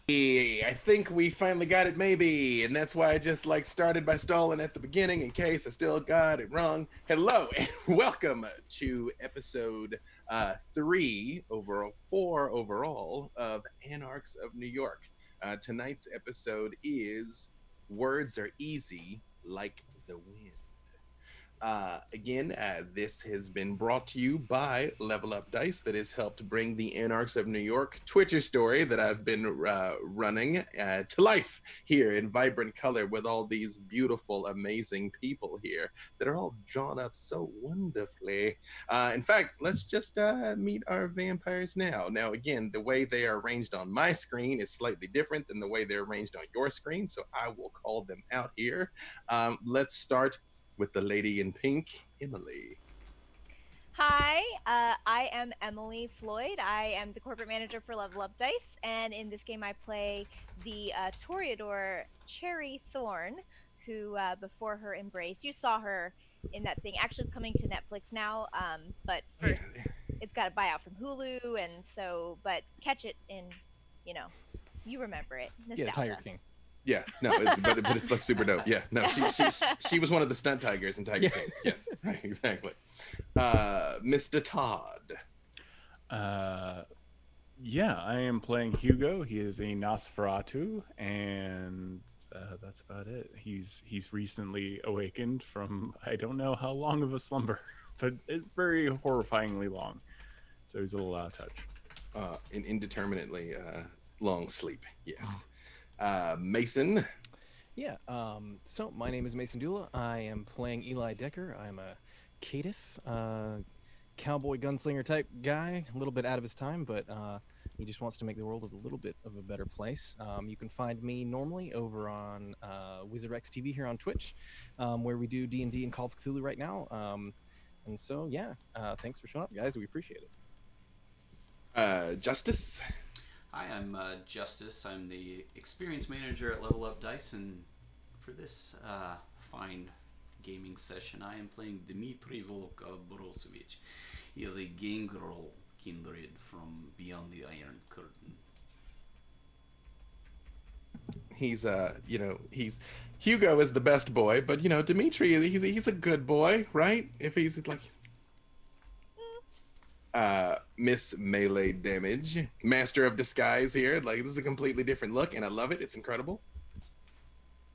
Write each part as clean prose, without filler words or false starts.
I think we finally got it, maybe, and that's why I just like started by stalling at the beginning in case I still got it wrong. Hello and welcome to episode 3 overall, 4 overall of Anarchs of New York. Tonight's episode is "Words Are Easy Like the Wind." Again, this has been brought to you by Level Up Dice, that has helped bring the Anarchs of New York Twitter story that I've been running to life here in vibrant color with all these beautiful, amazing people here that are all drawn up so wonderfully. In fact, let's just meet our vampires now. Now, again, the way they are arranged on my screen is slightly different than the way they're arranged on your screen, so I will call them out here. Let's start with the lady in pink, Emily. Hi, I am Layne Floyd. I am the corporate manager for Level Up Dice, and in this game I play the Toreador Cherry Thorn, who, before her embrace, you saw her in that thing. Actually, it's coming to Netflix now, but first it's got a buyout from Hulu, and so, but catch it in, you remember it. Nostalgia. Yeah, Tiger King. Yeah, no, but it's like super dope. Yeah, no, she was one of the stunt tigers in Tiger King. Yes, right, exactly. Mr. Todd. Yeah, I am playing Hugo. He is a Nosferatu, and that's about it. He's recently awakened from I don't know how long of a slumber, but it's very horrifyingly long. So he's a little out of touch. An indeterminately long sleep. Yes. Mason. Yeah, so my name is Mason Dula. I am playing Eli Decker. I'm a caitiff, cowboy gunslinger type guy, a little bit out of his time, but he just wants to make the world a little bit of a better place. You can find me normally over on WizardX TV here on Twitch, where we do D&D and Call of Cthulhu right now. And so, yeah, thanks for showing up, guys. We appreciate it. Justus. Hi, I'm Justus. I'm the experience manager at Level Up Dice, and for this fine gaming session, I am playing Dmitry Volkov-Borosovich. He is a gangrel kindred from beyond the Iron Curtain. He's Hugo is the best boy, but Dmitry, he's a good boy, right? If he's like. Miss Leigh Damage, master of disguise here. Like, this is a completely different look, and I love it. It's incredible.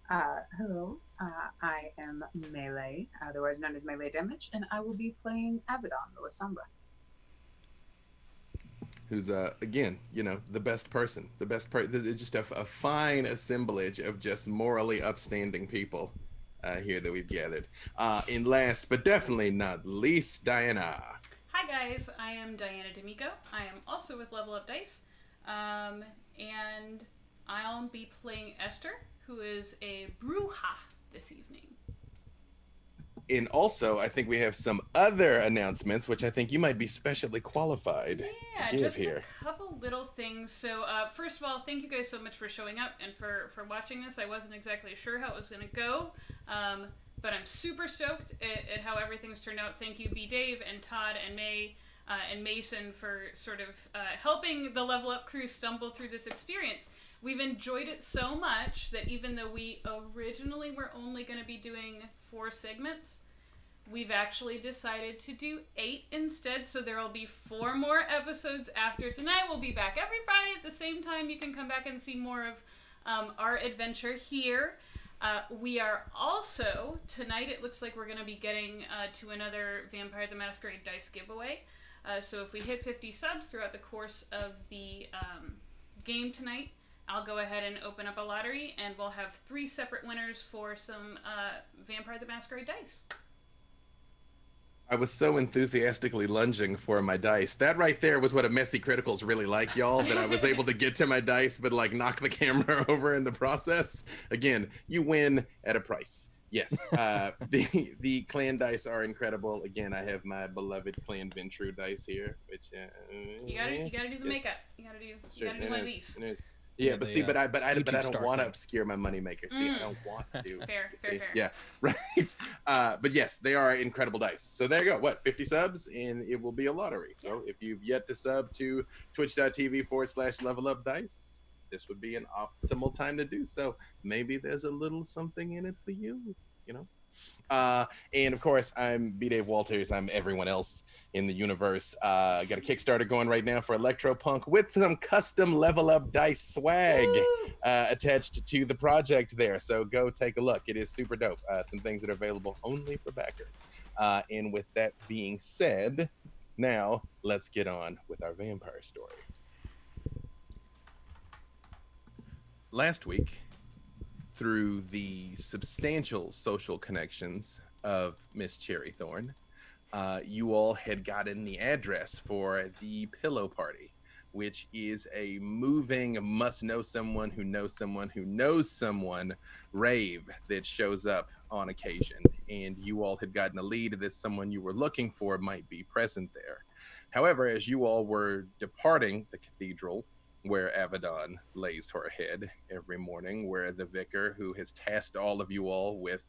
Hello, I am Melee, otherwise known as Leigh Damage, and I will be playing Abaddon, the Lasombra. Who's, again, the best person. Just a fine assemblage of just morally upstanding people here that we've gathered. And last, but definitely not least, Diana. Hi guys, I am Diana DiMicco. I am also with Level Up Dice, and I'll be playing Esther, who is a bruja this evening. And also, I think we have some other announcements, which I think you might be specially qualified to give just here. A couple little things. So, first of all, thank you guys so much for showing up and for watching this. I wasn't exactly sure how it was going to go. But I'm super stoked at how everything's turned out. Thank you, B. Dave and Todd and May and Mason for sort of helping the Level Up crew stumble through this experience. We've enjoyed it so much that even though we originally were only going to be doing 4 segments, we've actually decided to do 8 instead. So there will be 4 more episodes after tonight. We'll be back every Friday at the same time. You can come back and see more of our adventure here. We are also, tonight it looks like we're going to be getting to another Vampire the Masquerade dice giveaway. So if we hit 50 subs throughout the course of the game tonight, I'll go ahead and open up a lottery, and we'll have 3 separate winners for some Vampire the Masquerade dice. I was so enthusiastically lunging for my dice. That right there was what a messy critical's really like, y'all, that I was able to get to my dice, but like knock the camera over in the process. Again, you win at a price. Yes, the clan dice are incredible. Again, I have my beloved clan Ventru dice here, which you gotta do the makeup. You gotta do my lease. Yeah, but see, but I don't want to obscure my moneymaker. See, I don't want to. Fair. Yeah, right. But yes, they are incredible dice. So there you go. What, 50 subs, and it will be a lottery. So if you've yet to sub to twitch.tv/levelupdice, this would be an optimal time to do so. Maybe there's a little something in it for you, you know? And of course, I'm B. Dave Walters. I'm everyone else in the universe. Got a Kickstarter going right now for Electropunk with some custom level up dice swag attached to the project there. So go take a look. It is super dope. Some things that are available only for backers. And with that being said, now let's get on with our vampire story. Last week, through the substantial social connections of Miss Cherry Thorn, you all had gotten the address for the Pillow Party, which is a moving must know someone who knows someone who knows someone rave that shows up on occasion. And you all had gotten a lead that someone you were looking for might be present there. However, as you all were departing the cathedral, where Avedon lays her head every morning, where the vicar who has tasked all of you all with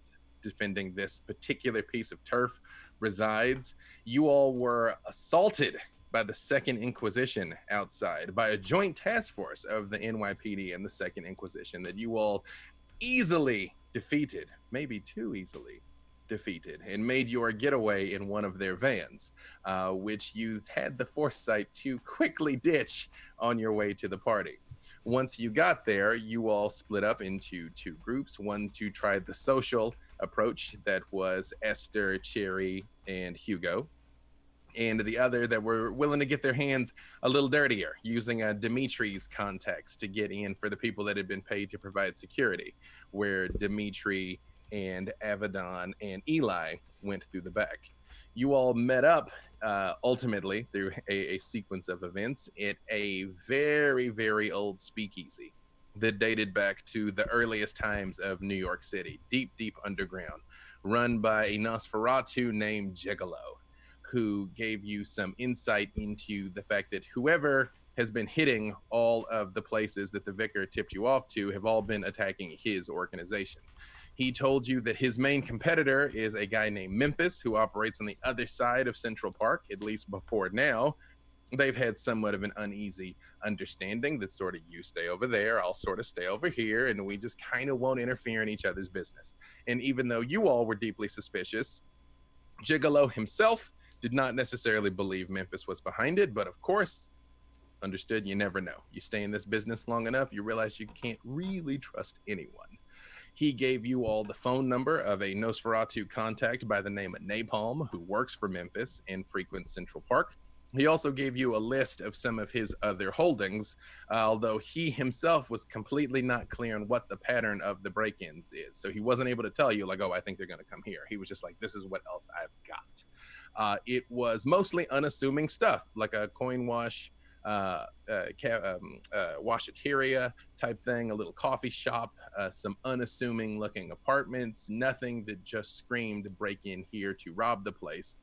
defending this particular piece of turf resides, you all were assaulted by the Second Inquisition outside, by a joint task force of the NYPD and the Second Inquisition that you all easily defeated, maybe too easily defeated, and made your getaway in one of their vans, which you've had the foresight to quickly ditch on your way to the party. Once you got there, you all split up into two groups, one to try the social approach that was Esther, Cherry, and Hugo, and the other that were willing to get their hands a little dirtier, using Dimitri's contacts to get in for the people that had been paid to provide security, where Dimitri and Avedon and Eli went through the back. You all met up ultimately through a sequence of events at a very, very old speakeasy that dated back to the earliest times of New York City, deep, deep underground, run by a Nosferatu named Gigolo, who gave you some insight into the fact that whoever has been hitting all of the places that the vicar tipped you off to have all been attacking his organization. He told you that his main competitor is a guy named Memphis, who operates on the other side of Central Park, at least before now. They've had somewhat of an uneasy understanding that sort of you stay over there, I'll sort of stay over here, and we just kind of won't interfere in each other's business. And even though you all were deeply suspicious, Gigolo himself did not necessarily believe Memphis was behind it, but of course, understood, you never know. You stay in this business long enough, you realize you can't really trust anyone. He gave you all the phone number of a Nosferatu contact by the name of Napalm, who works for Memphis and frequents Central Park. He also gave you a list of some of his other holdings, although he himself was completely not clear on what the pattern of the break-ins is. So he wasn't able to tell you, like, oh, I think they're going to come here. He was just like, this is what else I've got. It was mostly unassuming stuff, like a coin wash, washateria type thing, a little coffee shop, some unassuming looking apartments, nothing that just screamed break in here to rob the place.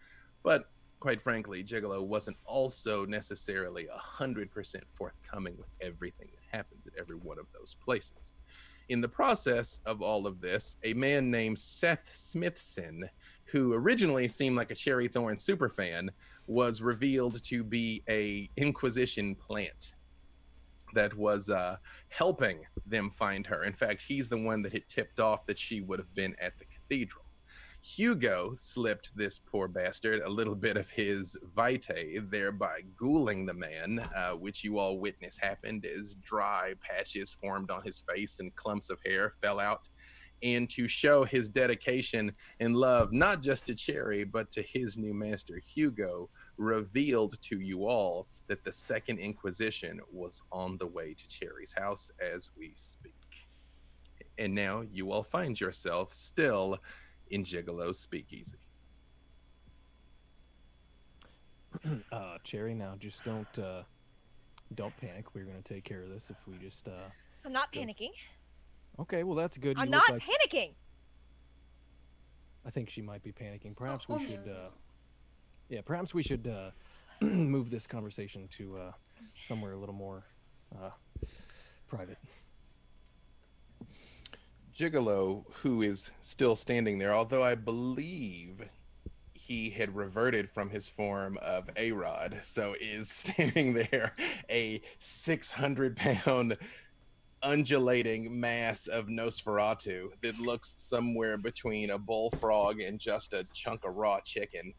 But quite frankly, Gigolo wasn't also necessarily 100% forthcoming with everything that happens at every one of those places. In the process of all of this, a man named Seth Smithson, who originally seemed like a Cherry Thorn superfan, was revealed to be a Inquisition plant that was helping them find her. In fact, he's the one that had tipped off that she would have been at the cathedral. Hugo slipped this poor bastard a little bit of his vitae, thereby ghouling the man, which you all witness happened as dry patches formed on his face and clumps of hair fell out. And to show his dedication and love, not just to Cherry, but to his new master, Hugo, revealed to you all that the Second Inquisition was on the way to Cherry's house as we speak. And now you all find yourself still in Gigolo's speakeasy. Cherry, now just don't panic. We're gonna take care of this if we just I'm not panicking. Okay, well that's good. I'm You not look like... panicking. I think she might be panicking. Perhaps we should perhaps we should move this conversation to somewhere a little more private. Gigolo, who is still standing there, although I believe he had reverted from his form of A-Rod, so is standing there, a 600-pound undulating mass of Nosferatu that looks somewhere between a bullfrog and just a chunk of raw chicken,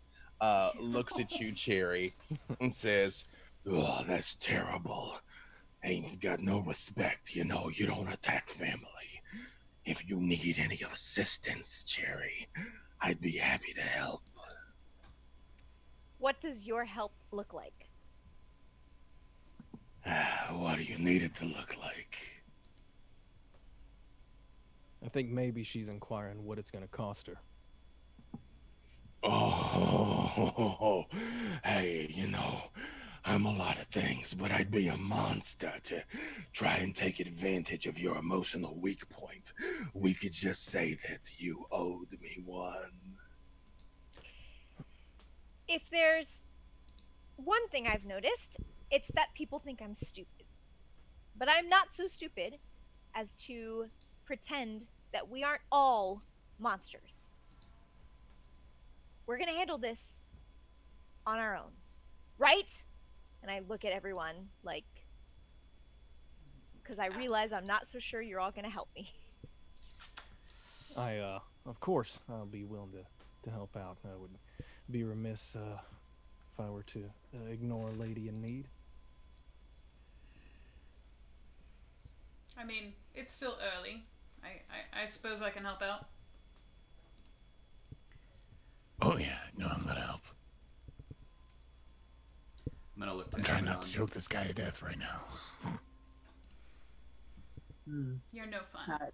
looks at you, Cherry, and says, "Oh, that's terrible. Ain't got no respect, you know. You don't attack family. If you need any assistance, Cherry, I'd be happy to help." What does your help look like? What do you need it to look like? I think maybe she's inquiring what it's going to cost her. Oh, hey, you know, I'm a lot of things, but I'd be a monster to try and take advantage of your emotional weak point. We could just say that you owed me one. If there's one thing I've noticed, it's that people think I'm stupid. But I'm not so stupid as to pretend that we aren't all monsters. We're gonna handle this on our own, right? And I look at everyone like, because I realize I'm not so sure you're all gonna help me. Of course, I'll be willing to help out. I would be remiss if I were to ignore a lady in need. I mean, it's still early. I suppose I can help out. Oh yeah, no, I'm gonna help. I'm gonna look. I'm trying not to choke this guy to death right now. You're no fun.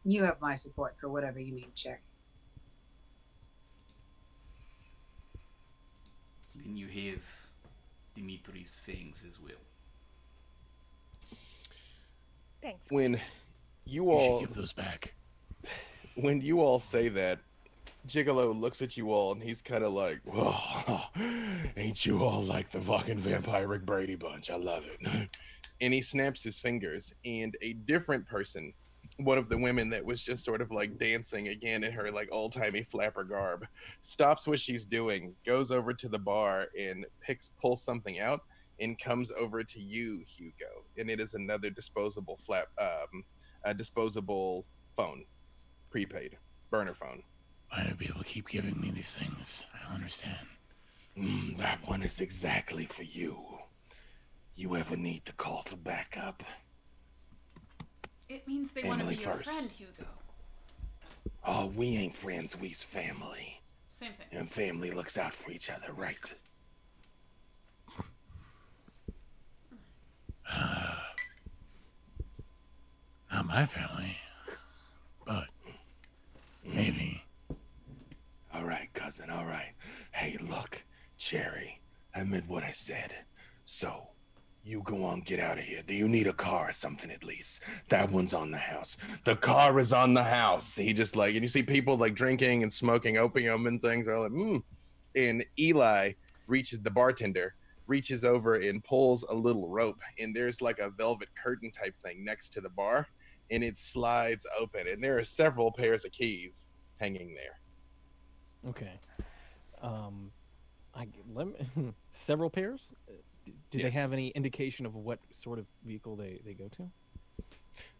You have my support for whatever you need, Cherry. Then you have Dimitri's fangs as well. Thanks. When you You all should give those back. when you all say that, Gigolo looks at you all and he's kind of like, "Whoa, ain't you all like the fucking vampire Rick Brady bunch? I love it." And he snaps his fingers, and a different person, one of the women that was just sort of like dancing again in her like old-timey flapper garb, stops what she's doing, goes over to the bar and pulls something out and comes over to you, Hugo. And it is another disposable a disposable phone, prepaid burner phone. Why do people keep giving me these things? I don't understand. That one is exactly for you. You ever need to call for backup? It means they want to Emily be your first. friend, Hugo. Oh, we ain't friends, we's family. Same thing. And family looks out for each other, right? Not my family, but maybe. All right, cousin, all right. Hey, look, Cherry, I meant what I said. So, you go on, get out of here. Do you need a car or something at least? That one's on the house. The car is on the house. He just like, and you see people like drinking and smoking opium and things. They're like, And Eli the bartender reaches over and pulls a little rope, and there's like a velvet curtain type thing next to the bar, and it slides open, and there are several pairs of keys hanging there. Okay. Several pairs? Do they Yes. have any indication of what sort of vehicle they go to?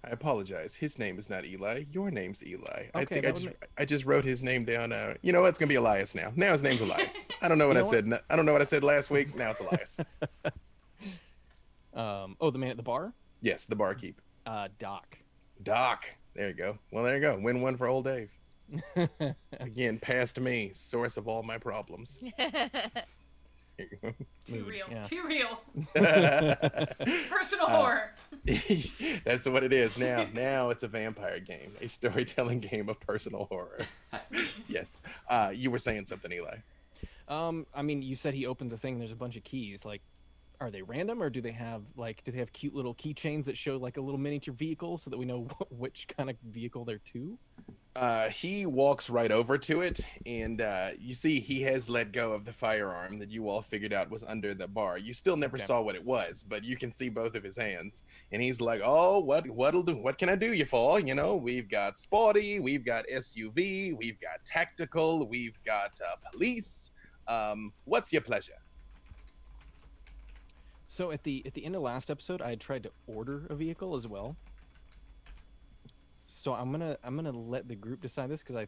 I apologize. His name is not Eli. Your name's Eli. I Okay, think I just wrote his name down. You know what? It's gonna be Elias now. Now his name's Elias. I don't know what I said. I don't know what I said last week. Now it's Elias. The man at the bar? Yes, the barkeep. Doc. Doc. There you go. Well, there you go. Win one for old Dave. Again, past me, source of all my problems. Too real. Yeah. Too real. Personal horror. That's what it is now. Now it's a vampire game, a storytelling game of personal horror. Yes. You were saying something, Eli. I mean, you said he opens a thing. There's a bunch of keys. Like, are they random, or do they have cute little keychains that show like a little miniature vehicle so that we know which kind of vehicle they're to? He walks right over to it, and you see he has let go of the firearm that you all figured out was under the bar. You still never saw what it was, but you can see both of his hands. And he's like, "Oh, what can I do you for? You know, we've got sporty, we've got SUV, we've got tactical, we've got police. What's your pleasure?" So at the end of last episode, I had tried to order a vehicle as well. So I'm gonna let the group decide this because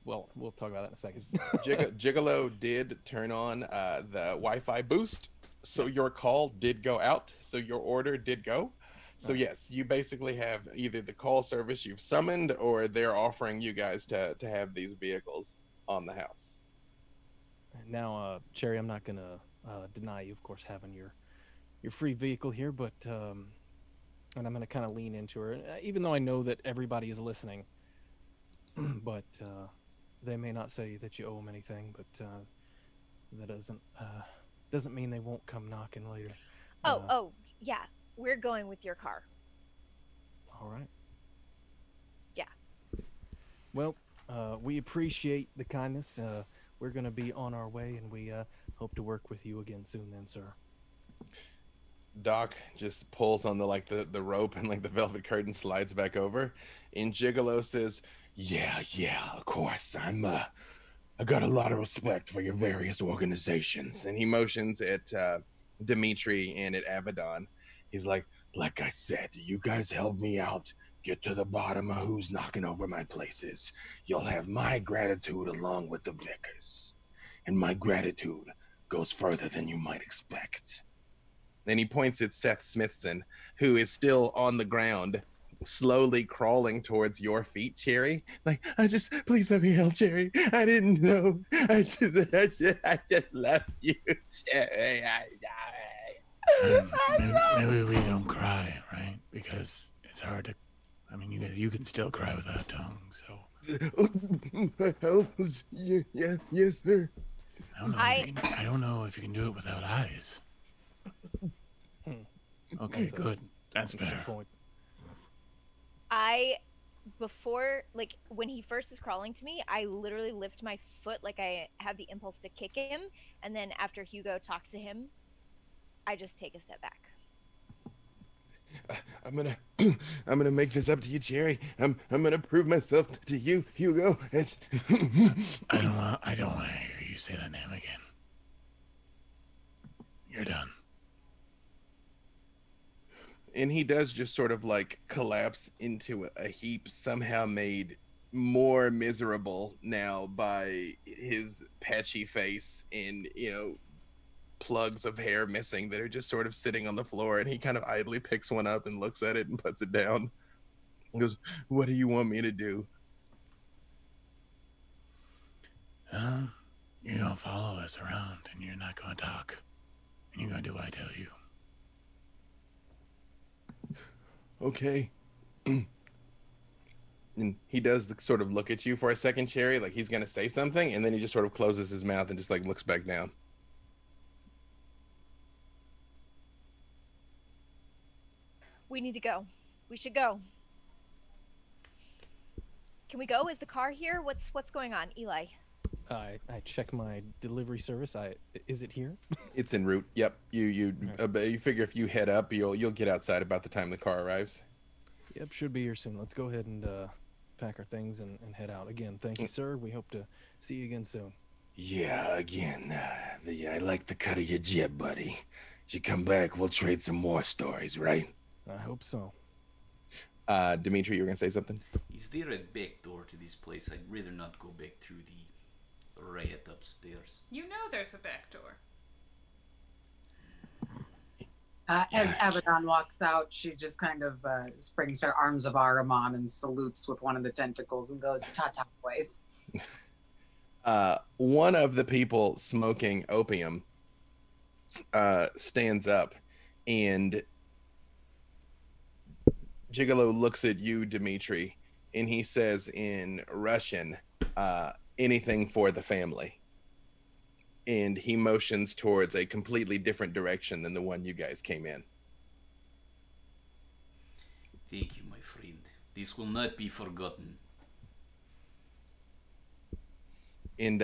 we'll talk about that in a second. Gigolo did turn on the Wi-Fi boost, so your call did go out, so your order did go. So yes, you basically have either the call service you've summoned, or they're offering you guys to have these vehicles on the house. Now, Cherry, I'm not gonna deny you, of course, having your free vehicle here, but and I'm gonna kind of lean into her, even though I know that everybody is listening. But they may not say that you owe them anything, but that doesn't mean they won't come knocking later. Oh, yeah. We're going with your car. All right. Yeah. Well, we appreciate the kindness. We're going to be on our way, and we hope to work with you again soon then, sir. Doc just pulls on the rope, and like the velvet curtain slides back over, and Gigolo says, yeah, of course. I got a lot of respect for your various organizations. And he motions at Dimitri and at Abaddon. He's like I said, you guys help me out, get to the bottom of who's knocking over my places. You'll have my gratitude along with the Vickers. And my gratitude goes further than you might expect. Then he points at Seth Smithson, who is still on the ground, slowly crawling towards your feet, Cherry. Like, please let me help, Cherry. I didn't know. I just love you, Cherry. Maybe we don't cry, right? Because it's hard to. I mean, you can still cry without tongue, so. Yes, sir. I don't know if you can do it without eyes. Okay, good. That's better. Before, like, when he first is crawling to me, I literally lift my foot like I have the impulse to kick him, and then after Hugo talks to him, I just take a step back. I'm gonna make this up to you, Cherry. I'm gonna prove myself to you, Hugo. It's I don't want to hear you say that name again. You're done. And he does just sort of like collapse into a heap, somehow made more miserable now by his patchy face and, plugs of hair missing that are just sort of sitting on the floor. And he kind of idly picks one up and looks at it and puts it down. He goes, what do you want me to do? You're going to follow us around and you're not going to talk. And you're going to do what I tell you. Okay. And he does sort of look at you for a second, Cherry, like he's going to say something. And then he just sort of closes his mouth and just like looks back down. We need to go. We should go. Can we go? Is the car here? What's going on, Eli? I check my delivery service. Is it here? It's en route. Yep. You figure if you head up, you'll get outside about the time the car arrives. Yep, should be here soon. Let's go ahead and pack our things and head out. Again, thank you, sir. We hope to see you again soon. Yeah, again. I like the cut of your jib, buddy. You come back, we'll trade some more stories, right? I hope so. Dimitri, you were gonna say something? Is there a back door to this place? I'd rather not go back through the riot upstairs. You know there's a back door. As Abaddon walks out, she just kind of springs her arms of Aramon and salutes with one of the tentacles and goes, ta-ta, boys. One of the people smoking opium stands up, and Gigolo looks at you, Dimitri, and he says in Russian, anything for the family. And he motions towards a completely different direction than the one you guys came in. Thank you, my friend. This will not be forgotten. And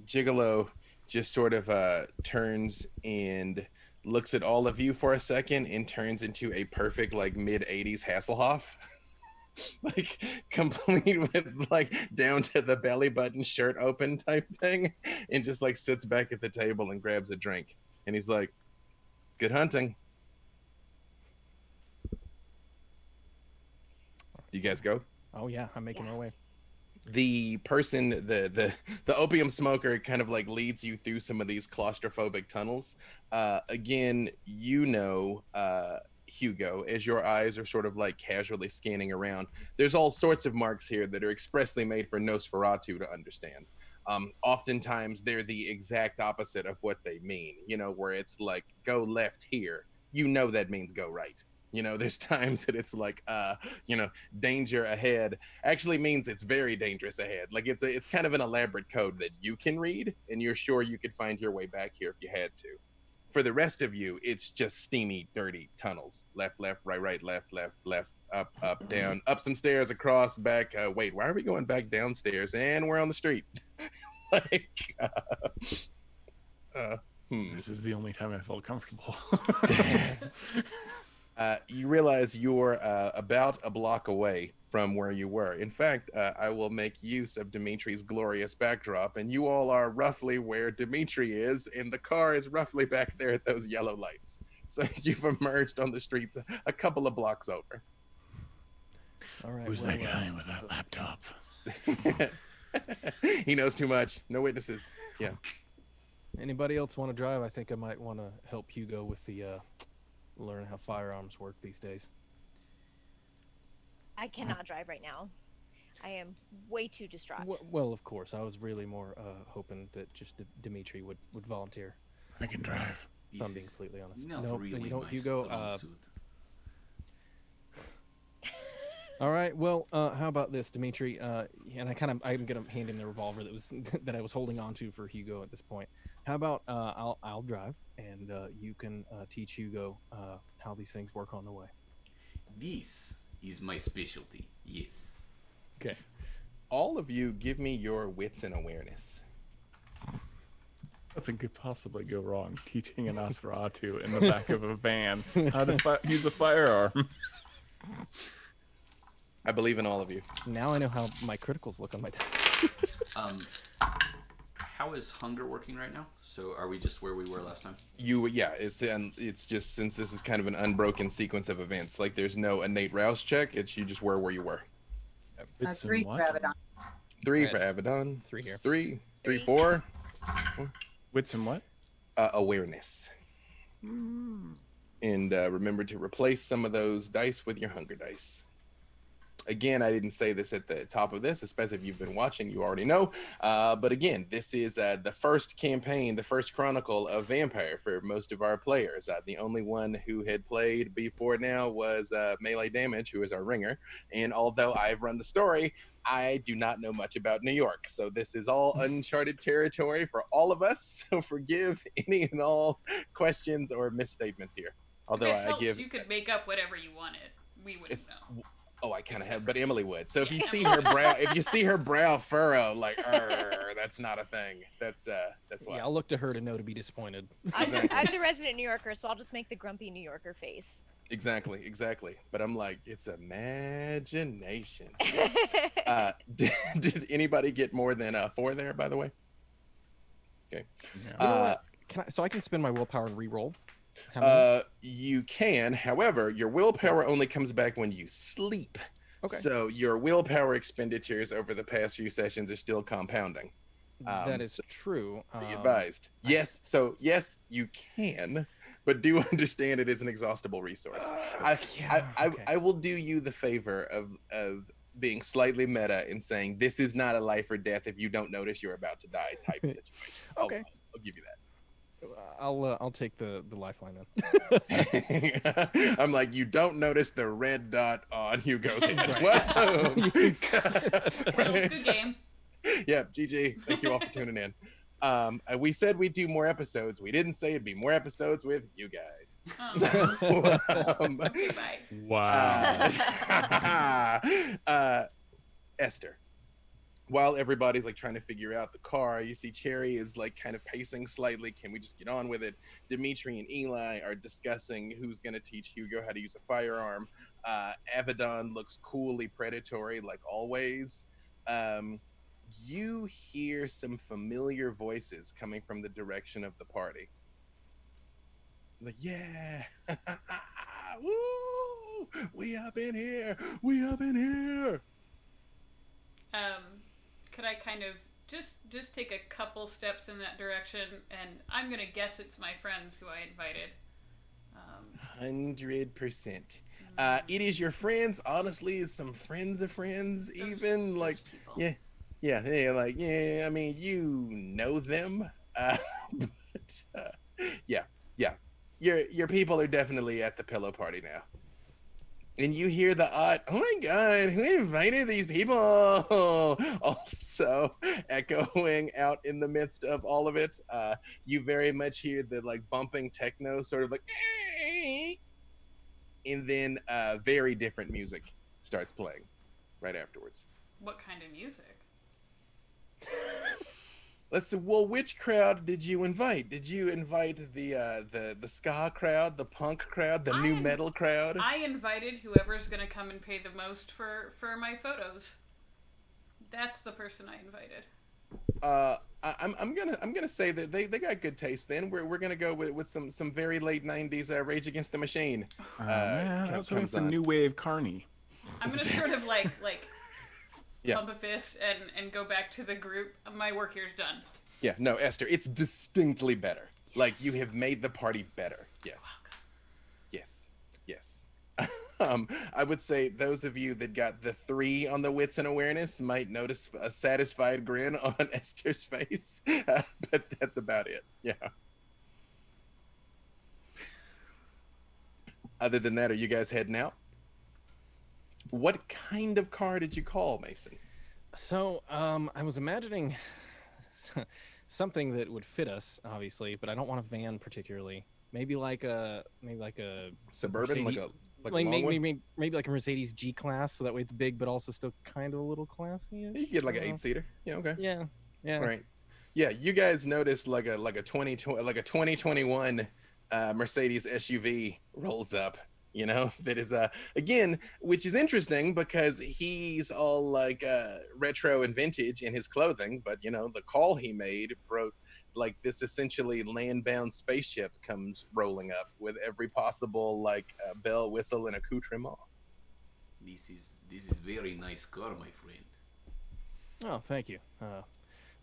Gigolo just sort of turns and looks at all of you for a second and turns into a perfect like mid-80s Hasselhoff. Like complete with like down to the belly button, shirt open type thing, and just like sits back at the table and grabs a drink. And he's like, good hunting. Do you guys go? Oh yeah, I'm making my way. The person, the opium smoker, kind of like leads you through some of these claustrophobic tunnels. Again, Hugo, as your eyes are sort of like casually scanning around, there's all sorts of marks here that are expressly made for Nosferatu to understand. Oftentimes they're the exact opposite of what they mean, where it's like go left here, that means go right. There's times that it's like danger ahead actually means it's very dangerous ahead. Like it's kind of an elaborate code that you can read, and you're sure you could find your way back here if you had to. For the rest of you, it's just steamy, dirty tunnels. Left, right, left, up, down, up some stairs, across, back. Wait, why are we going back downstairs? And we're on the street. This is the only time I felt comfortable. You realize you're about a block away from where you were. In fact, I will make use of Dimitri's glorious backdrop, and you all are roughly where Dimitri is, and the car is roughly back there at those yellow lights. So you've emerged on the streets a couple of blocks over. All right. Who's that guy with that laptop? He knows too much. No witnesses. Yeah. Anybody else want to drive? I think I might want to help Hugo with the learn how firearms work these days. I cannot drive right now. I am way too distraught. Well, of course. I was really more hoping that just Dimitri would volunteer. I can drive. If I'm being completely honest. No, really, you don't, my Hugo. strong suit. All right. Well, how about this, Dimitri? And I'm gonna hand him the revolver that I was holding on to for Hugo at this point. How about I'll drive, and you can teach Hugo how these things work on the way. This is my specialty. Yes. Okay. All of you, give me your wits and awareness. Nothing could possibly go wrong teaching an Nosferatu in the back of a van how to use a firearm. I believe in all of you. Now I know how my criticals look on my test. How is hunger working right now? So are we just where we were last time? It's just, since this is kind of an unbroken sequence of events, like there's no innate rouse check. It's you just were where you were. That's 3 for Abaddon. 3 for Abaddon. 3 here. 3, 4. Wits and what? Awareness. And remember to replace some of those dice with your hunger dice. Again, I didn't say this at the top of this, especially if you've been watching, you already know. But again, this is the first campaign, the first chronicle of Vampire for most of our players. The only one who had played before now was Leigh Damage, who is our ringer. And although I've run the story, I do not know much about New York. So this is all uncharted territory for all of us. So forgive any and all questions or misstatements here. Although I give, you could make up whatever you wanted. We wouldn't know. Oh, I kind of have, but Emily would. So if you see her brow, furrow, like, that's not a thing. That's why. Yeah, I'll look to her to know to be disappointed. I'm the resident New Yorker, so I'll just make the grumpy New Yorker face. Exactly. But I'm like, it's imagination. Did anybody get more than 4 there, by the way? Okay. Yeah. So I can spend my willpower and re-roll? You can. However, your willpower only comes back when you sleep. Okay. So your willpower expenditures over the past few sessions are still compounding. That is true. Be advised. Yes. So yes, you can, but do understand it is an exhaustible resource. I will do you the favor of being slightly meta and saying this is not a life or death if you don't notice you're about to die type situation. Okay. I'll give you that. I'll take the lifeline then. I'm like, you don't notice the red dot on Hugo's head. Whoa. Good game. Yeah, GG. Thank you all for tuning in. We said we'd do more episodes. We didn't say it'd be more episodes with you guys. Oh. So, okay, bye. Wow. Esther. While everybody's like trying to figure out the car, you see Cherry is like kind of pacing slightly. Can we just get on with it? Dimitri and Eli are discussing who's going to teach Hugo how to use a firearm. Abaddon looks coolly predatory, like always. You hear some familiar voices coming from the direction of the party. Like, yeah, woo, we are up in here. We up in here. Could I kind of just take a couple steps in that direction, and I'm gonna guess it's my friends who I invited. 100%. It is your friends. Honestly, some friends of friends. Even like, people. yeah. Like, yeah. I mean, you know them. But yeah. Your people are definitely at the pillow party now. And you hear the odd, oh my God, who invited these people? Also echoing out in the midst of all of it. You very much hear the like bumping techno, sort of like, and then very different music starts playing right afterwards. What kind of music? Let's see. Well, which crowd did you invite? Did you invite the ska crowd, the punk crowd, the new metal crowd? I invited whoever's gonna come and pay the most for my photos. That's the person I invited. I'm gonna say that they got good taste. Then we're gonna go with some very late '90s Rage Against the Machine. Man, that's the new wave Carney. I'm gonna sort of like yeah. pump a fist and go back to the group. My work here's done. Yeah, no, Esther, it's distinctly better. Yes. Like you have made the party better. Yes. Yes. I would say those of you that got the 3 on the wits and awareness might notice a satisfied grin on Esther's face, but that's about it. Yeah. Other than that, are you guys heading out? What kind of car did you call, Mason? So, I was imagining something that would fit us, obviously, but I don't want a van particularly. Maybe like a Suburban, Mercedes, maybe like a Mercedes G-Class, so that way it's big, but also still kind of a little classy. You can get like an 8-seater. Yeah, okay. Yeah. Right. Yeah, you guys noticed like a 2021 Mercedes SUV rolls up. You know, that is again, which is interesting because he's all like retro and vintage in his clothing, but you know, the call he made wrote like this essentially land-bound spaceship comes rolling up with every possible like bell, whistle, and accoutrement. This is very nice car, my friend. Oh, thank you.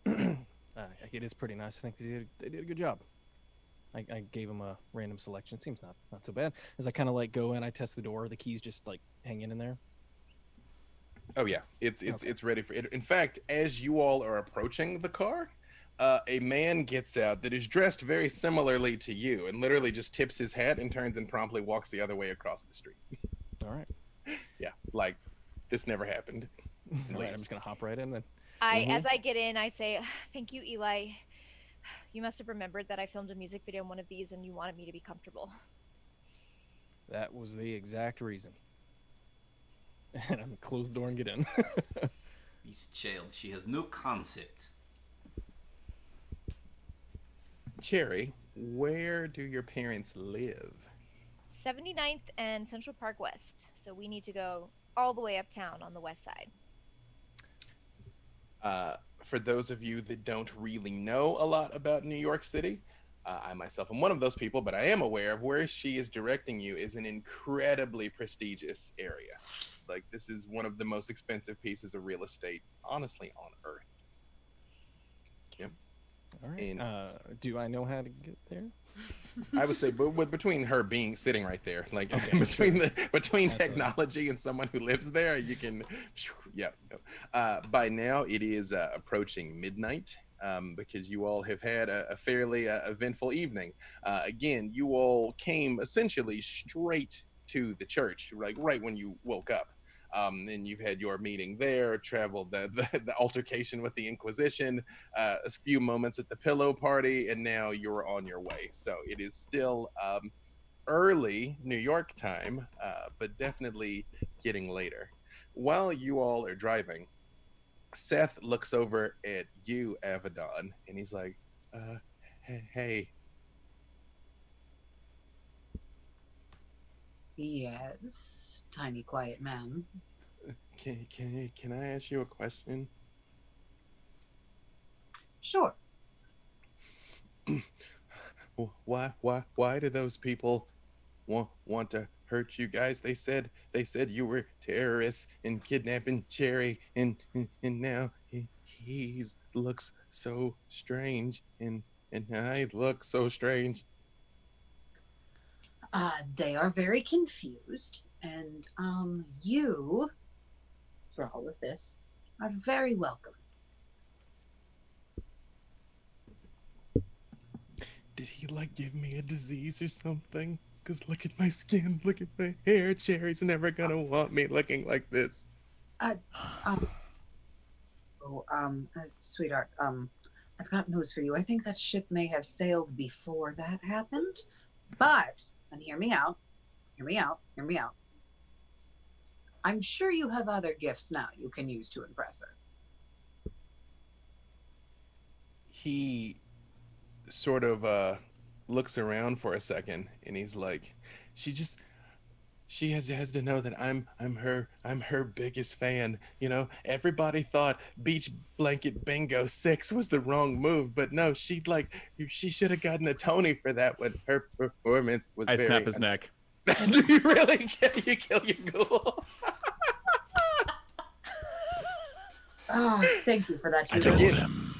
It is pretty nice. I think they did a good job. I gave him a random selection. Seems not so bad. As I kind of like go in, I test the door. The keys just like hanging in there. Oh yeah, it's ready for it. In fact, as you all are approaching the car, a man gets out that is dressed very similarly to you, and literally just tips his hat and turns and promptly walks the other way across the street. All right. Yeah, like this never happened. All right, I'm just gonna hop right in then. As I get in, I say, "Thank you, Eli. You must have remembered that I filmed a music video in one of these and you wanted me to be comfortable." That was the exact reason. And I'm gonna close the door and get in. This child, she has no concept. Cherry, where do your parents live? 79th and Central Park West. So we need to go all the way uptown on the west side. For those of you that don't really know a lot about New York City, I myself am one of those people, but I am aware of where she is directing you is an incredibly prestigious area. Like this is one of the most expensive pieces of real estate, honestly, on Earth. Yep. All right. And, do I know how to get there? I would say, but between her being sitting right there, like okay, between technology and someone who lives there, you can, yeah. By now it is approaching midnight, because you all have had a fairly eventful evening. Again, you all came essentially straight to the church, like right when you woke up. And you've had your meeting there, traveled the altercation with the Inquisition, a few moments at the pillow party, and now you're on your way. So it is still early New York time, but definitely getting later. While you all are driving, Seth looks over at you, Avedon, and he's like, hey. Yes, tiny quiet man. Can I ask you a question? Sure. Why do those people want to hurt you guys. They said you were terrorists and kidnapping Cherry, and now he looks so strange, and I look so strange. They are very confused, and you, for all of this, are very welcome. Did he like give me a disease or something? Because look at my skin, look at my hair. Cherry's never gonna want me looking like this. Sweetheart, I've got news for you. I think that ship may have sailed before that happened, but, and hear me out. I'm sure you have other gifts now you can use to impress her. He sort of looks around for a second, and he's like, she has to know that I'm her biggest fan. You know, everybody thought Beach Blanket Bingo 6 was the wrong move, but no, she should have gotten a Tony for that one. Her performance was I snap his neck. Do you really kill your ghoul? Thank you for that. I told him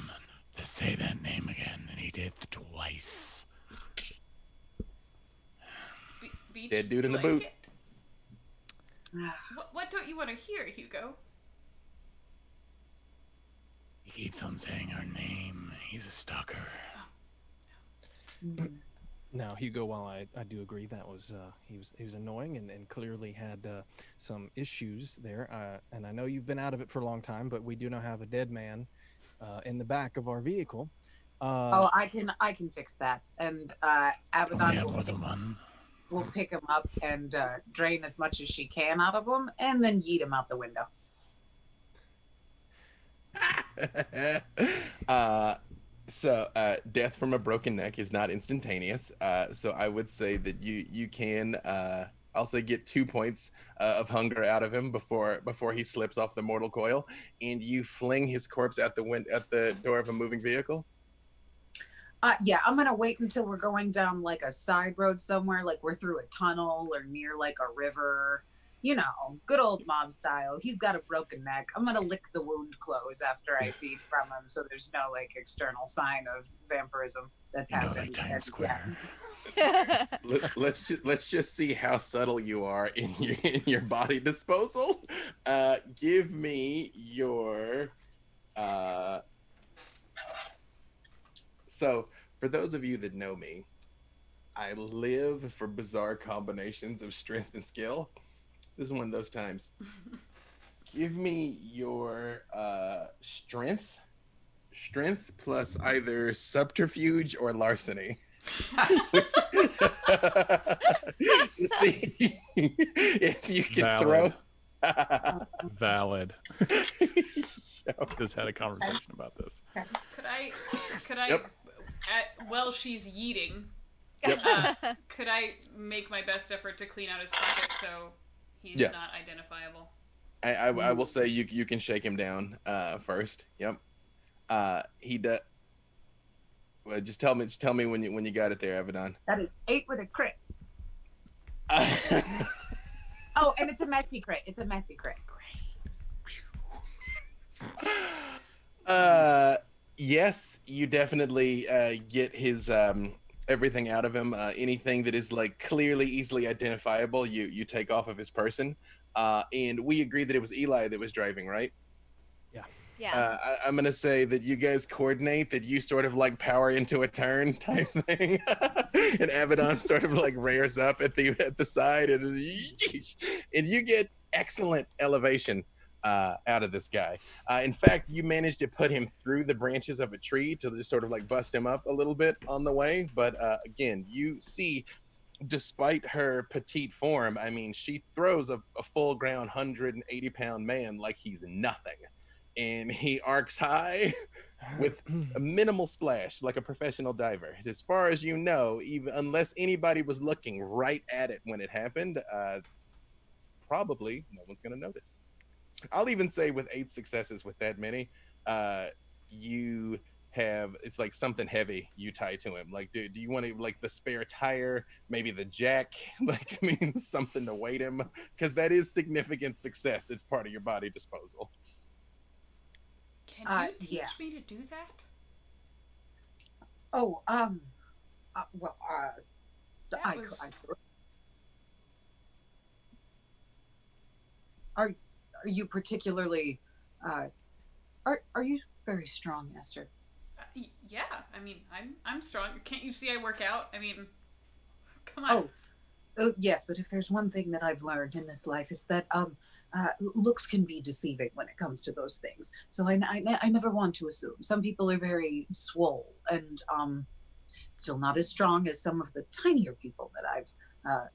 to say that name again, and he did twice. Dead dude in the boot. What don't you want to hear, Hugo? He keeps on saying our name. He's a stalker. Now, Hugo, while I do agree that was he was annoying and clearly had some issues there, and I know you've been out of it for a long time, but we do now have a dead man in the back of our vehicle. I can fix that, and Abaddon will pick him up and drain as much as she can out of him, and then yeet him out the window. So death from a broken neck is not instantaneous. So I would say that you can also get 2 points of hunger out of him before he slips off the mortal coil, and you fling his corpse out the door of a moving vehicle. Yeah, I'm gonna wait until we're going down like a side road somewhere, like we're through a tunnel or near like a river. You know, good old mob style. He's got a broken neck. I'm gonna lick the wound close after I feed from him, so there's no like external sign of vampirism that's happening. Like Times Square. Let's just see how subtle you are in your body disposal. Give me your. So, for those of you that know me, I live for bizarre combinations of strength and skill. This is one of those times. Give me your strength plus either subterfuge or larceny. You see if you can Valid. throw. Valid. Just had a conversation about this. Could I Yep. while she's yeeting, Yep. could I make my best effort to clean out his pocket so he's Yeah. not identifiable? I will say you can shake him down first. Yep. He does. Well, just tell me when you got it there, Abaddon. That is 8 with a crit. Oh, and it's a messy crit. Yes, you definitely get his everything out of him. Anything that is like clearly easily identifiable, you take off of his person. And we agreed that it was Eli that was driving, right? Yeah. I'm gonna say that you guys coordinate, that you sort of like power into a turn type thing, and Abaddon sort of like rears up at the side, and you get excellent elevation out of this guy. In fact, you managed to put him through the branches of a tree to just sort of like bust him up a little bit on the way. But again, you see, despite her petite form, I mean, she throws a full ground 180-pound man like he's nothing. And he arcs high with a minimal splash, like a professional diver. As far as you know, even unless anybody was looking right at it when it happened, probably no one's going to notice. I'll even say with 8 successes with that many, you have, it's like something heavy you tie to him. Like, do you want to, like, the spare tire, maybe the jack, like, I mean, something to weight him, because that is significant success. It's part of your body disposal. Can you teach me to do that? Oh, well, I could. Are you particularly, are you very strong, Esther? Yeah, I mean, I'm strong. Can't you see I work out? I mean, come on. Oh, yes, but if there's one thing that I've learned in this life, it's that looks can be deceiving when it comes to those things. So I never want to assume. Some people are very swole and still not as strong as some of the tinier people that I've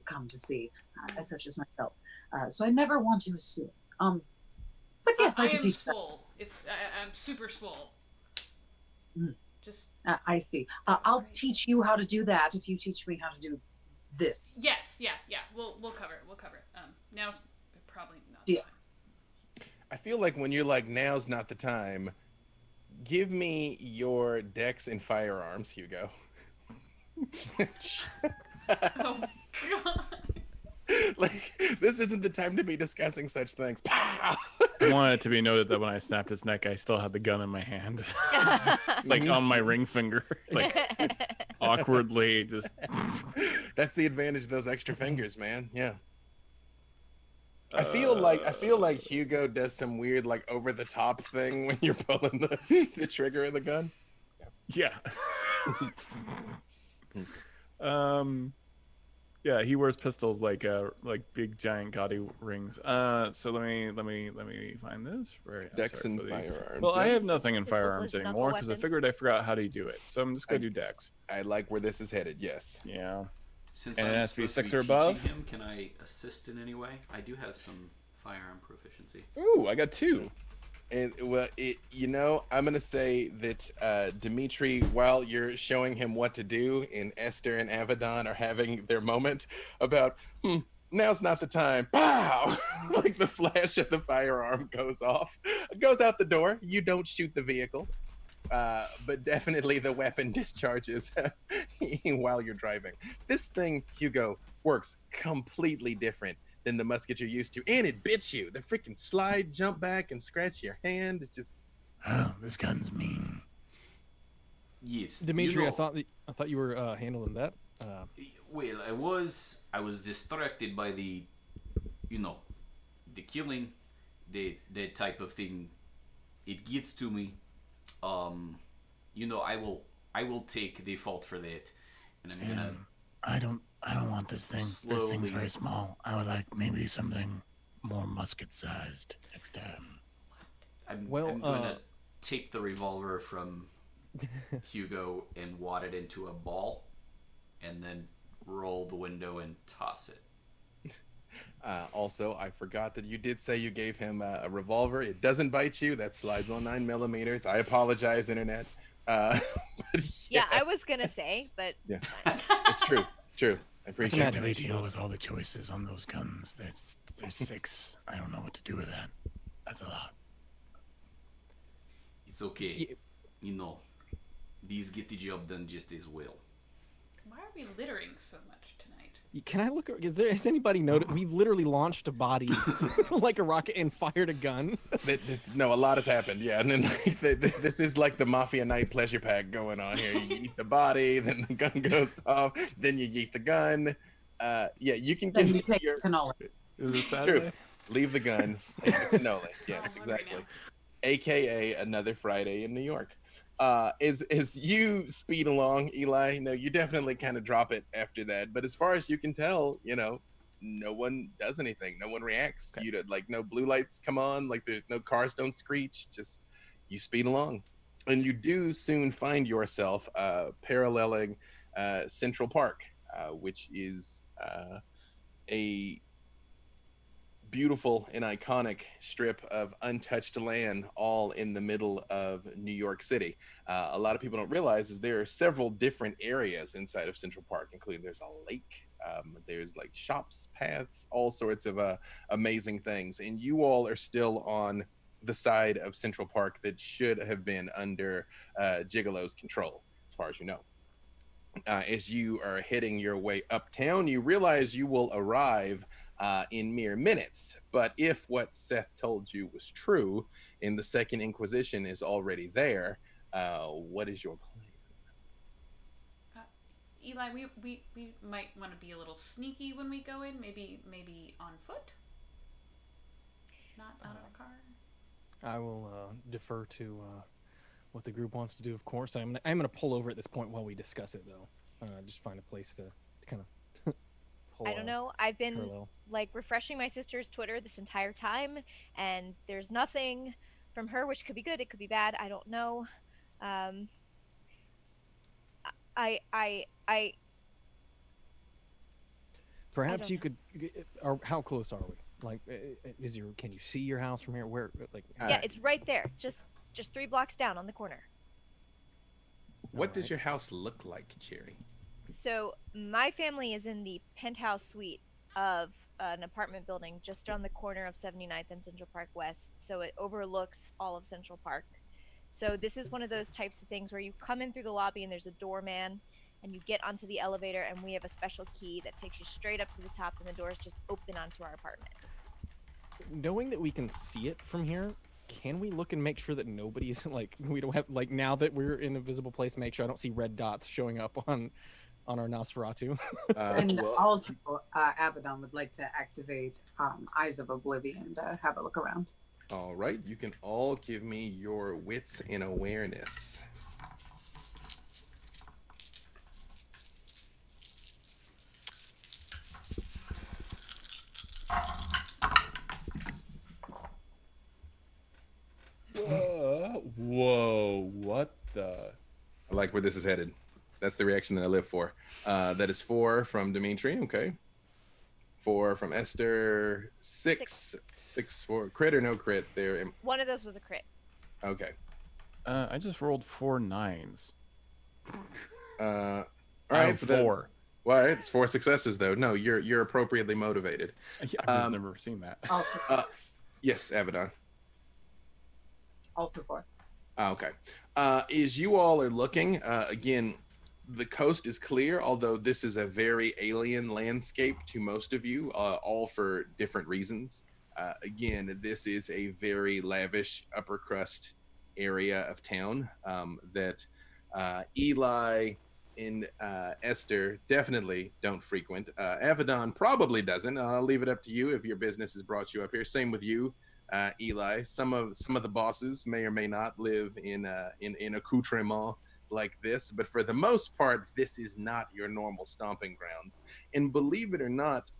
come to see, such as myself. So I never want to assume. But yes, I could teach swole. If I'm super swole. Just. I see. I'll teach you how to do that if you teach me how to do this. Yes, yeah. We'll cover it. We'll cover it. Now's probably not. Yeah. I feel like when you're like, now's not the time, give me your dex and firearms, Hugo. Oh God. Like, this isn't the time to be discussing such things. I want it to be noted that when I snapped his neck, I still had the gun in my hand, like on my ring finger, like awkwardly. Just that's the advantage of those extra fingers, man. Yeah. I feel like Hugo does some weird, like, over the top thing when you're pulling the trigger of the gun. Yeah. Yeah, he wears pistols like big giant gaudy rings. So let me find this. Dex and firearms. Well, I yeah. have nothing in Pistols firearms is not anymore the because I weapons. figured I forgot how to do it. So I'm just gonna do Dex. I like where this is headed. Yes. Yeah. Since And it I'm has to be supposed 6 or teaching above? him, can I assist in any way? I do have some firearm proficiency. Ooh, I got 2. And well, I'm gonna say that Dimitri, while you're showing him what to do, and Esther and Avedon are having their moment about, now's not the time. Pow! Like the flash of the firearm goes off, goes out the door. You don't shoot the vehicle, but definitely the weapon discharges while you're driving. This thing, Hugo, works completely different than the musket you're used to, and it bits you. The freaking slide, jump back, and scratch your hand. It's just, oh, this gun's mean. Yes, Dimitri, I thought you were handling that. Well, I was distracted by the killing, that type of thing. It gets to me. I will take the fault for that, and I'm gonna. I don't want this thing. This thing's very small. I would like maybe something more musket-sized next time. I'm gonna take the revolver from Hugo and wad it into a ball, and then roll the window and toss it. Also, I forgot that you did say you gave him a revolver. It doesn't bite you. That slides on 9mm. I apologize, Internet. But Yeah, I yes. was gonna say, but Yeah, it's true. It's true. I appreciate How it. do they deal with all the choices on those guns? There's 6. I don't know what to do with that. That's a lot. It's okay. These get the job done just as well. Why are we littering so much tonight? Can I look? Has anybody noticed? We literally launched a body like a rocket and fired a gun. No, a lot has happened. Yeah, and then this is like the Mafia Night pleasure pack going on here. You eat the body, then the gun goes off, then you yeet the gun. Yeah, you can Then give you take your cannoli. Is it true. Saturday? Leave the guns. Take the cannoli. Yes, I'm hungry exactly. now. AKA another Friday in New York. As you speed along, Eli, you definitely kind of drop it after that. But as far as you can tell, no one does anything. No one reacts to you. No blue lights come on. Like no cars don't screech. Just you speed along, and you do soon find yourself paralleling Central Park, which is a beautiful and iconic strip of untouched land all in the middle of New York City. A lot of people don't realize is there are several different areas inside of Central Park, including there's a lake, there's like shops, paths, all sorts of amazing things. And you all are still on the side of Central Park that should have been under Gigolo's control, as far as you know. As you are heading your way uptown, you realize you will arrive in mere minutes. But if what Seth told you was true, and the Second Inquisition is already there, what is your plan? Eli, we might want to be a little sneaky when we go in. Maybe on foot, not out of a car. I will defer to what the group wants to do. Of course, I'm gonna pull over at this point while we discuss it, though. Just find a place to kind of. I don't know. I've been parallel. like refreshing my sister's Twitter this entire time, and there's nothing from her, which could be good. It could be bad. I don't know. Perhaps don't you know. could. Or how close are we? Like, can you see your house from here? Where, like? Yeah, it's right there. Just 3 blocks down on the corner. What does Alright. your house look like, Cherry? So my family is in the penthouse suite of an apartment building just on the corner of 79th and Central Park West. So it overlooks all of Central Park. So this is one of those types of things where you come in through the lobby and there's a doorman, and you get onto the elevator, and we have a special key that takes you straight up to the top, and the doors just open onto our apartment. Knowing that we can see it from here, can we look and make sure that nobody's like, we don't have, like, now that we're in a visible place, make sure I don't see red dots showing up on our Nosferatu? And Well, also, Abaddon would like to activate Eyes of Oblivion to have a look around. all right, you can all give me your wits and awareness. Whoa, what the? I like where this is headed. That's the reaction that I live for. That is 4 from Dimitri. Okay. 4 from Esther. 6 for crit or no crit there. One of those was a crit. Okay. I just rolled 4 9s. All I right. have So that, 4. well, all right, it's 4 successes though. No, you're appropriately motivated. Yeah, I've never seen that. Also, Yes, Abaddon. also 4. Okay. As you all are looking, again, the coast is clear, although this is a very alien landscape to most of you, all for different reasons. Again, this is a very lavish upper crust area of town that Eli and Esther definitely don't frequent. Abaddon probably doesn't. I'll leave it up to you if your business has brought you up here. Same with you. Eli, some of the bosses may or may not live in accoutrement like this, but for the most part, this is not your normal stomping grounds. And believe it or not,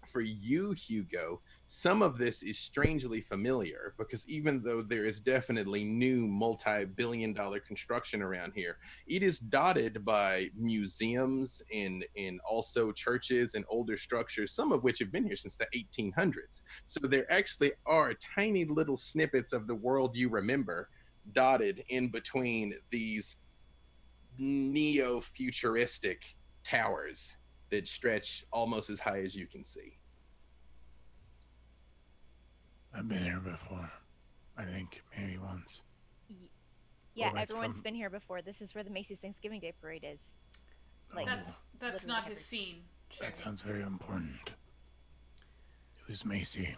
for you, Hugo, some of this is strangely familiar because even though there is definitely new multi-billion-dollar construction around here, it is dotted by museums and also churches and older structures, some of which have been here since the 1800s. So there actually are tiny little snippets of the world you remember dotted in between these neo-futuristic towers that stretch almost as high as you can see. I've been here before. I think maybe once. Yeah, Oh, that's everyone's from- been here before. This is where the Macy's Thanksgiving Day Parade is. Like, Oh, That's literally not every- his scene. Cherry. that sounds very important. Who's Macy?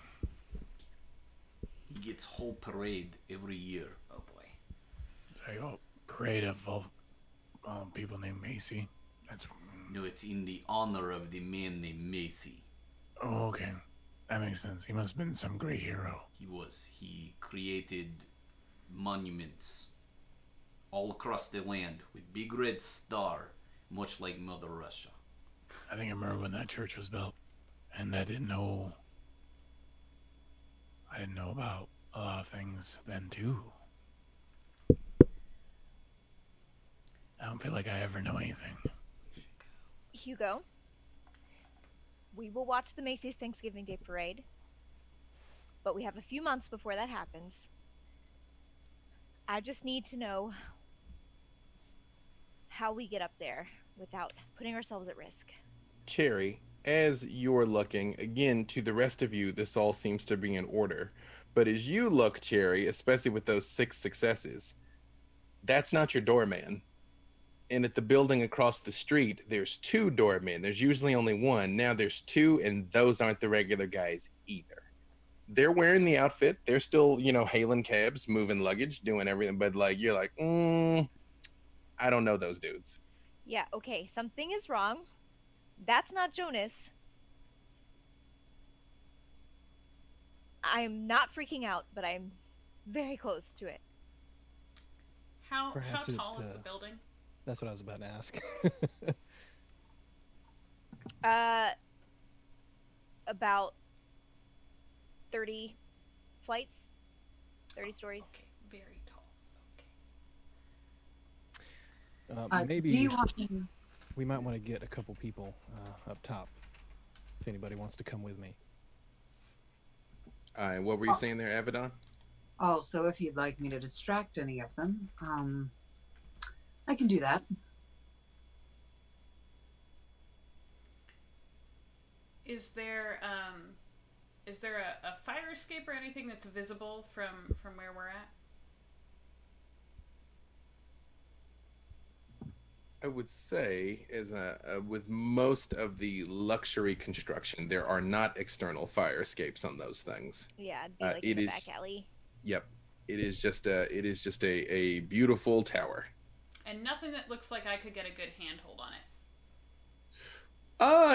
He gets whole parade every year. Oh boy. Like, oh, parade of all people named Macy. That's No, it's in the honor of the man named Macy. oh, okay. That makes sense. He must have been some great hero. He was. He created monuments all across the land with big red star, much like Mother Russia. I think I remember when that church was built, and I didn't know about a lot of things then too. I don't feel like I ever know anything. Hugo, we will watch the Macy's Thanksgiving Day Parade, but we have a few months before that happens. I just need to know how we get up there without putting ourselves at risk. Cherry, as you're looking, again, to the rest of you, this all seems to be in order. But as you look, Cherry, especially with those 6 successes, that's not your doorman. And at the building across the street, there's 2 doormen. There's usually only 1. Now there's 2, and those aren't the regular guys either. They're wearing the outfit. They're still, you know, hailing cabs, moving luggage, doing everything. But like, you're like, I don't know those dudes. Yeah, okay, something is wrong. That's not Jonas. I'm not freaking out, but I'm very close to it. How Perhaps tall is the building? That's what I was about to ask. About 30 flights, 30 stories. Okay, very tall. Okay. Maybe Do you want me? we might want to get a couple people up top if anybody wants to come with me. All right, what were you saying there, Avedon? Also, if you'd like me to distract any of them, I can do that. Is there a fire escape or anything that's visible from where we're at? I would say, with most of the luxury construction, there are not external fire escapes on those things. Yeah, it'd be like in the back alley. Yep, it is just a beautiful tower. And nothing that looks like I could get a good handhold on it.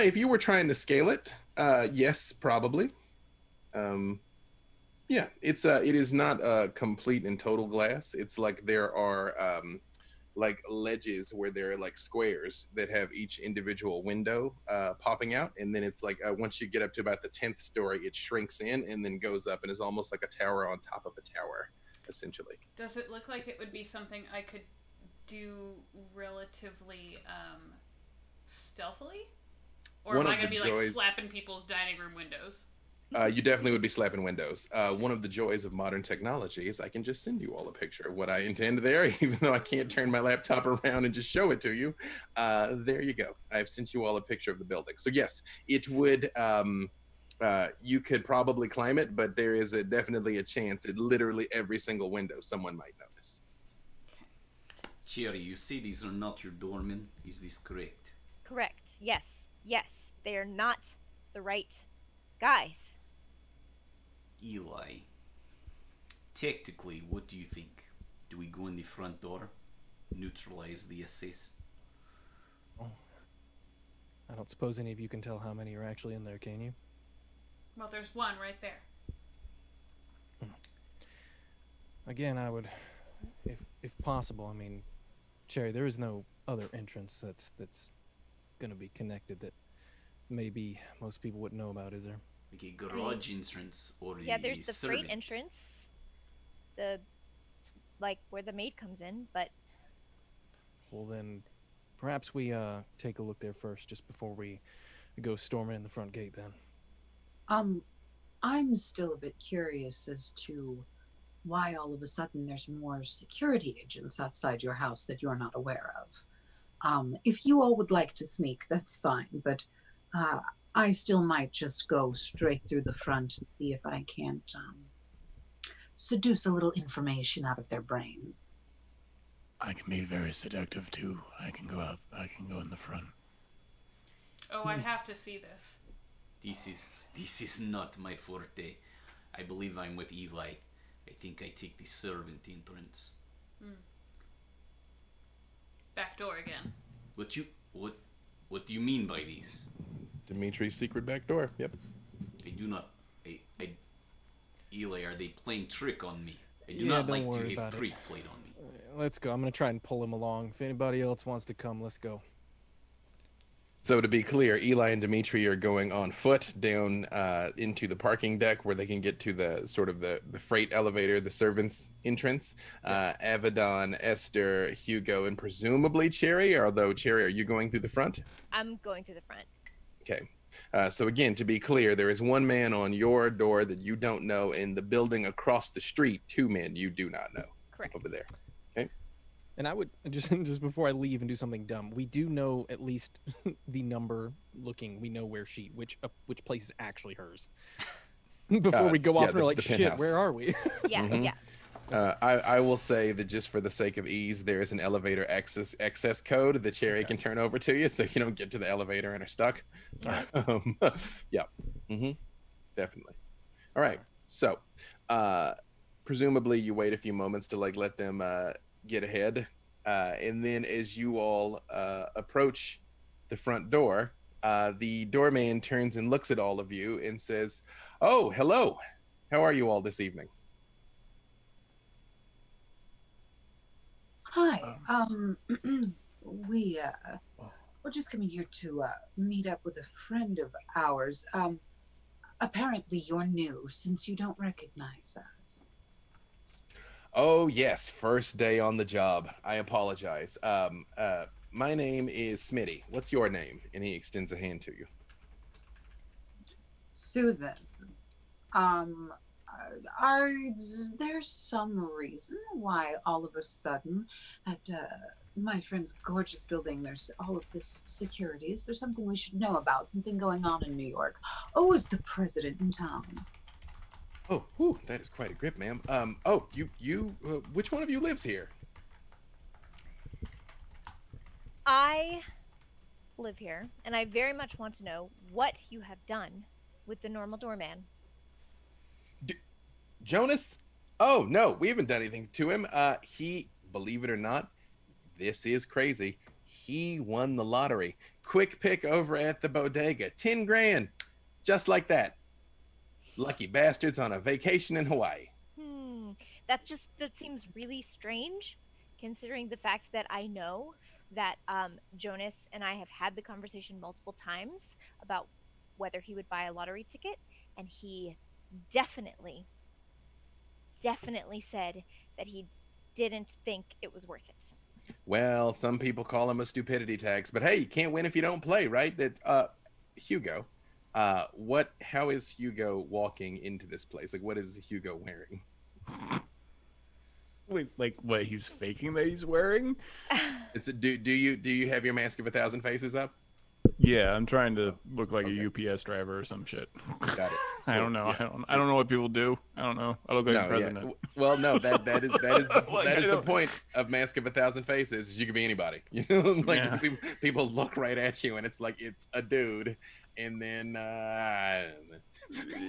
If you were trying to scale it, yes, probably. Yeah, it is not complete and total glass. It's like there are like ledges where there are like squares that have each individual window popping out, and then it's like once you get up to about the 10th story, it shrinks in and then goes up and is almost like a tower on top of a tower, essentially. Does it look like it would be something I could do relatively stealthily? Or am I going to be like slapping people's dining room windows? You definitely would be slapping windows. One of the joys of modern technology is I can just send you all a picture of what I intend there, even though I can't turn my laptop around and just show it to you. There you go. I've sent you all a picture of the building. So yes, it would, you could probably climb it, but there is definitely a chance at literally every single window someone might notice. Cherry, you say these are not your doormen. Is this correct? Correct. Yes. Yes. They are not the right guys. Eli, tactically, what do you think? Do we go in the front door? Neutralize the assist? Oh. I don't suppose any of you can tell how many are actually in there, can you? Well, there's one right there. Again, I would, if possible, I mean, Cherry, there is no other entrance that's going to be connected that maybe most people wouldn't know about, is there? Like a garage entrance or Yeah, there's the servant. freight entrance. Like where the maid comes in, but Well then, perhaps we take a look there first, just before we go storming in the front gate then. I'm still a bit curious as to why all of a sudden there's more security agents outside your house that you're not aware of. If you all would like to sneak, that's fine, but I still might just go straight through the front and see if I can't seduce a little information out of their brains. I can be very seductive too. I can go in the front. Oh, I have to see this. This is not my forte. I believe I'm with Eli. I think I take the servant entrance. Back door again. What do you mean by these? Dimitri's secret back door. Yep. I do not. Eli, are they playing trick on me? I do Yeah, not don't like to worry have about it. trick played on me. Let's go. I'm going to try and pull him along. If anybody else wants to come, let's go. So to be clear, Eli and Dimitri are going on foot down into the parking deck where they can get to the sort of the freight elevator, the servants' entrance. Avedon, Esther, Hugo, and presumably Cherry. Although Cherry, are you going through the front? I'm going through the front. Okay. So again, to be clear, there is one man on your door that you don't know. In the building across the street, 2 men you do not know. Correct. Over there. Okay. And I would just before I leave and do something dumb, we do know at least the number looking. We know where which place is actually hers. Before we go off yeah, and we're like, the shit, penthouse. where are we? Yeah, Mhm. yeah. I will say that just for the sake of ease, there is an elevator access code that Cherry Okay. can turn over to you, so you don't get to the elevator and are stuck. Um, yeah, definitely. All right, so presumably you wait a few moments to like let them get ahead, and then as you all approach the front door, the doorman turns and looks at all of you and says, "Oh, hello. How are you all this evening?" Hi. We're just coming here to meet up with a friend of ours. Apparently you're new since you don't recognize us. Oh yes, first day on the job. I apologize. My name is Smitty. What's your name? And he extends a hand to you. Susan. There's some reason why all of a sudden at my friend's gorgeous building there's all of this security. Is there something we should know about? Something going on in New York? Oh, is the president in town? Oh, whew, that is quite a grip, ma'am. Which one of you lives here? I live here, and I very much want to know what you have done with the normal doorman. Jonas? Oh, no, we haven't done anything to him. He, believe it or not, this is crazy. He won the lottery. Quick pick over at the bodega. 10 grand. Just like that. Lucky bastards on a vacation in Hawaii. That seems really strange, considering the fact that I know that Jonas and I have had the conversation multiple times about whether he would buy a lottery ticket, and he definitely said that he didn't think it was worth it. Well, some people call him a stupidity tax, but hey, you can't win if you don't play, right? That Hugo, how is Hugo walking into this place? Like, what is Hugo wearing? Wait, like what he's faking that he's wearing? Do you have your Mask of 1,000 Faces up? Yeah, I'm trying to look like a UPS driver or some shit. Got it. I don't know. Yeah. I don't know what people do. I don't know. I look like the president. Yeah. Well, no, that is the point of Mask of 1,000 Faces. Is you can be anybody. You know, like Yeah. people look right at you, and it's like it's a dude, and then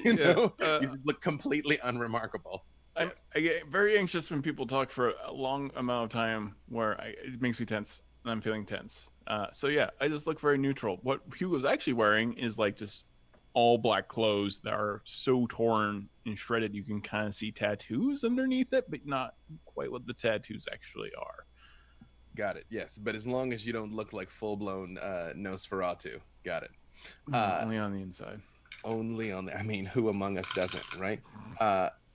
you just look completely unremarkable. I get very anxious when people talk for a long amount of time, where it makes me tense, and I'm feeling tense. So yeah, I just look very neutral. What Hugo's actually wearing is like just all black clothes that are so torn and shredded you can kind of see tattoos underneath it, but not quite what the tattoos actually are. Got it. Yes, but as long as you don't look like full-blown Nosferatu. Got it. Only on the inside. Only on the. I mean, who among us doesn't, right?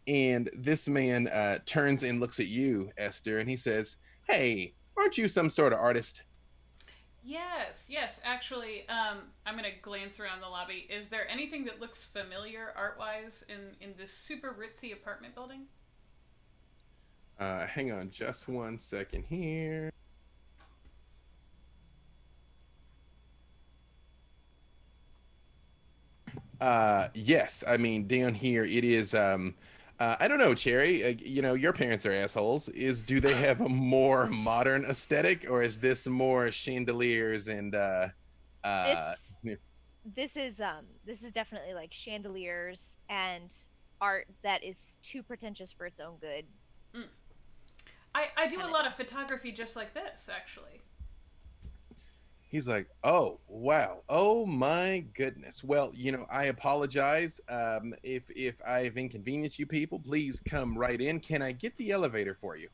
And this man turns and looks at you, Esther, and he says, "Hey, aren't you some sort of artist?" Yes. Actually, I'm gonna glance around the lobby. Is there anything that looks familiar art-wise in this super ritzy apartment building? Hang on just 1 second here. Yes, I mean down here it is. I don't know, Cherry. You know, your parents are assholes. Do they have a more modern aesthetic, or is this more chandeliers and This is definitely like chandeliers and art that is too pretentious for its own good. I do a lot of photography just like this, actually. He's like, "Oh, wow. Oh my goodness. Well, you know, I apologize. If I've inconvenienced you people, please come right in. Can I get the elevator for you?"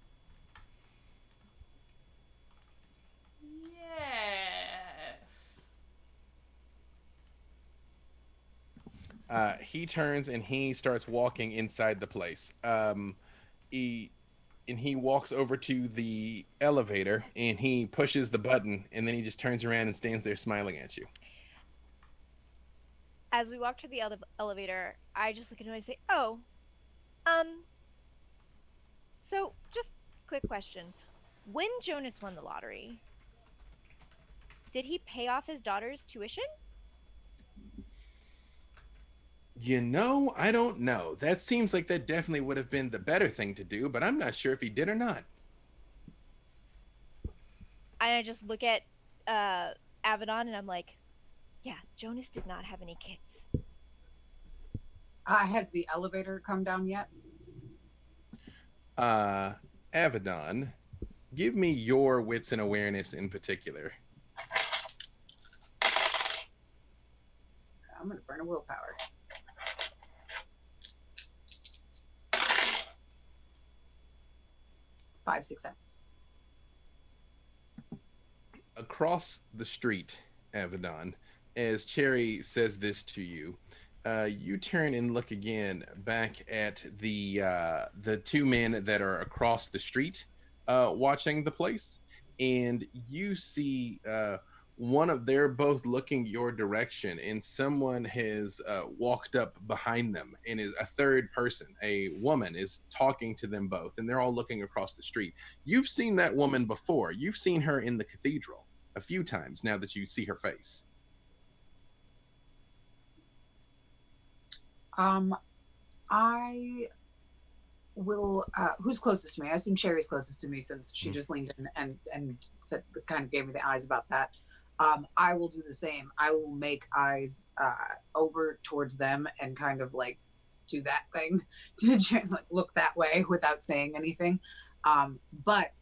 Yes. He turns and he starts walking inside the place. He walks over to the elevator and he pushes the button, and then he just turns around and stands there smiling at you. As we walk to the elevator, I just look at him and I say, "Oh, so just quick question. When Jonas won the lottery, did he pay off his daughter's tuition?" You know, I don't know. That seems like that definitely would have been the better thing to do, but I'm not sure if he did or not. I just look at Avedon and I'm like, yeah, Jonas did not have any kids. Has the elevator come down yet? Avedon, give me your wits and awareness in particular. I'm going to burn a willpower. It's 5 successes. Across the street, Avedon, as Cherry says this to you, you turn and look again back at the two men that are across the street watching the place, and you see they're both looking your direction, and someone has walked up behind them, and is a third person, a woman, is talking to them both, and they're all looking across the street. You've seen that woman before. You've seen her in the cathedral a few times now that you see her face. I will. Who's closest to me? I assume Cherry's closest to me since she just leaned in and said, kind of gave me the eyes about that. I will do the same. I will make eyes over towards them and kind of like do that thing to like look that way without saying anything. But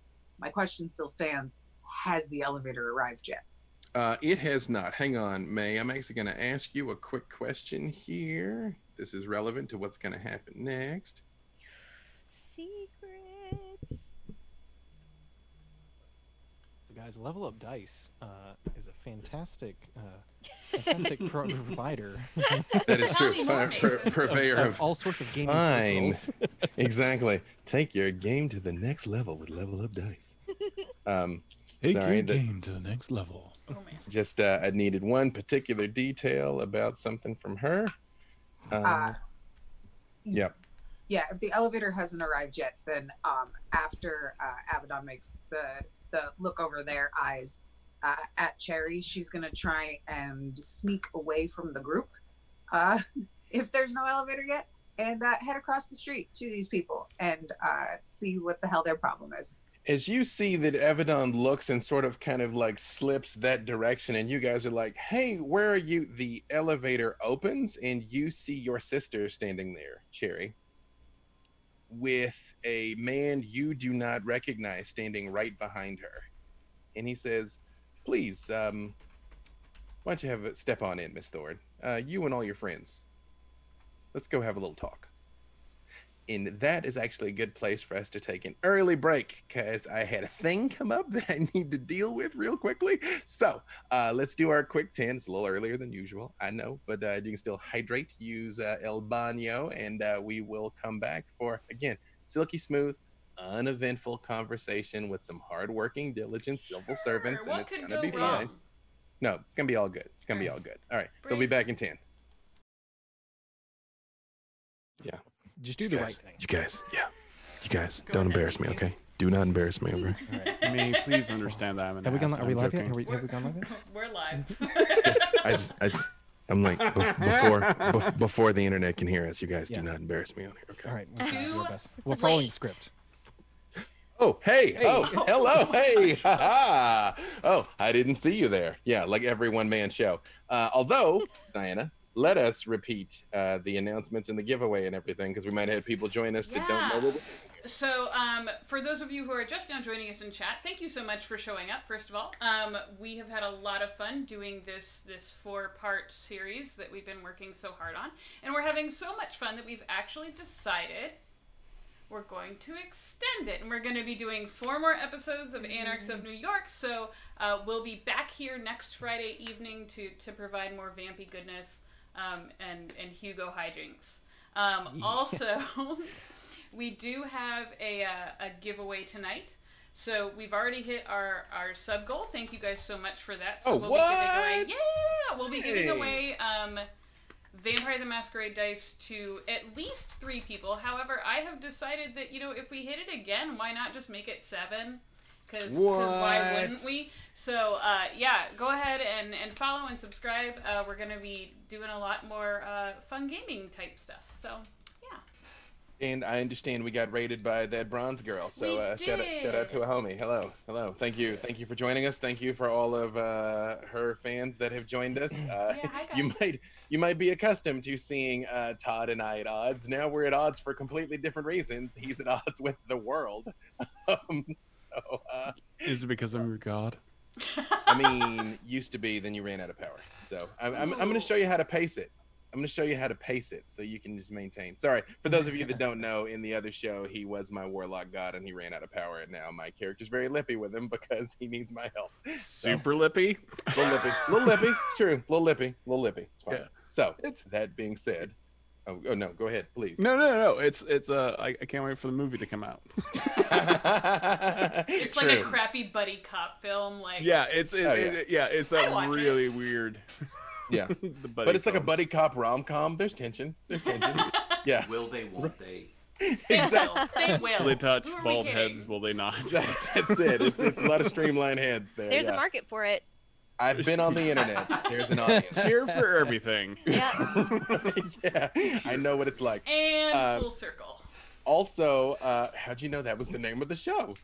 my question still stands: has the elevator arrived yet? It has not. Hang on, May. I'm actually going to ask you a quick question here. This is relevant to what's going to happen next. Secrets. So guys, Level Up Dice is a fantastic provider. That is true. Tell me more, Mason. Purveyor of all sorts of gaming fine. peripherals. Exactly. Take your game to the next level with Level Up Dice. Take Sorry, your game to the next level. Oh man. Just I needed one particular detail about something from her. Yep. Yeah, if the elevator hasn't arrived yet, then after Avedon makes the look over their eyes at Cherry, she's gonna try and sneak away from the group if there's no elevator yet, and head across the street to these people and see what the hell their problem is. As you see that Avedon looks and sort of kind of like slips that direction, and you guys are like, hey, where are you? The elevator opens and you see your sister standing there, Cherry, with a man you do not recognize standing right behind her. And he says, please, why don't you have a step on in, Miss Thorne? You and all your friends. Let's go have a little talk. And that is actually a good place for us to take an early break, because I had a thing come up that I need to deal with real quickly. So let's do our quick 10. It's a little earlier than usual, I know, but you can still hydrate, use El Baño, and we will come back for, again, silky smooth, uneventful conversation with some hardworking, diligent civil servants, and What it's could going to go be wrong? fine. No, it's going to be all good. It's going to be all good. All right, so we'll be back in 10. Yeah. Just do the right thing. You guys, Go don't ahead, embarrass me, please. okay? Do not embarrass me, okay? All right. I mean, please understand that I'm an Have we gone? ass, Are we I'm live yet? joking. Have we gone live yet? We're live. I'm like, before the internet can hear us, you guys do not embarrass me on here, okay? All right. We'll do our best. We're late. following the script. Oh, hey. Oh, hello. Hey. Ha-ha. Oh, I didn't see you there. Yeah, like every one-man show. Although, Diana, let us repeat the announcements and the giveaway and everything, because we might have people join us that don't know what we're doing. So, for those of you who are just now joining us in chat, thank you so much for showing up, first of all. We have had a lot of fun doing this 4-part series that we've been working so hard on. And we're having so much fun that we've actually decided we're going to extend it. And we're going to be doing 4 more episodes of Anarchs of New York. So, we'll be back here next Friday evening to provide more vampy goodness and Hugo hijinks. Also... We do have a giveaway tonight. So we've already hit our sub goal. Thank you guys so much for that. So we'll be giving away we'll be giving away Vampire the Masquerade dice to at least 3 people. However, I have decided that, if we hit it again, why not just make it 7? Because why wouldn't we? So yeah, go ahead and follow and subscribe. We're gonna be doing a lot more fun gaming type stuff. So yeah. And I understand we got raided by that bronze girl. So shout out to a homie. Hello. Thank you for joining us. Thank you for all of her fans that have joined us. You might be accustomed to seeing Todd and I at odds. Now we're at odds for completely different reasons. He's at odds with the world. Is it because I'm your god? I mean, used to be, then you ran out of power. So I'm going to show you how to pace it. I'm going to show you how to pace it so you can just maintain. Sorry, for those of you that don't know, in the other show, he was my warlock god and he ran out of power. And now my character's very lippy with him because he needs my help. Super lippy? Little lippy. It's true. Little lippy. It's fine. Yeah. So, that being said, oh no, go ahead, please. No. It's I can't wait for the movie to come out. It's like a crappy buddy cop film. Like it's really weird. Yeah, but it's like a buddy cop rom-com. There's tension. Yeah. Will they? Won't they? Exactly. They will. Will they touch bald heads? Will they not? That's it. It's a lot of streamlined heads there. There's a market for it. I've been on the internet. There's an audience. Here for everything. Yeah. Yeah. I know what it's like. And full circle. Also, how'd you know that was the name of the show?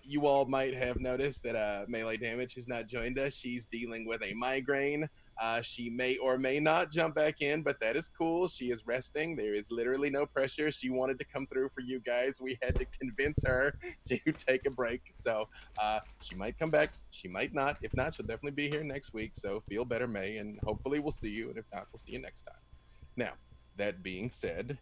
You all might have noticed that Leigh Damage has not joined us. She's dealing with a migraine. She may or may not jump back in, but that is cool. She is resting. There is literally no pressure. She wanted to come through for you guys. We had to convince her to take a break. So she might come back. She might not. If not, she'll definitely be here next week. So feel better, May, and hopefully we'll see you. And if not, we'll see you next time. Now, that being said,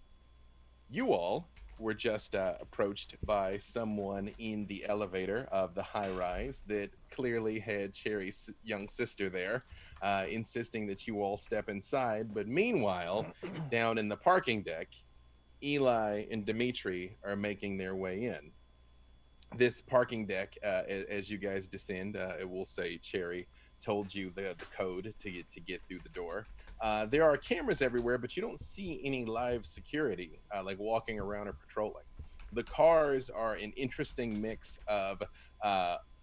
you all were just approached by someone in the elevator of the high-rise that clearly had Cherry's young sister there, insisting that you all step inside. But meanwhile, down in the parking deck, Eli and Dimitri are making their way in. This parking deck, as you guys descend, it will say Cherry told you the code to get through the door. There are cameras everywhere, but you don't see any live security like walking around or patrolling. The cars are an interesting mix of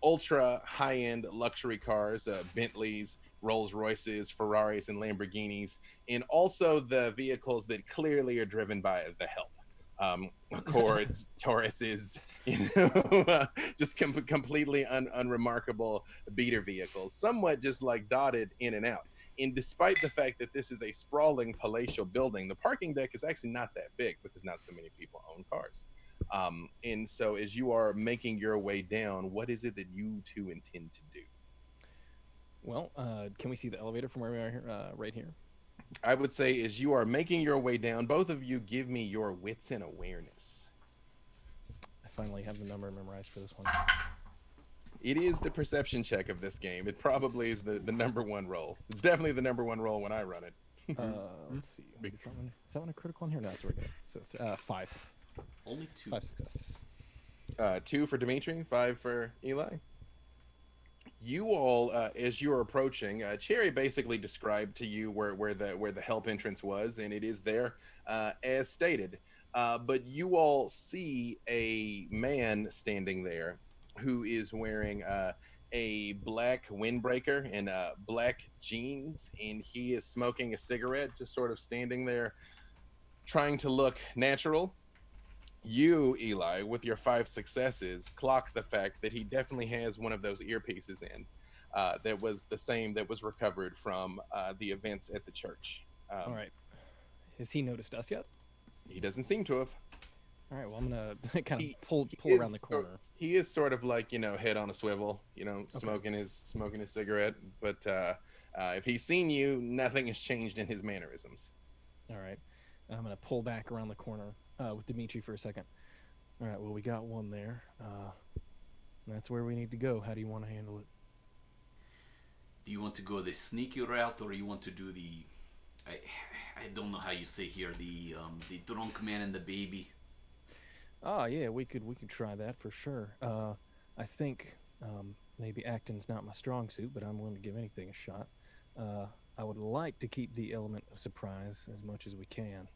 ultra high-end luxury cars, Bentleys, Rolls Royces, Ferraris, and Lamborghinis, and also the vehicles that clearly are driven by the help. Accords, Tauruses, just completely unremarkable beater vehicles, somewhat just like dotted in and out. And despite the fact that this is a sprawling palatial building, the parking deck is actually not that big because not so many people own cars. And so as you are making your way down, what is it that you two intend to do? Well, can we see the elevator from where we are here, right here? I would say as you are making your way down, both of you give me your wits and awareness. I finally have the number memorized for this one. It is the perception check of this game. It probably is the number one roll. It's definitely the number one roll when I run it. Let's see. Is that one a critical one here? No, that's very good. So 5. Only 2. 5 success. 2 for Dimitri, 5 for Eli. You all, as you are approaching, Cherry basically described to you where the help entrance was, and it is there, as stated. But you all see a man standing there who is wearing a black windbreaker and black jeans, and he is smoking a cigarette, just sort of standing there, trying to look natural. You, Eli, with your 5 successes, clock the fact that he definitely has one of those earpieces in. That was the same that was recovered from the events at the church. All right. Has he noticed us yet? He doesn't seem to have. All right. Well, I'm gonna kind of pull around the corner. He is sort of like, head on a swivel, smoking his cigarette. But if he's seen you, nothing has changed in his mannerisms. All right. I'm gonna pull back around the corner with Dimitri for a second. All right. Well, we got one there. That's where we need to go. How do you want to handle it? Do you want to go the sneaky route, or you want to do the I don't know how you say here, the drunk man and the baby? Oh yeah, we could try that for sure. I think maybe acting's not my strong suit, but I'm willing to give anything a shot. I would like to keep the element of surprise as much as we can.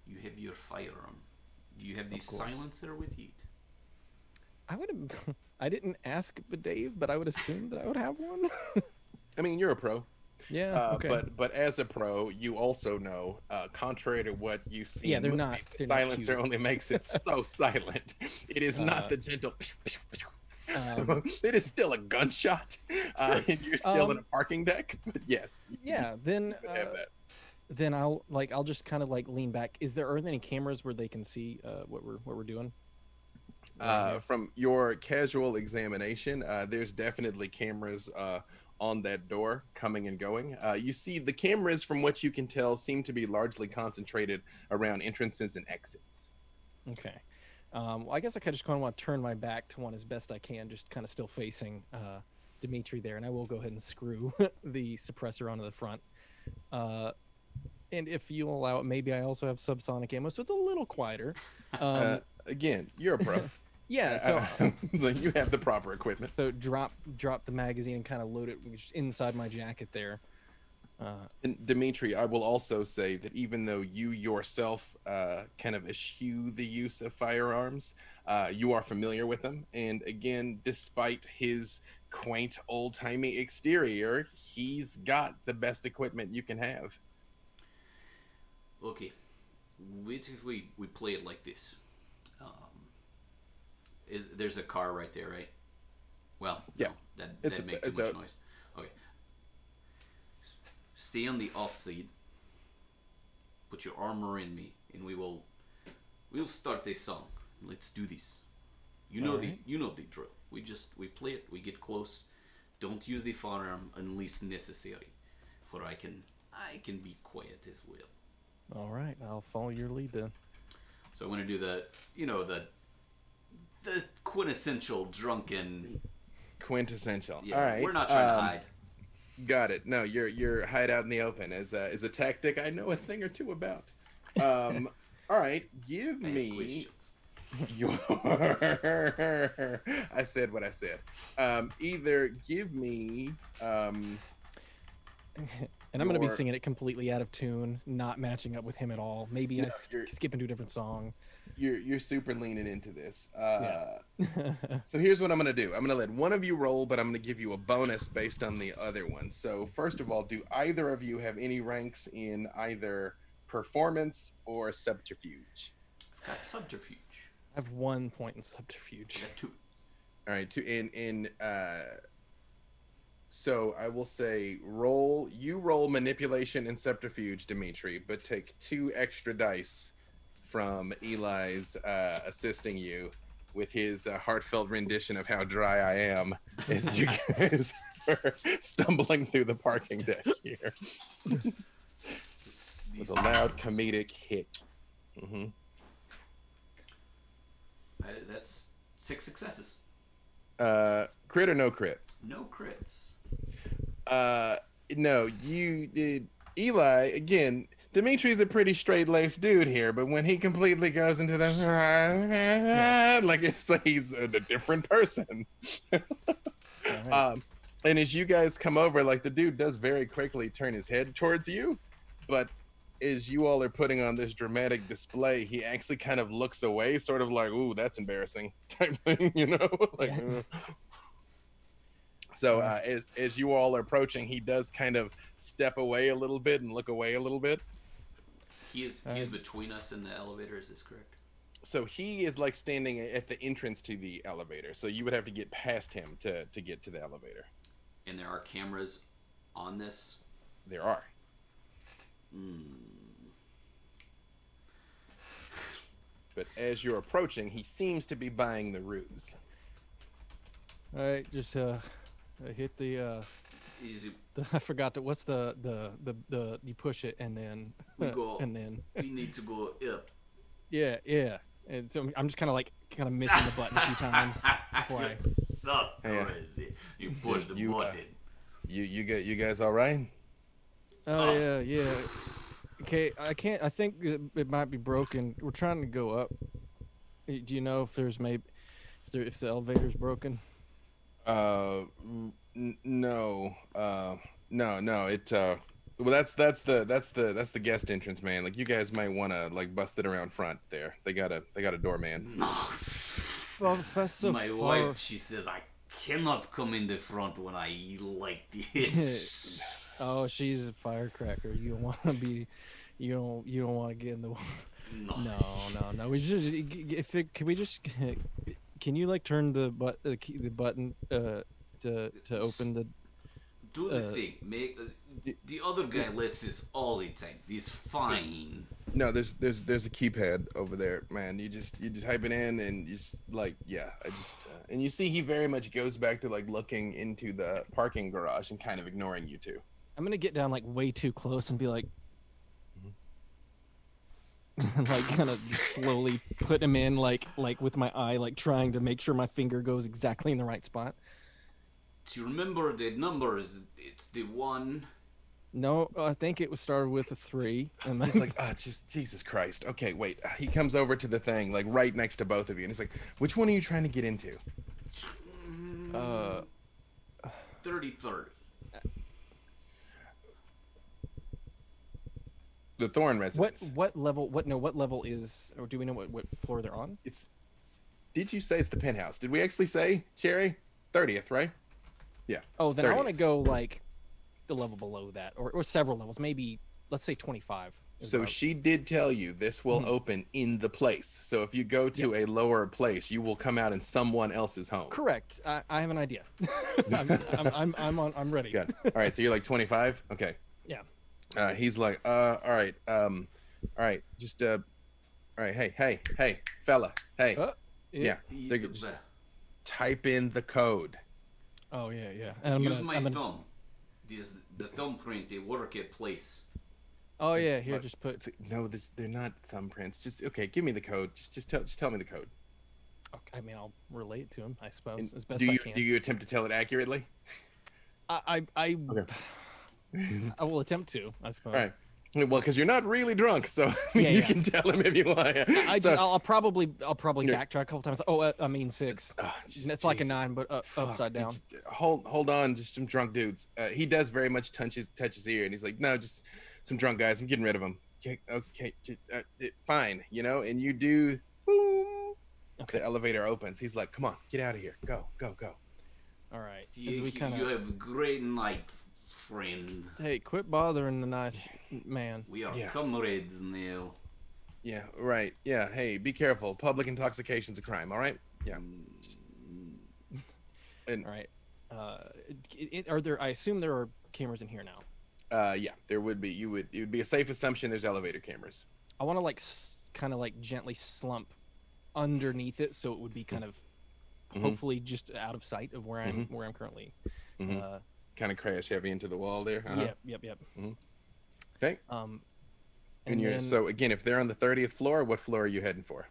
You have your firearm. Do you have the silencer with you? I would have. I didn't ask Dave, but I would assume that I would have one. I mean, you're a pro. Yeah. Okay. But as a pro, you also know, contrary to what you see, Yeah, in they're movie, not- the they're not silencer cute. only makes it so silent. It is not the gentle. It is still a gunshot, and you're still in a parking deck. But yes. Yeah. Then. you could have that. Then I'll just kind of like lean back. Are there any cameras where they can see what we're doing? From your casual examination, there's definitely cameras on that door coming and going. You see the cameras, from what you can tell, seem to be largely concentrated around entrances and exits. Okay. Well, I guess I just kind of want to turn my back to one as best I can, just kind of still facing Dimitri there, and I will go ahead and screw the suppressor onto the front. And if you allow it, maybe I also have subsonic ammo, so it's a little quieter. Again, you're a pro. Yeah, so so you have the proper equipment. so drop the magazine and kind of load it just inside my jacket there. And Dimitri, I will also say that even though you yourself kind of eschew the use of firearms, you are familiar with them. And again, despite his quaint old-timey exterior, he's got the best equipment you can have. Okay, what if we play it like this? There's a car right there, right? Well, yeah, no, that makes too much noise. Okay, stay on the off side. Put your armor in me, and we'll start this song. Let's do this. You know the drill. We play it. We get close. Don't use the firearm unless necessary, for I can be quiet as well. All right, I'll follow your lead then. So I'm gonna do the quintessential drunken. Quintessential. Yeah, All right. we're not trying to hide. Got it. No, your hide out in the open is a tactic I know a thing or two about. All right, give me your. I said what I said. Either give me. And I'm going to be singing it completely out of tune, not matching up with him at all. Maybe I skip into a different song. You're super leaning into this. Yeah. So here's what I'm going to do. I'm going to let one of you roll, but I'm going to give you a bonus based on the other one. So first of all, do either of you have any ranks in either performance or subterfuge? I've got subterfuge. I have 1 point in subterfuge. I got 2. All right, so I will say you roll manipulation and subterfuge, Dimitri, but take 2 extra dice from Eli's assisting you with his heartfelt rendition of how dry I am as you guys are stumbling through the parking deck here. With a loud comedic hit. Mm-hmm. That's 6 successes. Crit or no crit? No crits. No, you did. Eli, again, Dimitri's a pretty straight-laced dude here, but when he completely goes into the like it's like he's a different person. And as you guys come over, like the dude does very quickly turn his head towards you, but as you all are putting on this dramatic display, he actually kind of looks away, sort of like, "Ooh, that's embarrassing," type thing, you know? Like. So as you all are approaching, he does kind of step away a little bit and look away a little bit. He is between us and the elevator. Is this correct? So he is like standing at the entrance to the elevator. So you would have to get past him to get to the elevator. And there are cameras on this? There are. But as you're approaching, he seems to be buying the ruse. All right, just hit the Easy. I forgot that. What's the you push it and then We go. and then We need to go up. yeah. And so I'm just kind of missing the button a few times before I. So crazy. You push the button. You guys all right? Oh yeah. Okay, I can't. I think it might be broken. We're trying to go up. Do you know if there's if the elevator's broken? No. It well, that's the guest entrance, man. Like you guys might want to like bust it around front there. They got a doorman. No. Professor My wife, she says I cannot come in the front when I eat like this. Oh, she's a firecracker. You don't want to be, you don't want to get in the. No. We should. Can we just? Can you like turn the button to open the? Do the thing. Make the other guy lets this all the time. He's fine. No, there's a keypad over there, man. You just type it in and you just like, yeah. And you see he very much goes back to like looking into the parking garage and kind of ignoring you two. I'm gonna get down like way too close and be like, like kind of slowly put him in like with my eye, like trying to make sure my finger goes exactly in the right spot. Do you remember the numbers? It's the 1. No, I think it was started with a 3. And He's like, just Jesus Christ. Okay, wait. He comes over to the thing, like right next to both of you, and he's like, which one are you trying to get into? 30-30. The Thorn residence. What level? What level is? Or do we know what floor they're on? Did you say it's the penthouse? Did we actually say, Cherry? 30th, right? Yeah. Oh, then 30th. I want to go like the level below that, or several levels. Maybe let's say 25. So she did tell you this will open in the place. So if you go to a lower place, you will come out in someone else's home. Correct. I have an idea. I'm ready. Good. All right. So you're like 25. Okay. Yeah. He's like, all right. All right. Hey, fella. Hey. Yeah. Just type in the code. Oh yeah. Use my thumb. The thumbprint. They work at place. Oh yeah, here just put. No, they're not thumbprints. Just okay. Give me the code. Just tell me the code. Okay, I mean, I'll relate it to him, I suppose, And as best I can. Do you attempt to tell it accurately? I Okay. I will attempt to, I suppose. All right. Well, because you're not really drunk, so you can tell him if you want. I'll probably backtrack a couple times. Oh, I mean 6. It's like a 9, but upside down. Hold on, just some drunk dudes. He does very much touch his ear, and he's like, no, just some drunk guys. I'm getting rid of them. Okay, fine, And you do. Boom. Okay. The elevator opens. He's like, come on, get out of here. Go. All right. You have a great night, friend. Hey, quit bothering the nice man. We are comrades now. Yeah, right. Yeah, hey, be careful. Public intoxication's a crime, all right? Yeah. All right. Are there? I assume there are cameras in here now. Yeah, there would be. It would be a safe assumption there's elevator cameras. I want to kind of gently slump underneath it, so it would be kind of hopefully just out of sight of where I'm currently. Kind of crash heavy into the wall there. Uh-huh. Yep. Okay. So again, if they're on the 30th floor, what floor are you heading for?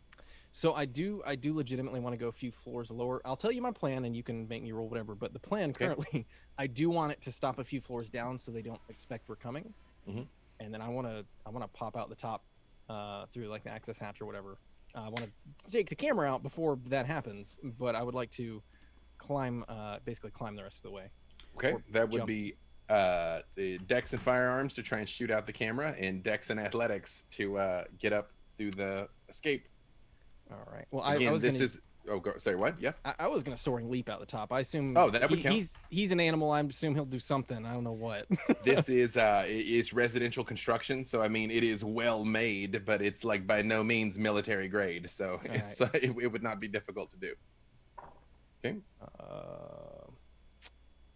So I do legitimately want to go a few floors lower. I'll tell you my plan, and you can make me roll whatever. But the plan currently, I do want it to stop a few floors down, so they don't expect we're coming. And then I want to pop out the top through like the access hatch or whatever. I want to take the camera out before that happens, but I would like to basically climb the rest of the way. Okay, that would be the dex and firearms to try and shoot out the camera, and dex and athletics to get up through the escape. All right. Well, sorry, what? Yeah. I was gonna soaring leap out the top. I assume. Oh, that would count. He's an animal. I assume he'll do something. I don't know what. This is residential construction, so I mean it is well made, but it's like by no means military grade. So it would not be difficult to do. Okay.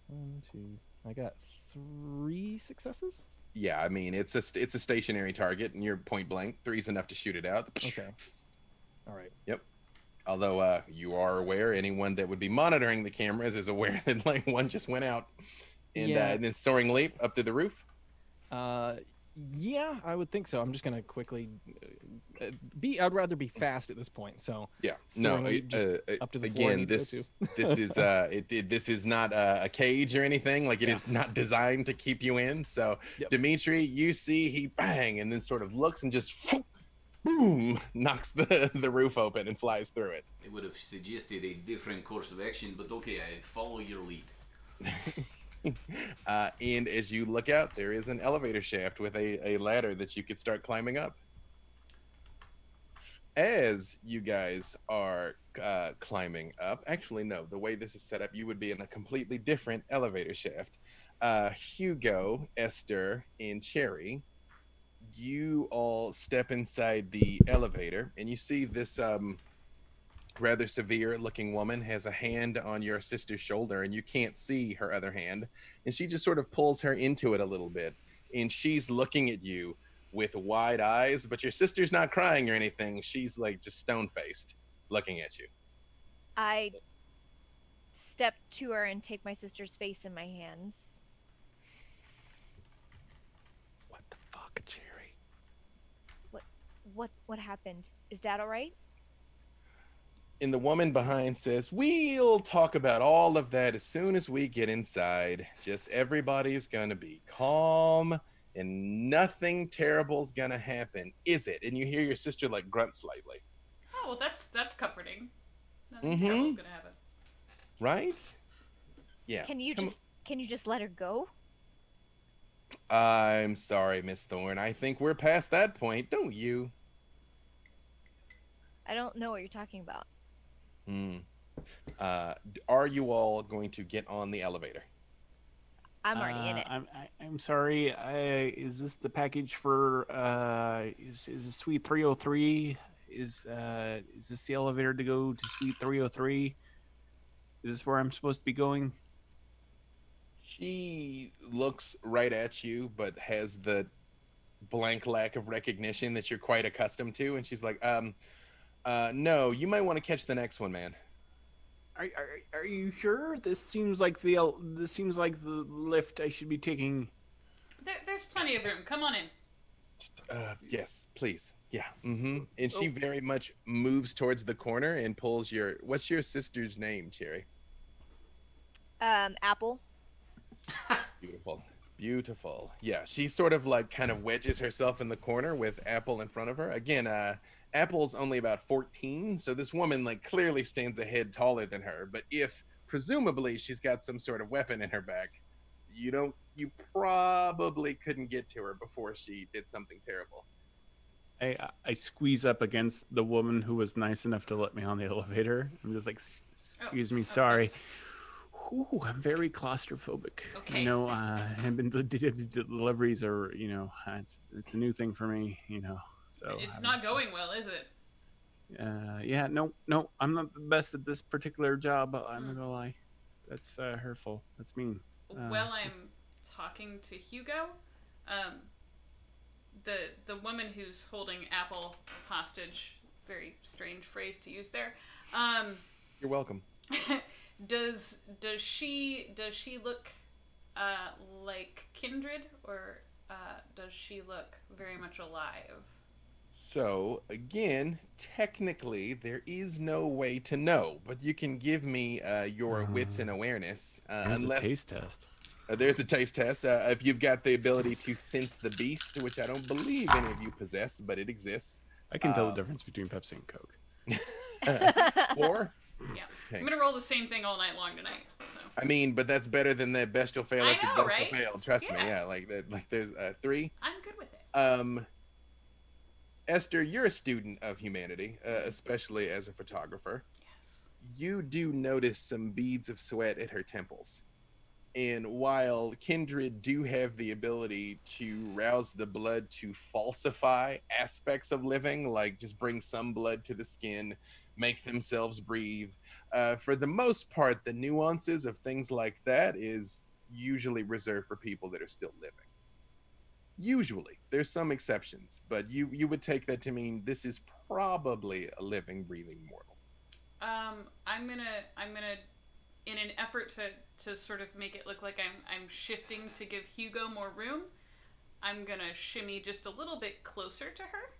1, 2. I got 3 successes. Yeah, I mean it's a stationary target, and you're point blank. 3's enough to shoot it out. Okay. All right. Yep. Although you are aware, anyone that would be monitoring the cameras is aware that like one just went out, and then soaring leap up to the roof. Yeah, I would think so. I'm just gonna quickly I'd rather be fast at this point. So yeah, no. Up to the again, this is not a cage or anything. Like it is not designed to keep you in. So Dimitri, you see he bang and then sort of looks and just boom knocks the roof open and flies through it. I would have suggested a different course of action, but okay, I follow your lead. And as you look out, there is an elevator shaft with a ladder that you could start climbing up. as you guys are climbing up, actually, no, the way this is set up, you would be in a completely different elevator shaft. Hugo, Esther, and Cherry, you all step inside the elevator, and you see this rather severe looking woman has a hand on your sister's shoulder, and you can't see her other hand, and she just sort of pulls her into it a little bit, and she's looking at you with wide eyes, but your sister's not crying or anything. She's like just stone-faced looking at you. I step to her and take my sister's face in my hands. What the fuck, Cherry? What happened? Is Dad all right? And the woman behind says, we'll talk about all of that as soon as we get inside. Just everybody's gonna be calm and nothing terrible's gonna happen, is it? And you hear your sister like grunt slightly. Oh, well, that's comforting. Nothing terrible's gonna happen. Right? Yeah. Can you just let her go? I'm sorry, Miss Thorne. I think we're past that point, don't you? I don't know what you're talking about. Are you all going to get on the elevator? I'm already in it. I'm sorry. Is this the package for? Is this Suite 303? Is this the elevator to go to Suite 303? Is this where I'm supposed to be going? She looks right at you, but has the blank lack of recognition that you're quite accustomed to, and she's like, no, you might want to catch the next one, man. Are you sure? This seems like the lift I should be taking. There's plenty of room. Come on in. Yes, please. Yeah. And she very much moves towards the corner and pulls your. What's your sister's name, Cherry? Apple. Beautiful. Yeah, she sort of like kind of wedges herself in the corner with Apple in front of her. Again, Apple's only about 14, so this woman like clearly stands a head taller than her. But if presumably she's got some sort of weapon in her back, you probably couldn't get to her before she did something terrible. I squeeze up against the woman who was nice enough to let me on the elevator. I'm just like, excuse me, sorry. Yes. Ooh, I'm very claustrophobic. Okay. You know, I've been deliveries are, you know, it's a new thing for me, you know. So It's not going well, is it? Yeah, no, I'm not the best at this particular job. I'm not gonna lie. That's hurtful. That's mean. While I'm talking to Hugo, the woman who's holding Apple hostage, very strange phrase to use there. You're welcome. Does she look like kindred, or does she look very much alive? So again, technically there is no way to know, but you can give me your wits and awareness. Unless a taste test. There's a taste test. If you've got the ability to sense the beast, which I don't believe any of you possess, but it exists. I can tell the difference between Pepsi and Coke. Or? Yeah. Okay. I'm gonna roll the same thing all night long tonight. So. I mean, but that's better than that best you'll fail I after know, best right? you'll fail. Trust me, Yeah. yeah. Like that. Like there's 3. I'm good with it. Esther, you're a student of humanity, especially as a photographer. Yes. You do notice some beads of sweat at her temples. And while kindred do have the ability to rouse the blood to falsify aspects of living, like just bring some blood to the skin, make themselves breathe, for the most part, the nuances of things like that is usually reserved for people that are still living. Usually. There's some exceptions, but you would take that to mean this is probably a living, breathing mortal. I'm gonna in an effort to sort of make it look like I'm shifting to give Hugo more room, I'm gonna shimmy just a little bit closer to her.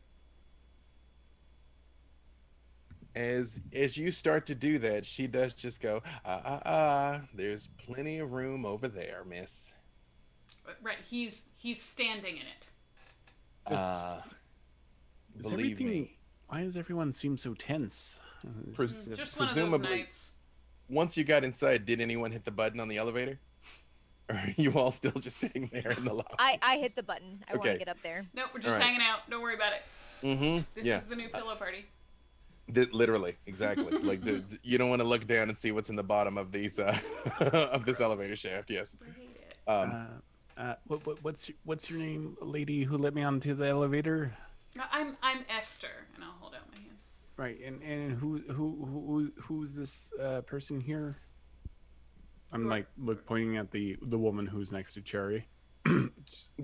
As you start to do that, she does just go, there's plenty of room over there, miss. Right, he's standing in it. Believe me. Why does everyone seem so tense? Just one of those presumably- nights. Once you got inside, did anyone hit the button on the elevator? Or are you all still just sitting there in the lobby? I hit the button. I want Okay. to get up there. Nope, we're just All right. hanging out. Don't worry about it. Mm-hmm. This Yeah. is the new pillow party. Literally, exactly. Like you don't want to look down and see what's in the bottom of these of this elevator shaft. Yes. I hate it. What's your name, lady who let me onto the elevator? I'm Esther, and I'll hold out my hand. Right, and who's this person here? I'm like pointing at the woman who's next to Cherry,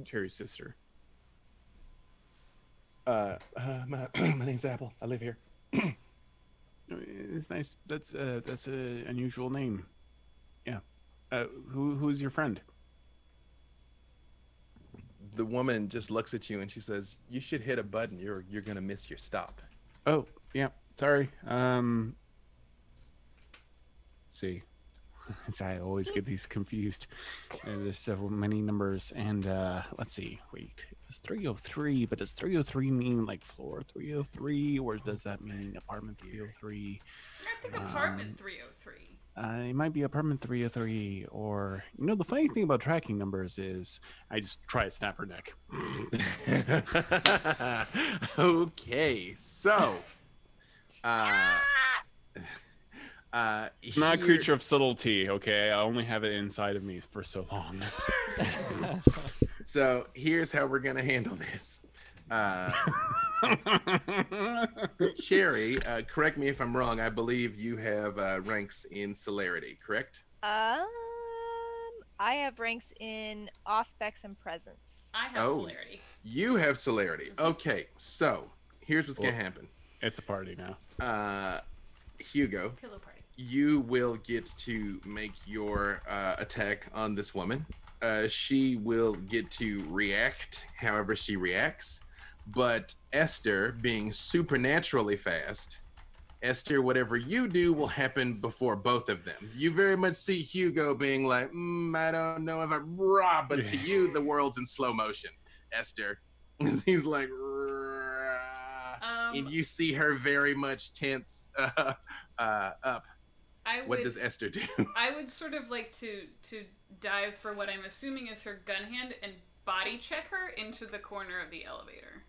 Cherry's sister. My name's Apple. I live here. It's nice. That's a unusual name. Yeah. Who's your friend? The woman just looks at you and she says, "You should hit a button. You're gonna miss your stop." Oh, yeah. Sorry. See, I always get these confused. There's so many numbers, and let's see. Wait, it's 303, but does 303 mean like floor 303, or does that mean apartment 303? I think apartment 303. It might be apartment 303, or the funny thing about tracking numbers is I just try to snap her neck. Okay, so I'm not a creature of subtlety, okay? I only have it inside of me for so long. So here's how we're gonna handle this. Cherry, correct me if I'm wrong. I believe you have ranks in celerity, correct? I have ranks in Auspex and Presence. I have celerity. You have celerity. Okay, so here's what's gonna happen. It's a party now. Hugo, Pillow party. you will get to make your attack on this woman. She will get to react however she reacts. But Esther, being supernaturally fast, Esther, whatever you do will happen before both of them. You very much see Hugo being like, I don't know if but to you, the world's in slow motion. Esther, he's like, and you see her very much tense up. What does Esther do? I would sort of like to dive for what I'm assuming is her gun hand and body check her into the corner of the elevator.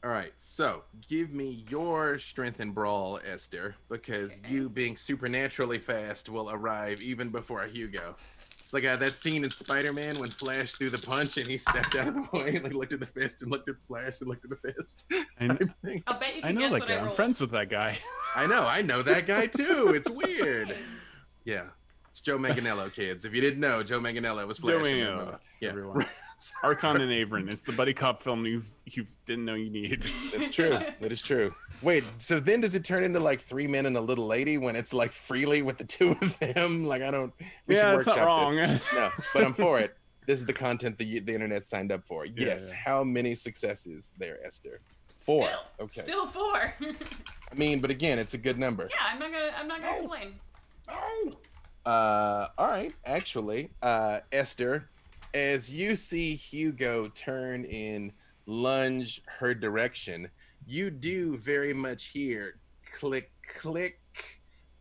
All right, so give me your strength and brawl, Esther, because you being supernaturally fast will arrive even before Hugo. It's like that scene in Spider-Man when Flash threw the punch and he stepped out of the way and looked at the fist and looked at Flash and looked at the fist. I'll bet you can guess what I rolled. I'm friends with that guy. I know that guy too. It's weird. Yeah. It's Joe Manganiello, kids. If you didn't know, Joe Manganiello was Flash. Yeah. Everyone. Archon and Averin. It's the buddy cop film you didn't know you needed. That's true. That is true. Wait, so then does it turn into like 3 men and a little lady when it's like freely with the two of them? Like it's not wrong. No, but I'm for it. This is the content the internet signed up for. Yes. Yeah. How many successes there, Esther? 4. Okay. Still 4. I mean, but again, it's a good number. Yeah, I'm not gonna complain. All right. Actually, Esther, as you see Hugo turn and lunge her direction, you do very much hear click, click,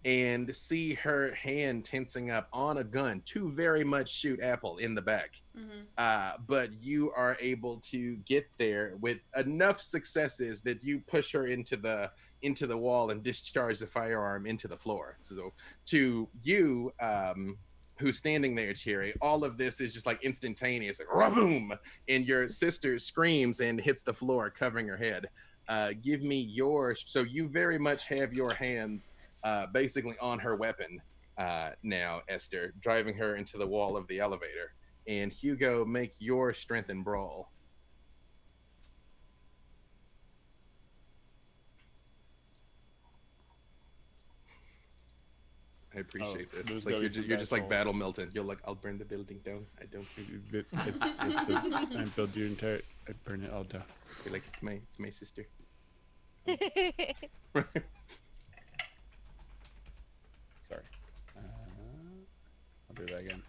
and see her hand tensing up on a gun to very much shoot Apple in the back. Mm-hmm. But you are able to get there with enough successes that you push her into the wall and discharge the firearm into the floor. So to you, who's standing there, Cherry, all of this is just like instantaneous, like boom, and your sister screams and hits the floor, covering her head. Give me so you very much have your hands basically on her weapon now, Esther, driving her into the wall of the elevator. And Hugo, make your strength and brawl. I appreciate this. Like you're just like Battle Milton. You're like, I'll burn the building down. I don't. I build your entire. I burn it all down. You're like, it's my sister. Sorry. I'll do that again.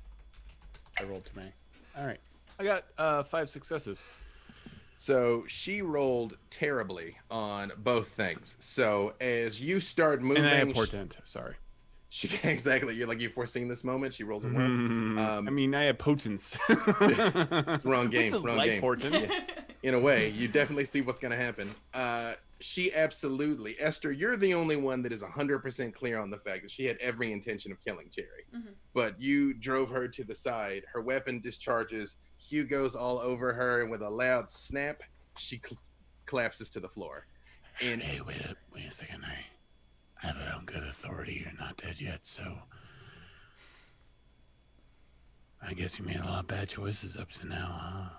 I rolled too many. All right. I got 5 successes. So she rolled terribly on both things. So as you start moving, and I have portent. Sorry. Exactly. You're like, you foreseeing this moment. She rolls a 1. I mean, I have potence. It's wrong game. This is wrong like game. Portent. Yeah. In a way, you definitely see what's going to happen. she absolutely, Esther, you're the only one that is 100% clear on the fact that she had every intention of killing Cherry. But you drove her to the side. Her weapon discharges. Hugo's all over her, and with a loud snap, she collapses to the floor. And hey, wait a second. I have it on good authority. You're not dead yet, so I guess you made a lot of bad choices up to now, huh?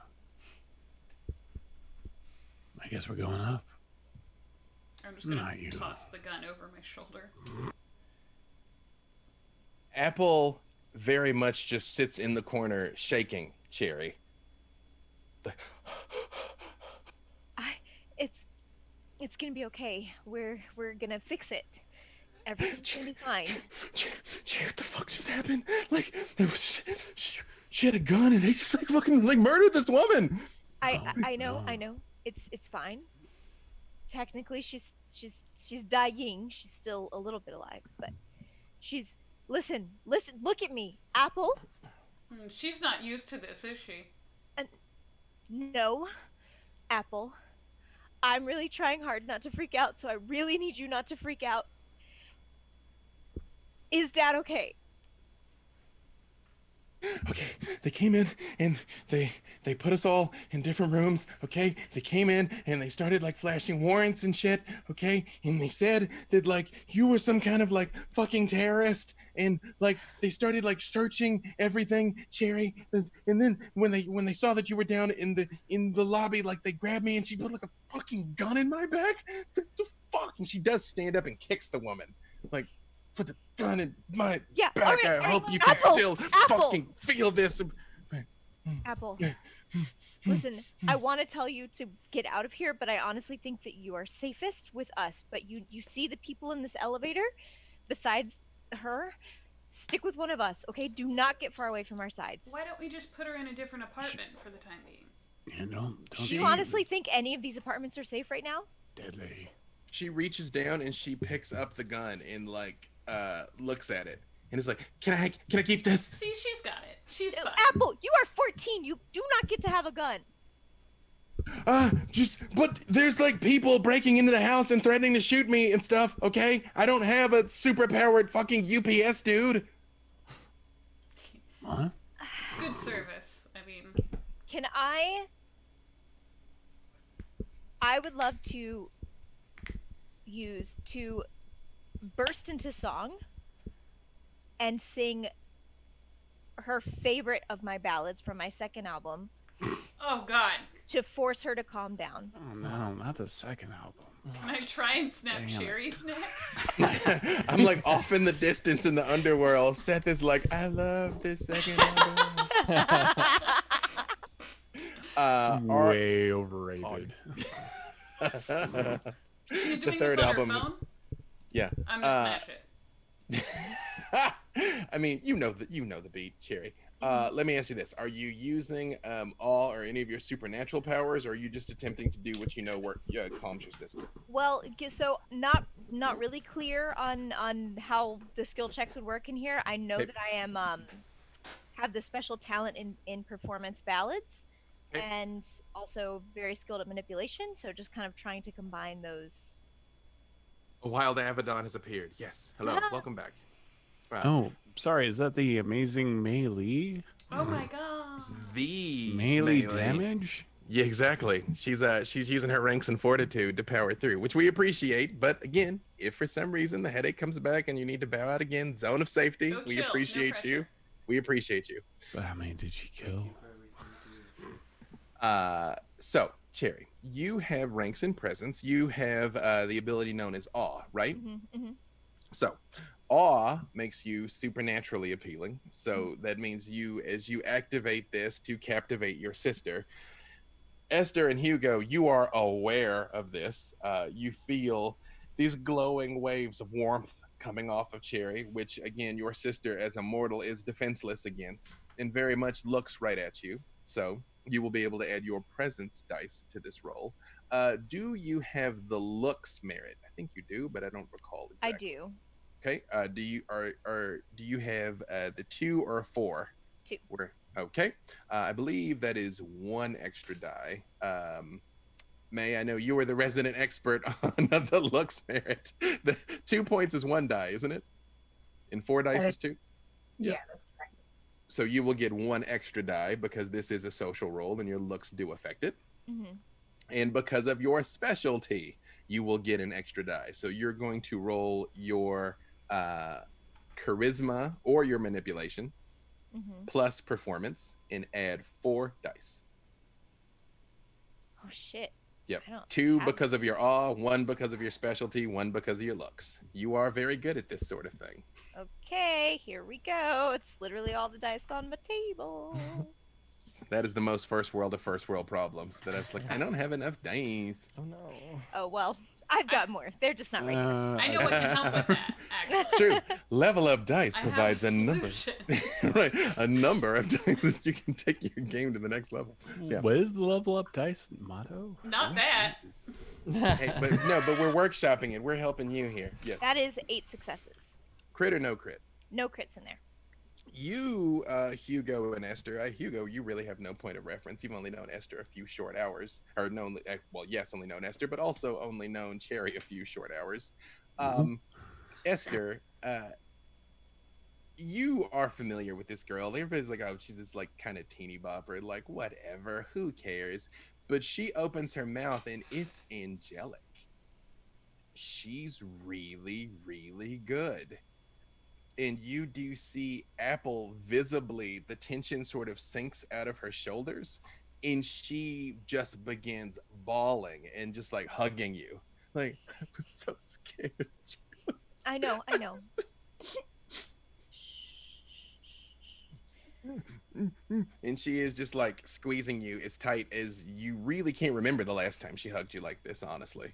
I guess we're going up. I'm just gonna toss the gun over my shoulder. Apple very much just sits in the corner, shaking Cherry. It's gonna be okay. We're gonna fix it. Everything's gonna be fine. Cherry, what the fuck just happened? Like, she had a gun and they just like fucking like murdered this woman. I know. It's fine. Technically, she's dying. She's still a little bit alive, but she's listen. Look at me, Apple. She's not used to this, is she? No, Apple. I'm really trying hard not to freak out, so I really need you not to freak out. Is Dad okay? Okay, they came in and they put us all in different rooms, okay? They came in and they started like flashing warrants and shit, okay? And they said that like you were some kind of like fucking terrorist, and like they started like searching everything, Cherry. And then when they saw that you were down in the lobby, like they grabbed me and she put like a fucking gun in my back. The fuck? And she does stand up and kicks the woman. Like, put the gun in my back. I hope you can still fucking feel this. Apple, listen, I want to tell you to get out of here, but I honestly think that you are safest with us. But you see the people in this elevator, besides her, stick with one of us, okay? Do not get far away from our sides. Why don't we just put her in a different apartment for the time being? Yeah, don't Do you honestly think any of these apartments are safe right now? Dead lady. She reaches down and she picks up the gun and like looks at it and is like, can I keep this? See, she's got it. She's fine. Apple, you are 14. You do not get to have a gun. But there's like people breaking into the house and threatening to shoot me and stuff, okay? I don't have a super powered fucking UPS, dude. What? It's good service. I mean, can I would love to burst into song and sing her favorite of my ballads from my second album. Oh God. To force her to calm down. Oh no, not the second album. Can I try and snap Cherry's neck? I'm like off in the distance in the underworld. Seth is like, I love this second album. It's way overrated. She's doing third this on album. her phone? Yeah. I'm gonna smash it. I mean, you know the beat, Cherry. Let me ask you this: are you using all or any of your supernatural powers, or are you just attempting to do what you know calms your sister? Well, so not really clear on how the skill checks would work in here. I know that I am have the special talent in performance ballads, and also very skilled at manipulation. So just kind of trying to combine those. A wild Avedon has appeared. Yes. Hello. Welcome back. Oh, sorry. Is that the amazing Leigh? Oh my God. The Leigh Damage? Yeah, exactly. She's using her ranks and fortitude to power through, which we appreciate. But again, if for some reason the headache comes back and you need to bow out again, zone of safety. Go We chill, appreciate no you. We appreciate you. But how many did she kill? So, Cherry, you have ranks and presence. You have the ability known as awe, right? Mm-hmm. So, awe makes you supernaturally appealing. So that means as you activate this to captivate your sister, Esther and Hugo, you are aware of this. You feel these glowing waves of warmth coming off of Cherry, which again, your sister as a mortal is defenseless against and very much looks right at you. So you will be able to add your presence dice to this roll. Do you have the looks merit? I think you do, but I don't recall exactly. I do. Okay. Do you have the 2 or a 4? 2. Okay. I believe that is 1 extra die. May, I know you are the resident expert on the looks merit. The 2 points is 1 die, isn't it? And 4 dice is 2? Yeah, that's correct. So you will get 1 extra die because this is a social roll and your looks do affect it. Mm-hmm. And because of your specialty, you will get an extra die. So you're going to roll your charisma or your manipulation plus performance and add 4 dice. Oh shit. Yep. I don't 2 have- because of your awe, 1 because of your specialty, 1 because of your looks. You are very good at this sort of thing. Okay, here we go. It's literally all the dice on my table. That is the most first world problems that I was like, I don't have enough dice. Oh no. Oh well, I've got more. They're just not ready. I know what can help with that, actually. It's true. Level Up Dice I have provides a number. solution. Right, a number of dice that you can take your game to the next level. Yeah. What is the level up dice motto? Not that. Hey, but we're workshopping it. We're helping you here. Yes. That is 8 successes. Crit or no crit? No crits in there. You, Hugo and Esther. Hugo, you really have no point of reference. You've only known Esther a few short hours, or known. Well, yes, only known Esther, but also only known Cherry a few short hours. Esther, you are familiar with this girl. Everybody's like, oh, she's this like kind of teeny bopper, like whatever, who cares? But she opens her mouth and it's angelic. She's really, really good. And you do see Apple visibly, the tension sort of sinks out of her shoulders, and she just begins bawling and just like hugging you. Like, I was so scared. I know. And she is just like squeezing you as tight as you really can't remember the last time she hugged you like this, honestly.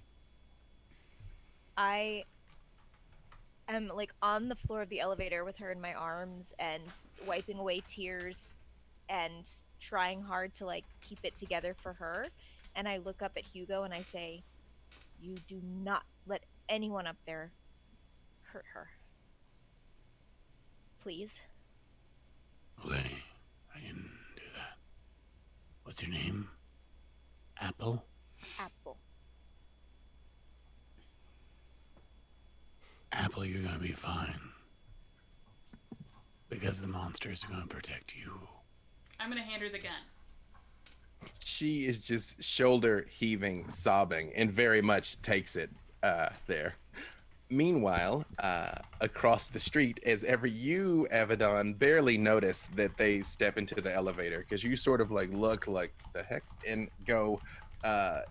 I am like on the floor of the elevator with her in my arms and wiping away tears and trying hard to like keep it together for her. And I look up at Hugo and I say, you do not let anyone up there hurt her. Please. Okay, I can do that. What's your name? Apple? Apple. Apple, you're gonna be fine. Because the monsters are gonna protect you. I'm gonna hand her the gun. She is just shoulder heaving, sobbing, and very much takes it there. Meanwhile, across the street, as ever you, Avedon, barely notice that they step into the elevator because you sort of like look like the heck and go.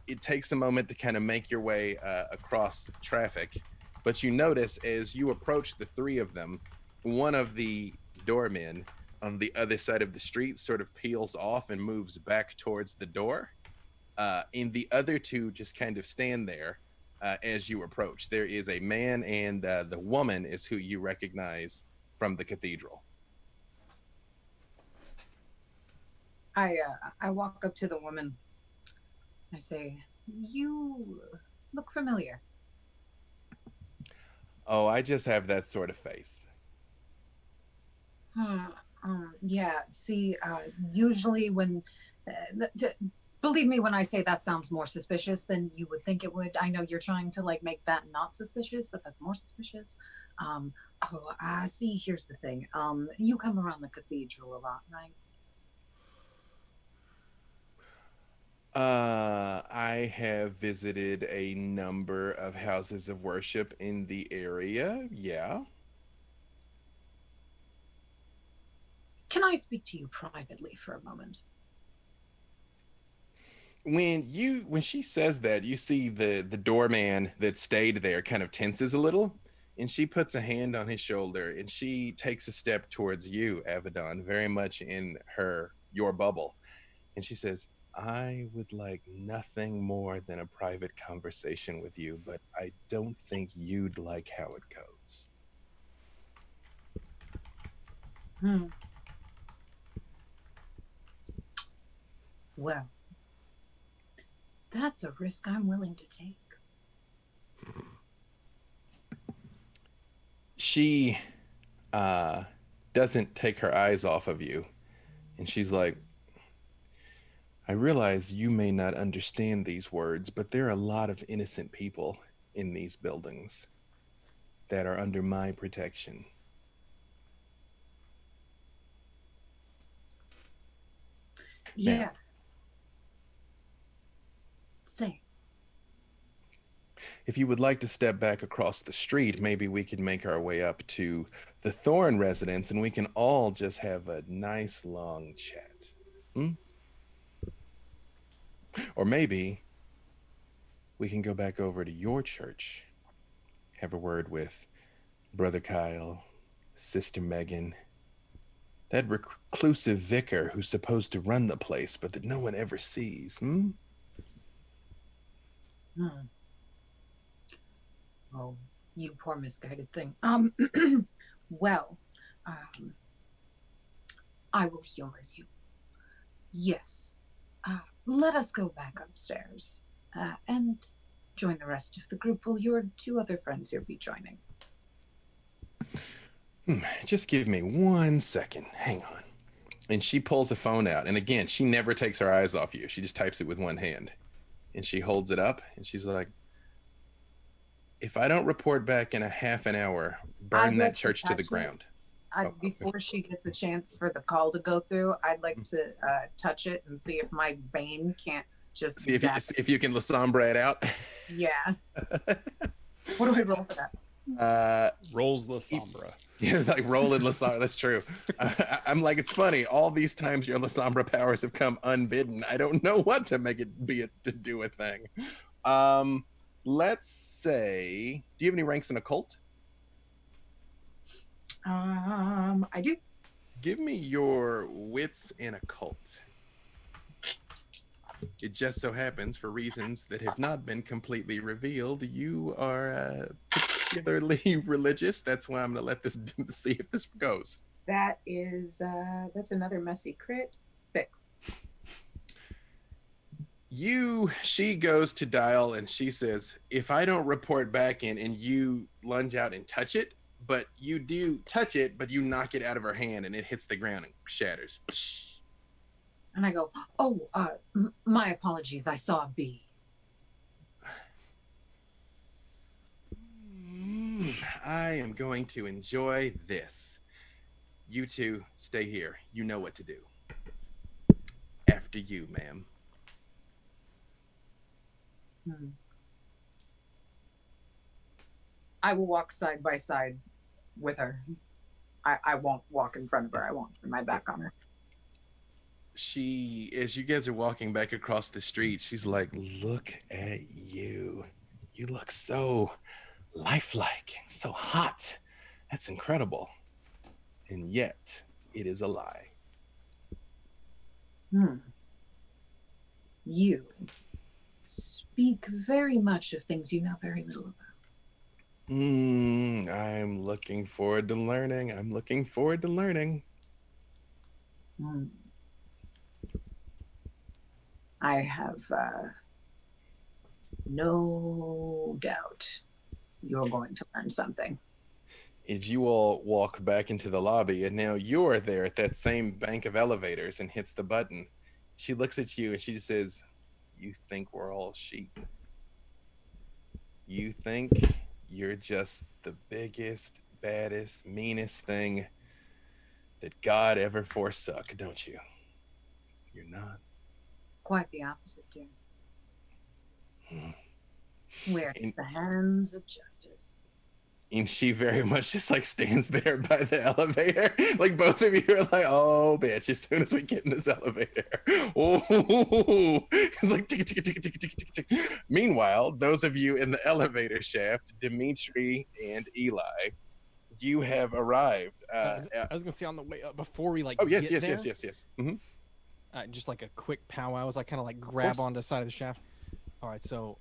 It takes a moment to kind of make your way across traffic, but you notice as you approach the 3 of them, one of the doormen on the other side of the street sort of peels off and moves back towards the door. And the other 2 just kind of stand there as you approach. There is a man, and the woman is who you recognize from the cathedral. I walk up to the woman. I say, "You look familiar." Oh, I just have that sort of face. Yeah. See, usually when, believe me when I say that sounds more suspicious than you would think it would. I know you're trying to like make that not suspicious, but that's more suspicious. I see. Here's the thing. You come around the cathedral a lot, right? I have visited a number of houses of worship in the area. Yeah. Can I speak to you privately for a moment? When she says that, you see the doorman that stayed there kind of tenses a little, and she puts a hand on his shoulder and she takes a step towards you, Avedon, very much in your bubble. And she says, I would like nothing more than a private conversation with you, but I don't think you'd like how it goes. Well, that's a risk I'm willing to take. She doesn't take her eyes off of you, and she's like, I realize you may not understand these words, but there are a lot of innocent people in these buildings that are under my protection. Yes. Say. If you would like to step back across the street, maybe we could make our way up to the Thorn residence and we can all just have a nice long chat. Hmm? Or maybe we can go back over to your church, have a word with Brother Kyle, Sister Megan, that reclusive vicar who's supposed to run the place, but that no one ever sees. Hmm? Oh, you poor misguided thing. Well, I will humor you. Yes. Let us go back upstairs and join the rest of the group. Will your two other friends here be joining? Just give me 1 second. Hang on. And she pulls a phone out. And again, she never takes her eyes off you. She just types it with one hand. And she holds it up and she's like, if I don't report back in a half an hour, burn that church to the ground. Before she gets a chance for the call to go through, I'd like to touch it and see if my Bane can't just see if you can Lasombra it out. Yeah. What do I roll for that? Rolls Lasombra. Yeah, like rolling Lasombra. That's true. I'm like, it's funny. All these times your Lasombra powers have come unbidden. I don't know what to make it be to do a thing. Let's say, do you have any ranks in occult? I do. Give me your wits in occult. It just so happens, for reasons that have not been completely revealed, you are particularly religious. That's why I'm going to let this see if this goes. That is, that's another messy crit. 6. She goes to dial and she says, if I don't report back in and you lunge out and touch it, but you do touch it, but you knock it out of her hand and it hits the ground and shatters. And I go, oh, my apologies. I saw a bee. I am going to enjoy this. You two stay here. You know what to do. After you, ma'am. I will walk side by side with her. I won't walk in front of her. I won't turn my back on her. As you guys are walking back across the street, she's like, look at you. You look so lifelike, so hot. That's incredible. And yet, it is a lie. You speak very much of things you know very little about. I'm looking forward to learning. I have no doubt you're going to learn something. As you all walk back into the lobby, and now you're there at that same bank of elevators and hits the button, she looks at you and she just says, you think we're all sheep? You think you're just the biggest, baddest, meanest thing that God ever forsook, don't you? You're not. Quite the opposite, dear. We're in the hands of justice. And she very much just like stands there by the elevator. Like both of you are like, oh bitch, as soon as we get in this elevator. Oh, it's like tick, tick, tick, tick, tick, tick, tick. Meanwhile, those of you in the elevator shaft, Dimitri and Eli, you have arrived. I was gonna say on the way up before we like. Oh yes. get there, Yes. Mm-hmm. Just like a quick powwow as I kind of like grab onto the side of the shaft. All right, so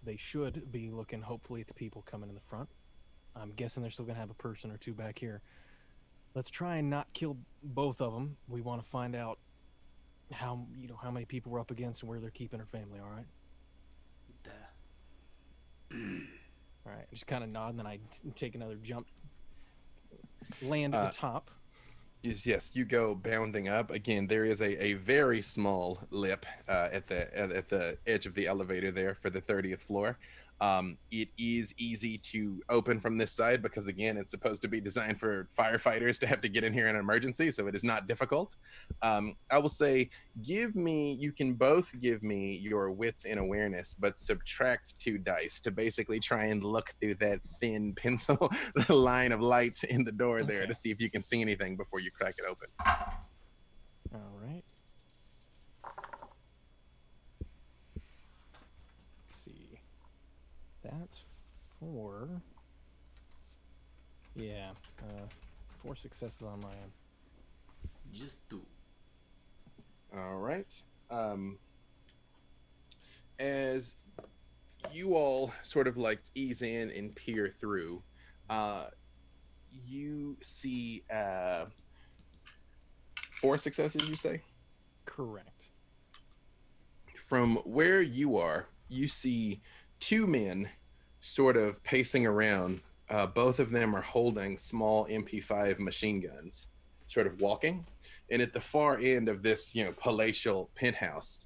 they should be looking hopefully at the people coming in the front. I'm guessing they're still gonna have a person or two back here. Let's try and not kill both of them. We want to find out how many people we're up against and where they're keeping her family. All right. All right. Just kind of nod, and then I take another jump, land at the top. Yes, you go bounding up. Again, there is a very small lip at the edge of the elevator there for the 30th floor. It is easy to open from this side because, again, it's supposed to be designed for firefighters to have to get in here in an emergency, so it is not difficult. I will say, you can both give me your wits and awareness, but subtract 2 dice to basically try and look through that thin pencil line of light in the door there to see if you can see anything before you crack it open. All right. Let's see. That's 4. Yeah, 4 successes on my end. Just 2. All right. As you all sort of like ease in and peer through, you see 4 successes, you say? Correct. From where you are, you see 2 men sort of pacing around. Both of them are holding small MP5 machine guns, sort of walking. And at the far end of this, palatial penthouse,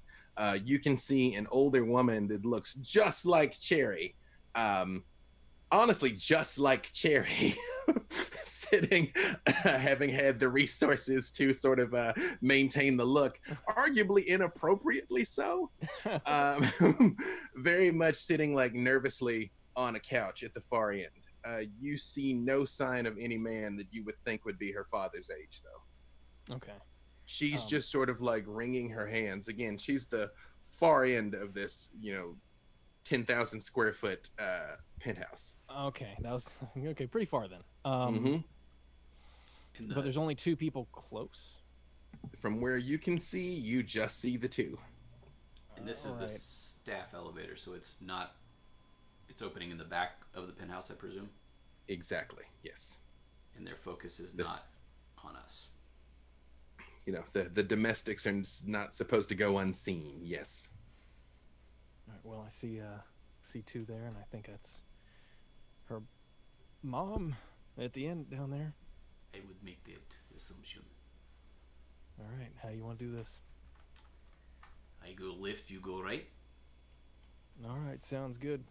you can see an older woman that looks just like Cherry. Honestly, just like Cherry, sitting, having had the resources to sort of maintain the look, arguably inappropriately so. Very much sitting like nervously on a couch at the far end. You see no sign of any man that you would think would be her father's age, though. Okay. She's just sort of like wringing her hands. Again, she's the far end of this, 10,000 square foot penthouse. Okay, that was okay. Pretty far then. But there's only 2 people close. From where you can see, you just see the 2. And this is the staff elevator, so it's not. It's opening in the back of the penthouse, I presume. Exactly. Yes. And their focus is not on us. The domestics are not supposed to go unseen. Yes. All right, well, I see 2 there, and I think that's her mom at the end down there. I would make that assumption. All right, how you want to do this? I go left, you go right. All right, sounds good.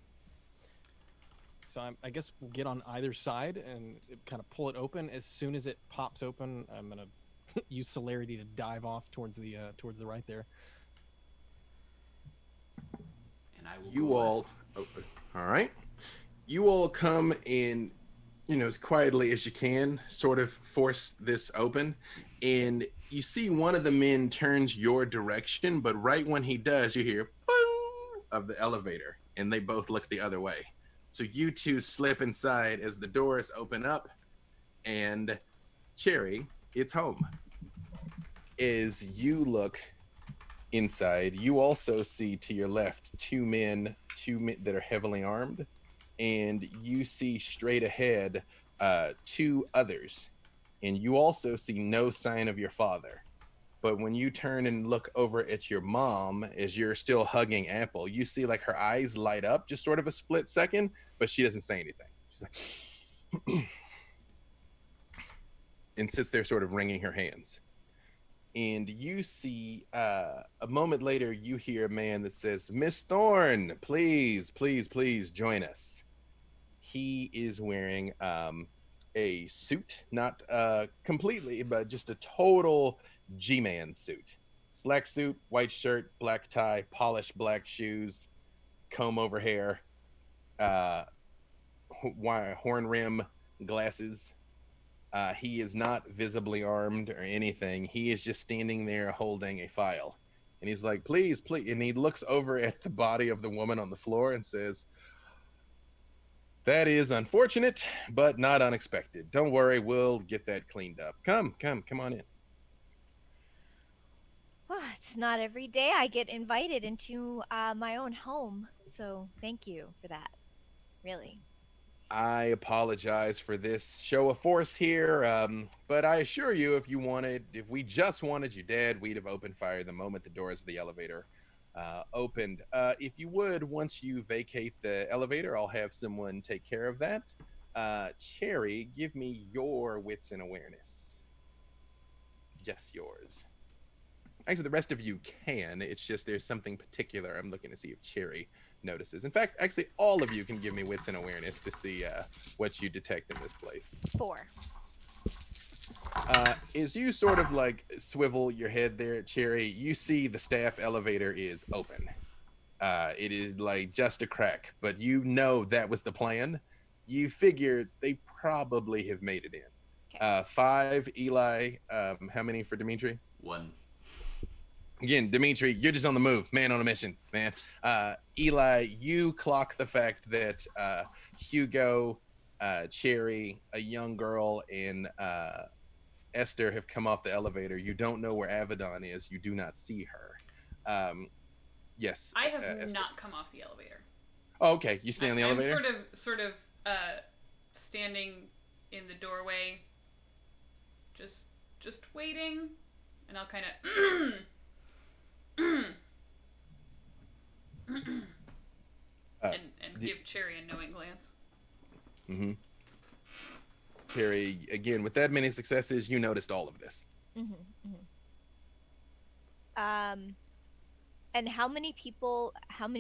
So I guess we'll get on either side and kind of pull it open. As soon as it pops open, I'm gonna use celerity to dive off towards the right there. And I will. You all, all right. You all come in, as quietly as you can, sort of force this open, and you see one of the men turns your direction, but right when he does, you hear boom of the elevator, and they both look the other way. So you 2 slip inside as the doors open up, and Cherry, it's home. As you look inside, you also see to your left 2 men that are heavily armed, and you see straight ahead 2 others, and you also see no sign of your father. But when you turn and look over at your mom as you're still hugging Apple, you see like her eyes light up just sort of a split second, but she doesn't say anything. She's like, and sits there sort of wringing her hands. And you see a moment later, you hear a man that says, "Miss Thorne, please, please, please join us." He is wearing a suit, not completely, but just a total G-man suit. Black suit, white shirt, black tie, polished black shoes, comb over hair, horn rim glasses. He is not visibly armed or anything. He is just standing there holding a file. And he's like, "Please, please." And he looks over at the body of the woman on the floor and says, "That is unfortunate, but not unexpected. Don't worry, we'll get that cleaned up. Come on in." Well, it's not every day I get invited into my own home, so thank you for that. Really. I apologize for this show of force here, but I assure you, if we just wanted you dead, we'd have opened fire the moment the doors of the elevator opened. If you would, once you vacate the elevator, I'll have someone take care of that. Cherry, give me your wits and awareness. Yes, yours. Actually, the rest of you can. It's just there's something particular I'm looking to see if Cherry notices. In fact, actually, all of you can give me wits and awareness to see what you detect in this place. 4. As you sort of like swivel your head there, Cherry, you see the staff elevator is open. It is like just a crack, but you know that was the plan. You figure they probably have made it in. Okay. 5, Eli. How many for Dimitri? 1. Again, Dimitri, you're just on the move, man on a mission, man. Eli, you clock the fact that Hugo, Cherry, a young girl, and Esther have come off the elevator. You don't know where Avedon is. You do not see her. Yes. I have Esther. not come off the elevator. Oh, okay. You stay on the I'm elevator? sort of standing in the doorway, just waiting, and I'll kind of and give Cherry a knowing glance. Mm-hmm. Cherry, again, with that many successes, you noticed all of this. Mm-hmm, mm-hmm. And how many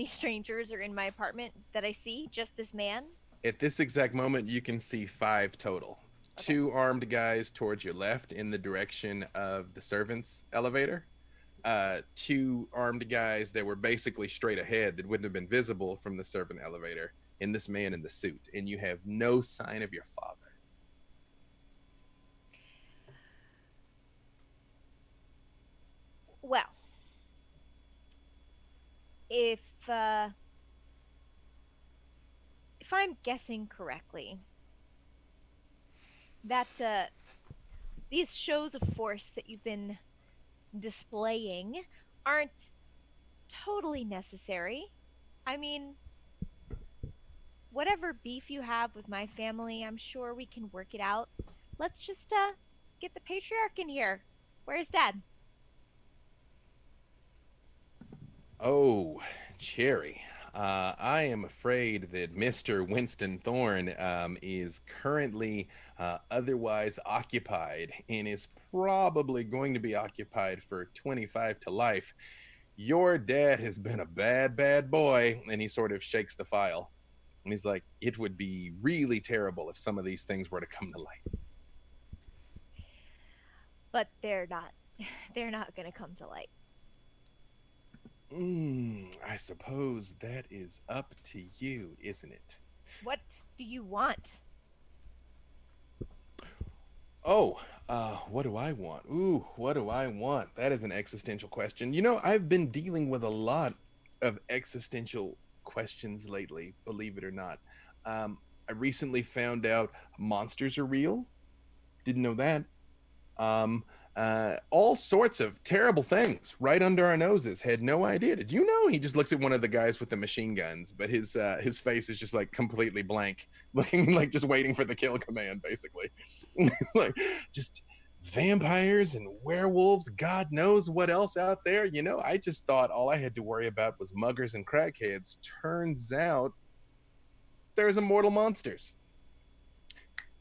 strangers are in my apartment that I see? Just this man? At this exact moment, you can see 5 total. Okay. 2 armed guys towards your left in the direction of the servants' elevator. 2 armed guys that were basically straight ahead that wouldn't have been visible from the servant elevator, and this man in the suit. And you have no sign of your father. Well, if I'm guessing correctly, that these shows of force that you've been displaying aren't totally necessary. I mean, whatever beef you have with my family, I'm sure we can work it out. Let's just get the patriarch in here. Where's Dad? Oh, Cherry. I am afraid that Mr. Winston Thorne is currently otherwise occupied and is probably going to be occupied for 25 to life. Your dad has been a bad, bad boy. And he sort of shakes the file. And he's like, it would be really terrible if some of these things were to come to light. But they're not. They're not going to come to light. I suppose that is up to you, isn't it? What do you want? Oh, what do I want? Ooh, what do I want? That is an existential question. You know, I've been dealing with a lot of existential questions lately, believe it or not. I recently found out monsters are real. Didn't know that. All sorts of terrible things right under our noses. Had no idea. Did you know? He just looks at one of the guys with the machine guns, but his face is just like completely blank, looking like just waiting for the kill command, basically. Like just vampires and werewolves, God knows what else out there. You know, I just thought all I had to worry about was muggers and crackheads. Turns out there's immortal monsters.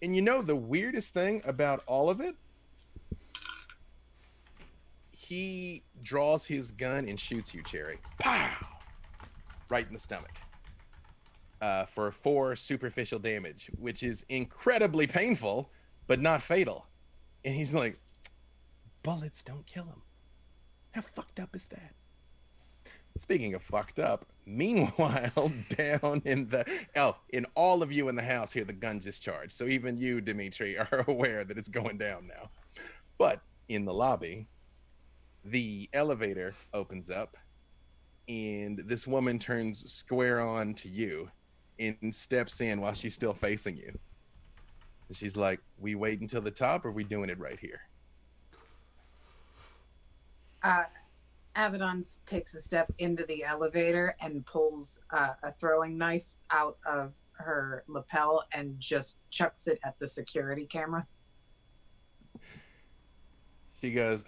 And you know the weirdest thing about all of it? He draws his gun and shoots you, Cherry. Pow! Right in the stomach. For 4 superficial damage, which is incredibly painful, but not fatal. And he's like, bullets don't kill him. How fucked up is that? Speaking of fucked up, meanwhile, down in in all of you in the house hear the gun discharge. So even you, Dimitri, are aware that it's going down now. But in the lobby, the elevator opens up and this woman turns square on to you and steps in while she's still facing you. And she's like, we wait until the top, or we doing it right here? Avedon takes a step into the elevator and pulls a throwing knife out of her lapel and just chucks it at the security camera. She goes,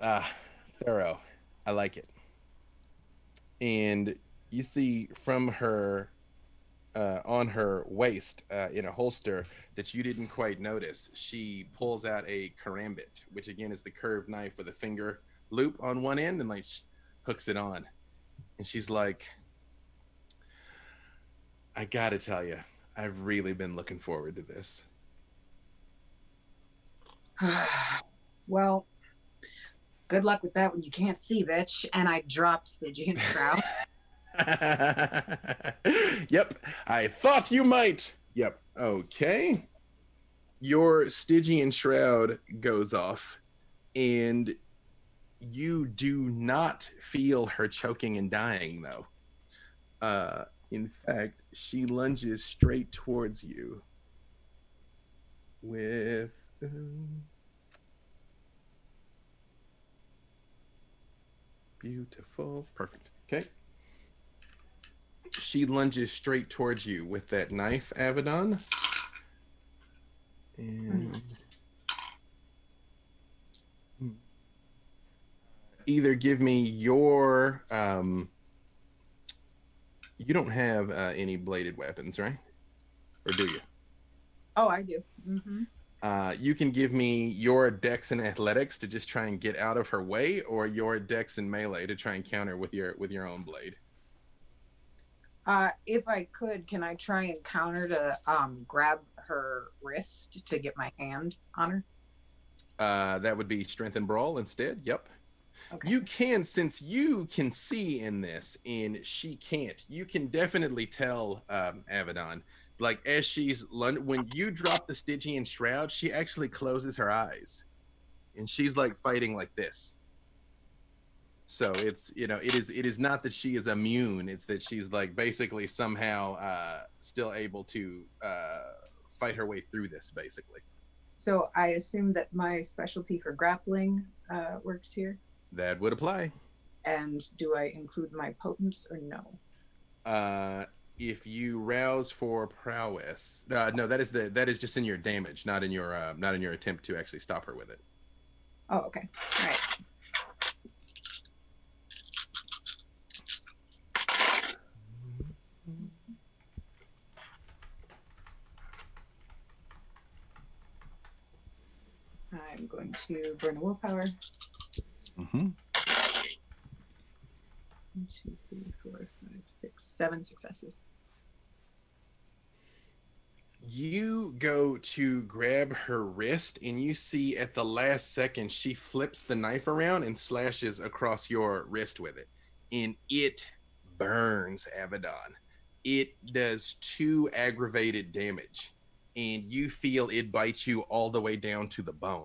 thorough. I like it. And you see from her on her waist in a holster that you didn't quite notice, she pulls out a karambit, which again is the curved knife with a finger loop on one end, and like hooks it on. And she's like, I gotta tell you, I've really been looking forward to this. Well, good luck with that when you can't see, bitch. And I dropped Stygian Shroud. Yep, I thought you might. Yep, okay. Your Stygian Shroud goes off, and you do not feel her choking and dying, though. In fact, she lunges straight towards you with... beautiful. Perfect. Okay. She lunges straight towards you with that knife, Avedon. And either give me your you don't have any bladed weapons, right? Or do you? Oh, I do. Mm-hmm. You can give me your dex and athletics to just try and get out of her way, or your dex and melee to try and counter with your own blade. If I could, can I try and counter to grab her wrist to get my hand on her? That would be strength and brawl instead. Yep. Okay. You can, since you can see in this and she can't, you can definitely tell Avedon, like as she's when you drop the Stygian Shroud, she actually closes her eyes and she's like fighting like this. So it's, you know, it is not that she is immune, it's that she's like basically somehow still able to fight her way through this, basically. So I assume that my specialty for grappling works here. That would apply. And do I include my potence or no? If you rouse for prowess, no, that is just in your damage, not in your attempt to actually stop her with it. Oh, okay. All right. I'm going to burn a willpower. Mm-hmm. 1, 2, 3, 4, 5, 6, 7 successes. You go to grab her wrist, and you see at the last second she flips the knife around and slashes across your wrist with it, and it burns, Avedon. It does 2 aggravated damage, and you feel it bite you all the way down to the bone.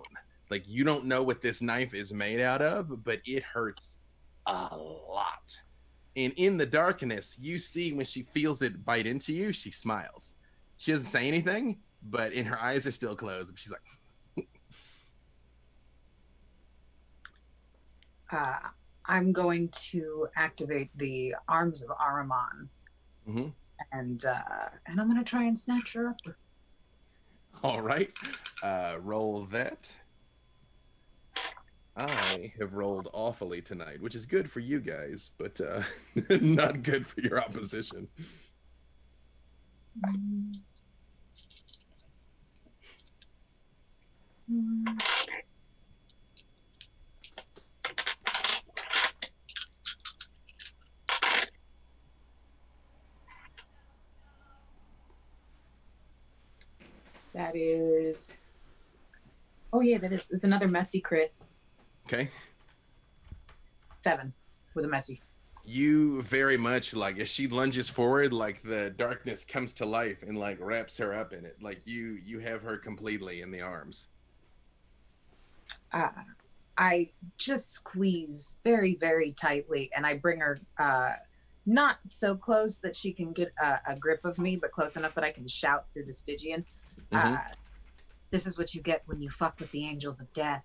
Like, you don't know what this knife is made out of, but it hurts a lot. And in the darkness, you see when she feels it bite into you, she smiles. She doesn't say anything, but in her eyes are still closed. She's like, I'm going to activate the arms of Ahriman. mm-hmm. And I'm going to try and snatch her up. All right. Roll that. I have rolled awfully tonight, which is good for you guys, but not good for your opposition. That is... Oh, yeah, that is. It's another messy crit. Okay. 7 with a messy. You very much, like, as she lunges forward, like the darkness comes to life and like wraps her up in it. Like you have her completely in the arms. I just squeeze very, very tightly, and I bring her not so close that she can get a grip of me, but close enough that I can shout through the Stygian. Mm-hmm. This is what you get when you fuck with the angels of death.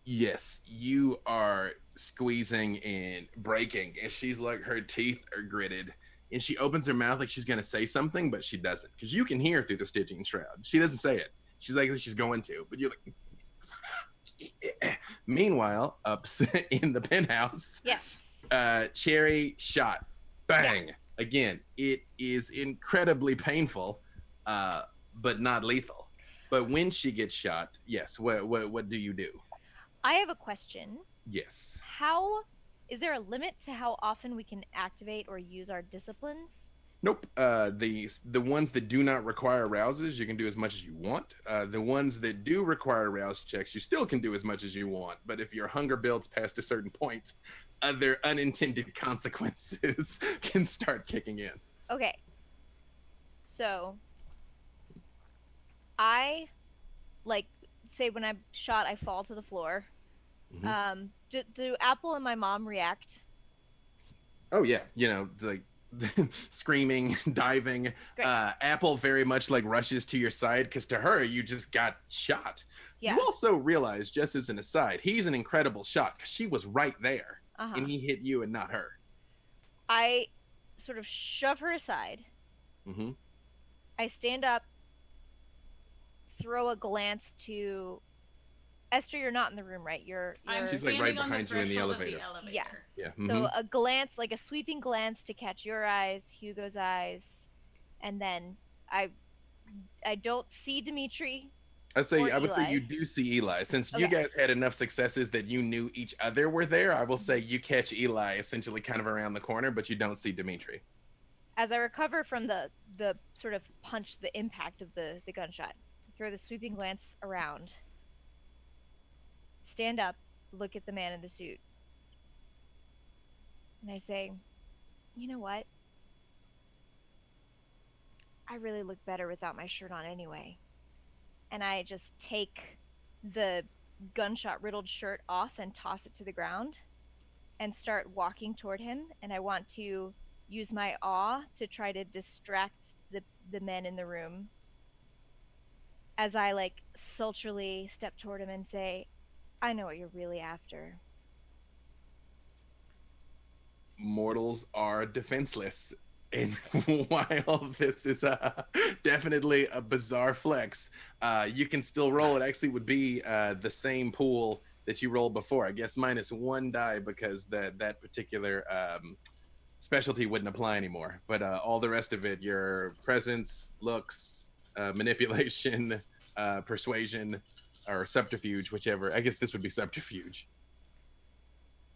Yes, you are squeezing and breaking, and she's like, her teeth are gritted, and she opens her mouth like she's gonna say something, but she doesn't, because you can hear through the Stygian Shroud. She doesn't say it. She's like, she's going to, but you're like. Meanwhile, up in the penthouse. Yes. Cherry shot. Bang. Yeah. Again, it is incredibly painful, but not lethal. But when she gets shot, yes, what do you do? I have a question. Yes. Is there a limit to how often we can activate or use our disciplines? Nope. The ones that do not require rouses, you can do as much as you want. The ones that do require rouse checks, you still can do as much as you want. But if your hunger builds past a certain point, other unintended consequences can start kicking in. Okay. So, I, say when I'm shot, I fall to the floor. Mm-hmm. Do Apple and my mom react? Oh, yeah. Screaming, diving. Apple very much rushes to your side because to her, you just got shot. Yeah. You also realize, just as an aside, he's an incredible shot because she was right there. And he hit you and not her. I sort of shove her aside. Mm-hmm. I stand up, throw a glance to Esther. You're not in the room, right? She's right behind you in the elevator. Yeah. Mm-hmm. So a glance, a sweeping glance to catch your eyes, Hugo's eyes, and then I don't see Dimitri. I would say you do see Eli. Since you guys had enough successes that you knew each other were there, I will say you catch Eli essentially kind of around the corner, but you don't see Dimitri. As I recover from the sort of punch, the impact of the gunshot, throw the sweeping glance around, stand up, look at the man in the suit, and I say, you know what? I really look better without my shirt on anyway. And I just take the gunshot-riddled shirt off and toss it to the ground and start walking toward him. And I want to use my awe to try to distract the men in the room as I, sultrily step toward him and say, I know what you're really after. Mortals are defenseless. And while this is definitely a bizarre flex, you can still roll. It actually would be the same pool that you rolled before. I guess minus one die because that particular specialty wouldn't apply anymore. But all the rest of it, your presence, looks, manipulation, persuasion, or subterfuge, whichever. I guess this would be subterfuge.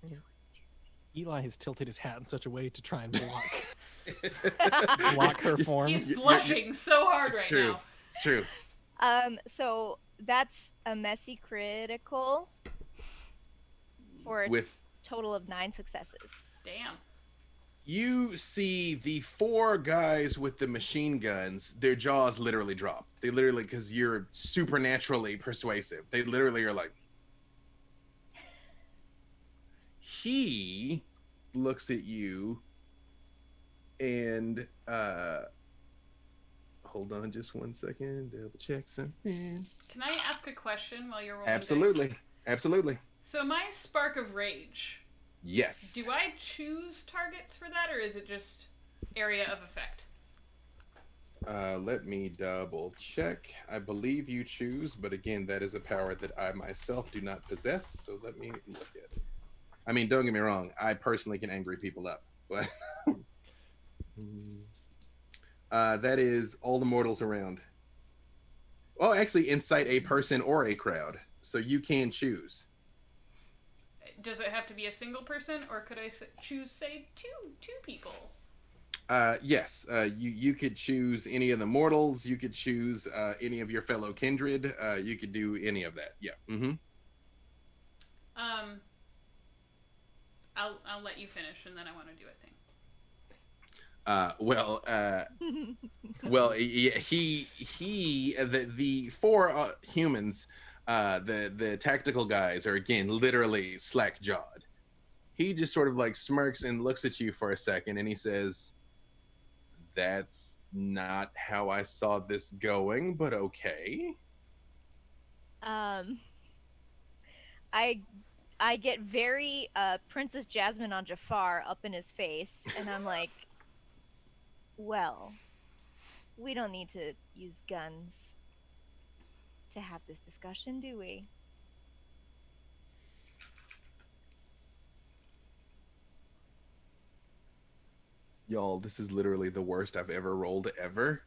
Yeah. Eli has tilted his hat in such a way to try and block her form. He's blushing so hard right now. It's true. So that's a messy critical for a total of 9 successes. Damn. You see the 4 guys with the machine guns, their jaws literally drop. They literally, because you're supernaturally persuasive, they literally are like, he looks at you and hold on just one second, double check something. Can I ask a question while you're rolling Absolutely. So my spark of rage, yes, do I choose targets for that, or is it just area of effect? Let me double check. I believe you choose, but again, that is a power that I myself do not possess, so let me look at it. I mean, don't get me wrong. I personally can angry people up, but that is all the mortals around. Oh, actually, incite a person or a crowd, so you can choose. Does it have to be a single person, or could I choose, say, two people? Yes. You could choose any of the mortals. You could choose any of your fellow kindred. You could do any of that. Yeah. Mm-hmm. I'll let you finish, and then I want to do a thing. The 4 humans, the tactical guys are again literally slack-jawed. He just sort of smirks and looks at you for a second, and he says, "That's not how I saw this going, but okay." I get very Princess Jasmine on Jafar up in his face, and I'm like, well, we don't need to use guns to have this discussion, do we? Y'all, this is literally the worst I've ever rolled ever.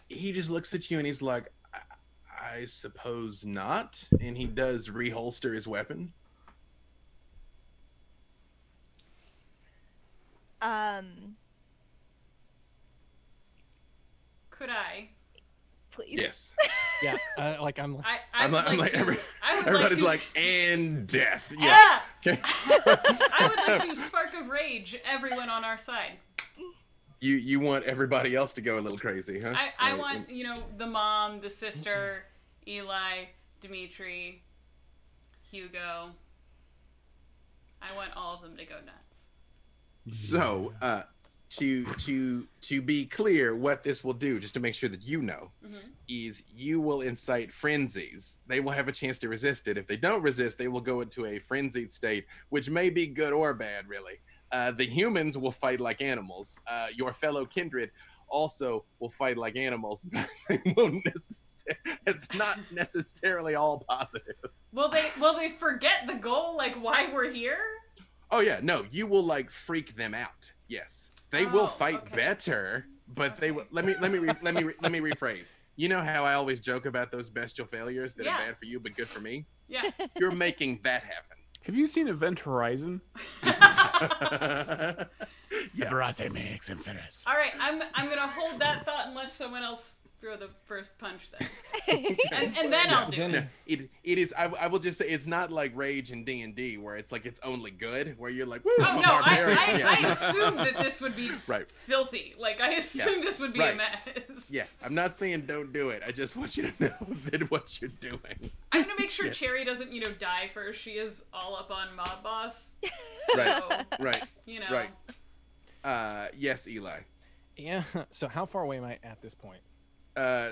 He just looks at you and he's like, I suppose not. And he does reholster his weapon. Could I? Please. Yes. Yeah, like I'm. Everybody's like, and death. Yeah. Yes. Okay. I would like to spark of rage everyone on our side. You want everybody else to go a little crazy, huh? I want, the mom, the sister, Eli, Dimitri, Hugo. I want all of them to go nuts. So, to be clear, what this will do, just to make sure that you know, is you will incite frenzies. They will have a chance to resist it. If they don't resist, they will go into a frenzied state, which may be good or bad, really. The humans will fight like animals. Your fellow kindred also will fight like animals, but it's not necessarily all positive. Will they forget the goal, like why we're here? Oh yeah, no, you will like freak them out. Yes, they will fight better, but they will. Let me rephrase. You know how I always joke about those bestial failures that are bad for you but good for me? Yeah. You're making that happen. Have you seen Event Horizon? Barate makes him finish. All right, I'm gonna hold that thought unless someone else throw the first punch then, and then I'll do it. It is. I will just say it's not like Rage in D&D where it's like it's only good, where you're like, woo, oh no, I assumed that this would be filthy. Like I assumed this would be a mess. Yeah, I'm not saying don't do it. I just want you to know that what you're doing. I'm gonna make sure Cherry doesn't, die first. She is all up on Mob Boss. Right. Right. Yes, Eli. Yeah. So how far away am I at this point?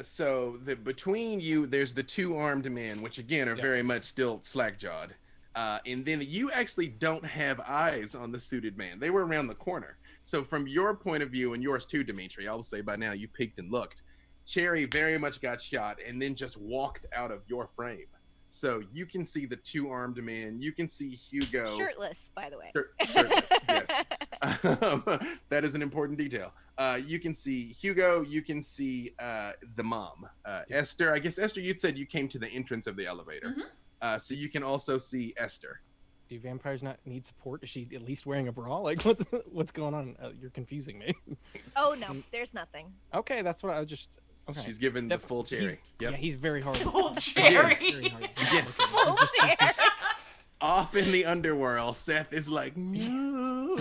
So between you, there's the two armed men, which again are very much still slack-jawed. And then you actually don't have eyes on the suited man. They were around the corner. So from your point of view, and yours too, Dimitri, I will say by now you peeked and looked. Cherry very much got shot and then just walked out of your frame. So you can see the two armed men. You can see Hugo. Shirtless, by the way. Shirtless, yes. That is an important detail. You can see Hugo. You can see the mom. Esther, I guess, Esther, you'd said you came to the entrance of the elevator. So you can also see Esther. Do vampires not need support? Is she at least wearing a bra? Like, what's going on? You're confusing me. Oh, no, there's nothing. Okay, that's what I was just... Okay. She's given the full cherry. Yeah, he's very hard. Full cherry. Full cherry. Off in the underworld, Seth is like, no.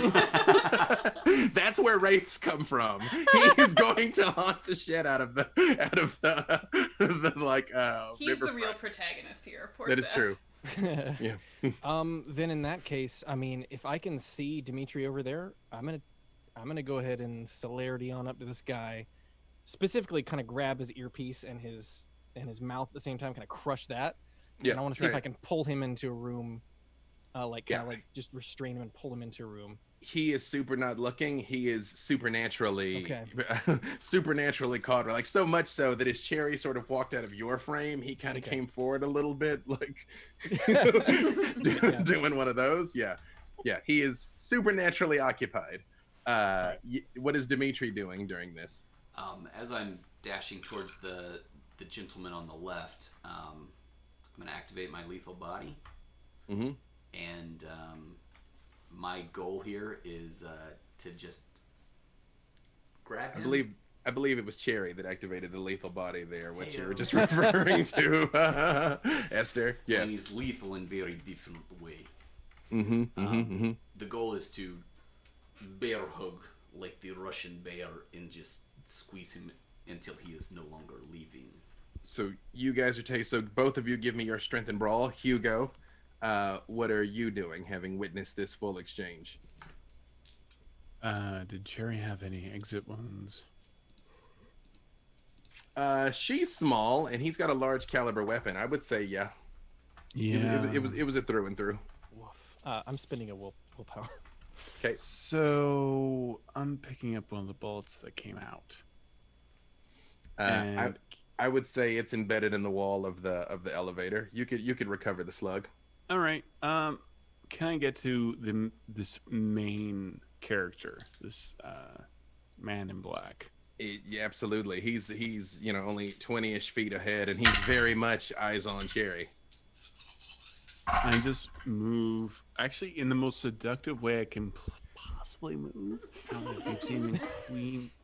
That's where rapes come from. He's going to haunt the shit out of the like. He's the real protagonist here. Poor That Seth. is true. Yeah. Then in that case, I mean, if I can see Dimitri over there, I'm gonna go ahead and celerity on up to this guy. Specifically, kind of grab his earpiece and his mouth at the same time, kind of crush that. Yeah. And I want to see if I can pull him into a room, like just restrain him and pull him into a room. He is super not looking. He is supernaturally caught. Like so much so that as Cherry sort of walked out of your frame, he kind of came forward a little bit, like doing one of those. Yeah. He is supernaturally occupied. What is Dimitri doing during this? As I'm dashing towards the gentleman on the left, I'm going to activate my lethal body. And my goal here is to just grab him. I believe it was Cherry that activated the lethal body there, what you were just referring to, Esther. Yes. And he's lethal in very different way. The goal is to bear hug like the Russian bear and just squeeze him until he is no longer leaving. So you guys are so both of you give me your strength and brawl. Hugo, what are you doing, having witnessed this full exchange? Did Cherry have any exit wounds? She's small, and he's got a large caliber weapon. I would say, yeah. It was a through and through. I'm spending a willpower. Okay. So I'm picking up one of the bullets that came out. I would say it's embedded in the wall of the elevator. You could recover the slug. All right. Can I get to this main character, this man in black. Yeah, absolutely. He's only 20-ish feet ahead, and he's very much eyes on Cherry. I just move, actually, in the most seductive way I can possibly move. I don't know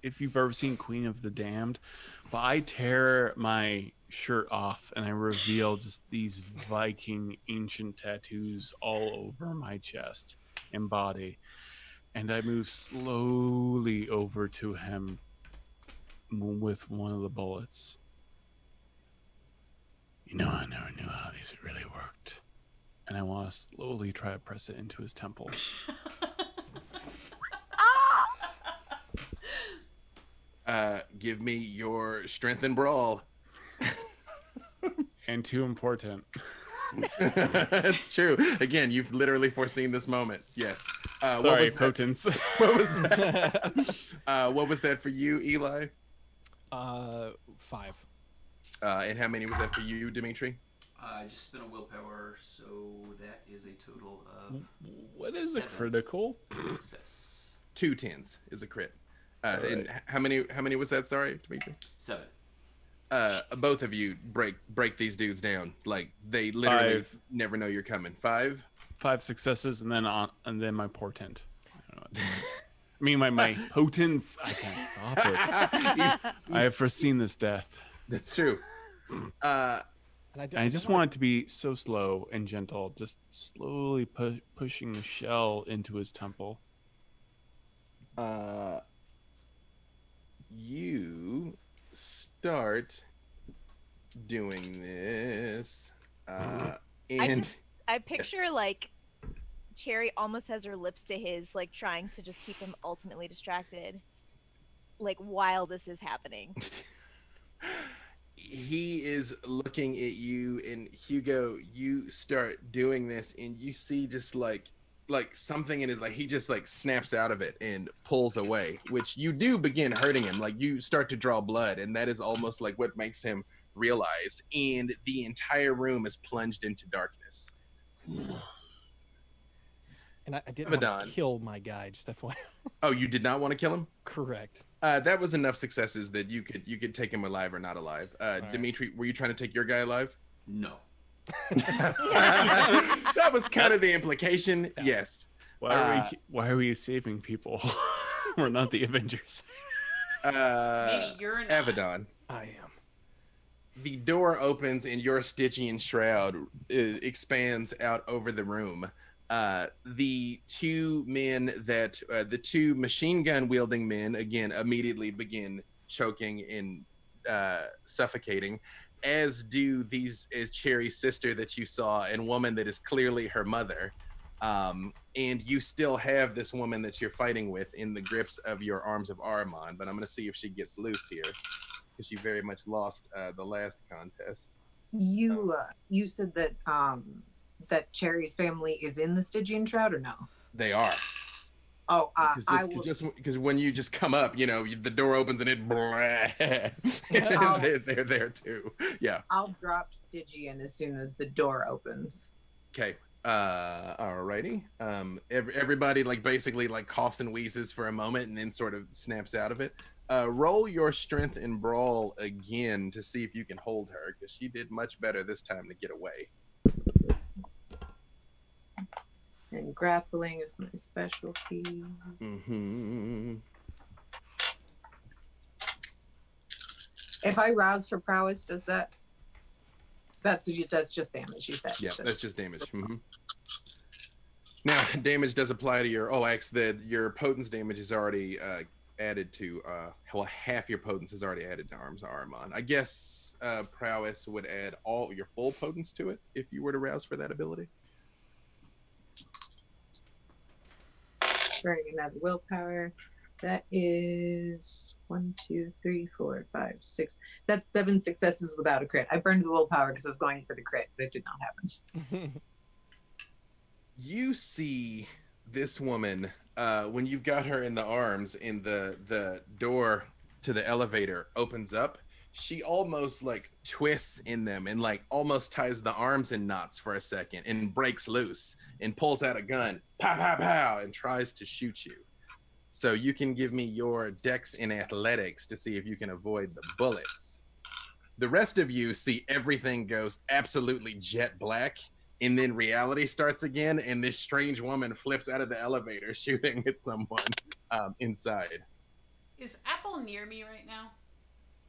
if you've ever seen Queen of the Damned, but I tear my shirt off and I reveal just these Viking ancient tattoos all over my chest and body, and I move slowly over to him with one of the bullets. I never knew how these really worked. And I want to slowly try to press it into his temple. Give me your strength and brawl. And too important. That's true. Again, you've literally foreseen this moment. Yes. Sorry, Potence. What was that? What was that for you, Eli? 5. And how many was that for you, Dimitri? I just spent a willpower, so that is a total of. What is a 7 critical? Success. 2 10s is a crit. Right. And how many was that? Sorry, Dimitri. 7. Both of you break these dudes down. Like they literally 5. never know you're coming. 5. 5 successes, and then my portent. I don't know what that is. I mean, my potence. I can't stop it. I have foreseen this death. That's true. I just want it to be so slow and gentle, just slowly pushing the shell into his temple. You start doing this, and I picture like Cherry almost has her lips to his, like trying to just keep him ultimately distracted, like while this is happening. he is looking at you, and Hugo, you start doing this, and you see just like something in his, like he just like snaps out of it and pulls away, which you do begin hurting him. Like you start to draw blood, and that is almost like what makes him realize, and the entire room is plunged into darkness. And I didn't want to kill my guy, just FYI. Oh, you did not want to kill him? Correct. That was enough successes that you could take him alive or not alive. Dimitri, were you trying to take your guy alive? No. That was kind of the implication. Yeah. Yes. Why are we saving people? We're not the Avengers. Maybe you're not. Avedon. I am. The door opens and your Stygian shroud expands out over the room. The two machine gun wielding men again immediately begin choking and suffocating, as do is Cherry's sister that you saw, and woman that is clearly her mother. And you still have this woman that you're fighting with in the grips of your arms of Ahriman, but I'm going to see if she gets loose here, because she very much lost the last contest. You said that that Cherry's family is in the Stygian Shroud, or no? They are. Oh, because when you just come up, the door opens and it they're there too. Yeah. I'll drop Stygian as soon as the door opens. Okay. Alrighty. Everybody basically coughs and wheezes for a moment and then sort of snaps out of it. Roll your strength and brawl again to see if you can hold her, because she did much better this time to get away. And grappling is my specialty. Mm-hmm. If I rouse for prowess, does that? That's just damage, you said. Yeah, that's just damage. Mm-hmm. Now, damage does apply to your. Oh, actually, your potence damage is already added to. Half your potence is already added to Arms of Ahriman. I guess prowess would add all your full potence to it if you were to rouse for that ability. Burning another willpower. That is 1, 2, 3, 4, 5, 6. That's 7 successes without a crit. I burned the willpower because I was going for the crit, but it did not happen. You see this woman when you've got her in the arms, and the door to the elevator opens up. She almost twists in them and almost ties the arms in knots for a second and breaks loose and pulls out a gun, pow, pow, pow, and tries to shoot you. So you can give me your dex in athletics to see if you can avoid the bullets. The rest of you see everything goes absolutely jet black, and then reality starts again, and this strange woman flips out of the elevator shooting at someone inside. Is Apple near me right now?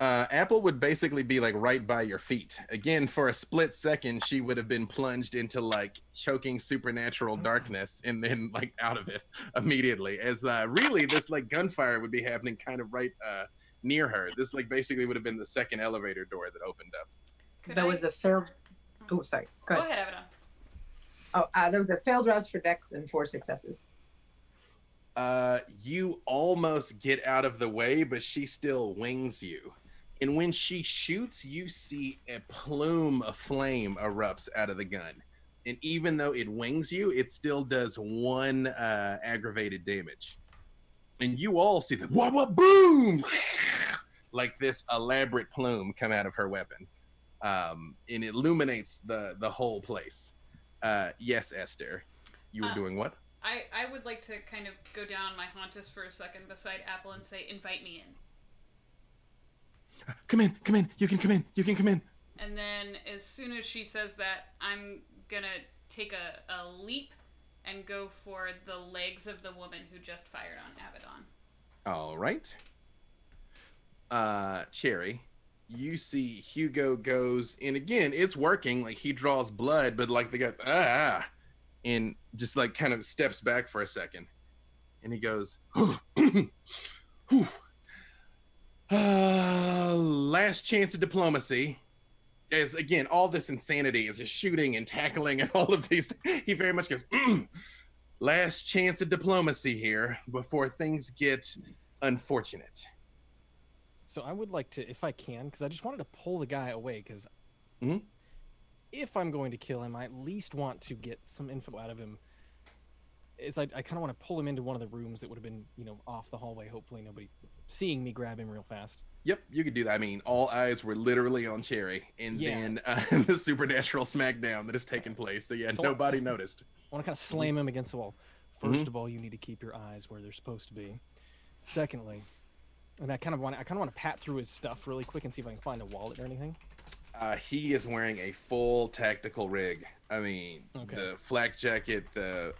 Apple would basically be like right by your feet. Again, for a split second, she would have been plunged into like choking supernatural darkness and then like out of it immediately. As really this like gunfire would be happening kind of right near her. This like basically would have been the second elevator door that opened up. There was a failed. Oh, sorry. Go ahead, Abaddon. Oh, there was a failed rouse for Dex and 4 successes. You almost get out of the way, but she still wings you. And when she shoots, you see a plume of flame erupts out of the gun. And even though it wings you, it still does 1 aggravated damage. And you all see the wah boom, like this elaborate plume come out of her weapon, and it illuminates the whole place. Yes, Esther, you were doing what? I would like to kind of go down my haunches for a second beside Apple and say, invite me in. Come in, you can come in. And then as soon as she says that, I'm gonna take a leap and go for the legs of the woman who just fired on Abaddon. All right. Cherry, you see Hugo goes, and again, it's working. Like he draws blood, but like they got and just like kind of steps back for a second, and he goes, last chance of diplomacy. As again, all this insanity is just shooting and tackling and all of these. He very much goes, last chance of diplomacy here before things get unfortunate. So I would like to, if I can, because I just wanted to pull the guy away, because if I'm going to kill him, I at least want to get some info out of him. I kind of want to pull him into one of the rooms that would have been, off the hallway. Hopefully nobody seeing me grab him real fast. Yep, you could do that. I mean, all eyes were literally on Cherry, and then the supernatural smackdown that has taken place. So yeah, nobody noticed. I want to kind of slam him against the wall. First of all, you need to keep your eyes where they're supposed to be. Secondly, and I kind of want to pat through his stuff really quick and see if I can find a wallet or anything. He is wearing a full tactical rig. I mean, the flak jacket, the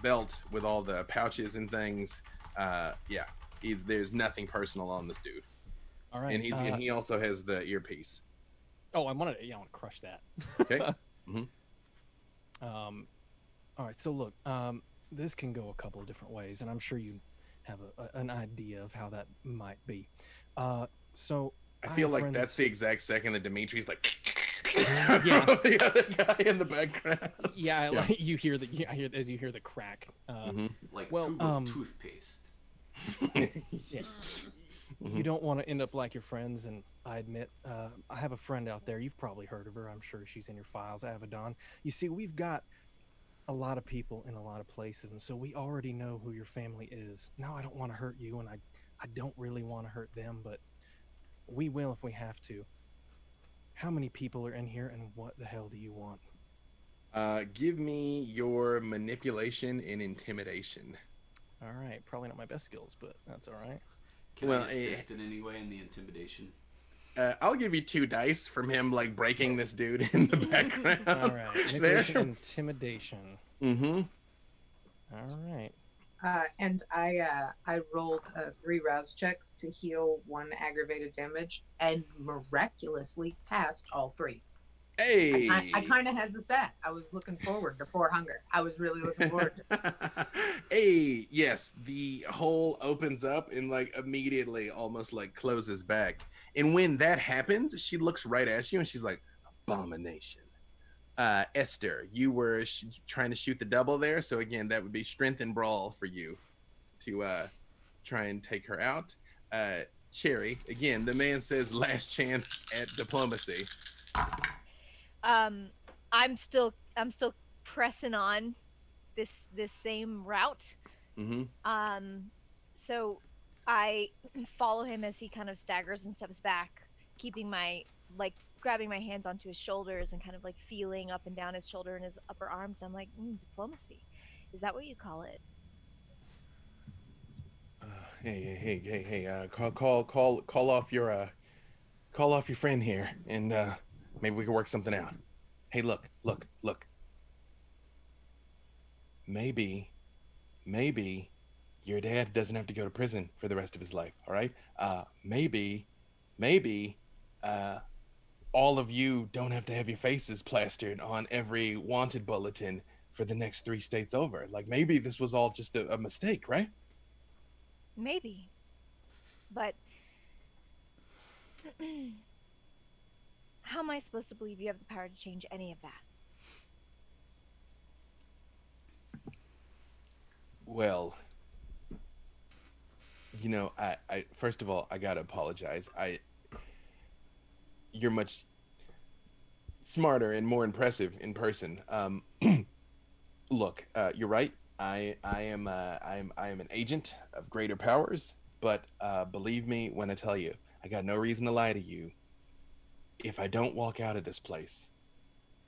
belt with all the pouches and things. There's nothing personal on this dude. All right, and he also has the earpiece. Oh, I want to crush that. Okay. All right. So look, this can go a couple of different ways, and I'm sure you have an idea of how that might be. So I feel like that's the exact second that Dimitri's like, yeah, the other guy in the background. Yeah, like you hear the crack. Like tube of toothpaste. Yeah. You don't want to end up like your friends, and I admit, I have a friend out there. You've probably heard of her. I'm sure she's in your files, Abaddon. You see, we've got a lot of people in a lot of places, and so we already know who your family is. Now, I don't want to hurt you, and I don't really want to hurt them, but we will if we have to. How many people are in here, and what the hell do you want? Give me your manipulation and intimidation. All right, probably not my best skills, but that's all right. Can I assist in any way in the intimidation? I'll give you 2 dice from him, like breaking this dude in the background. All right, manipulation, intimidation. Mm-hmm. All right. And I rolled 3 rouse checks to heal 1 aggravated damage, and miraculously passed all 3. Hey, I kind of has a set. I was looking forward to 4 hunger. I was really looking forward to it. Hey, yes, the hole opens up and like immediately almost like closes back. And when that happens, she looks right at you and she's like, abomination. Esther, you were trying to shoot the double there. So again, that would be strength and brawl for you to try and take her out. Cherry, again, the man says last chance at diplomacy. I'm still pressing on this same route. So I follow him as he kind of staggers and steps back, keeping grabbing my hands onto his shoulders and kind of like feeling up and down his shoulder and his upper arms. And I'm like, diplomacy, is that what you call it? Hey, call off your friend here, and maybe we can work something out. Hey, look. Maybe your dad doesn't have to go to prison for the rest of his life, all right? Maybe all of you don't have to have your faces plastered on every wanted bulletin for the next 3 states over. Like, maybe this was all just a mistake, right? Maybe. But how am I supposed to believe you have the power to change any of that? Well, you know, I first of all, I gotta apologize. You're much smarter and more impressive in person. Look, you're right. I am an agent of greater powers, but believe me when I tell you, I got no reason to lie to you. If I don't walk out of this place,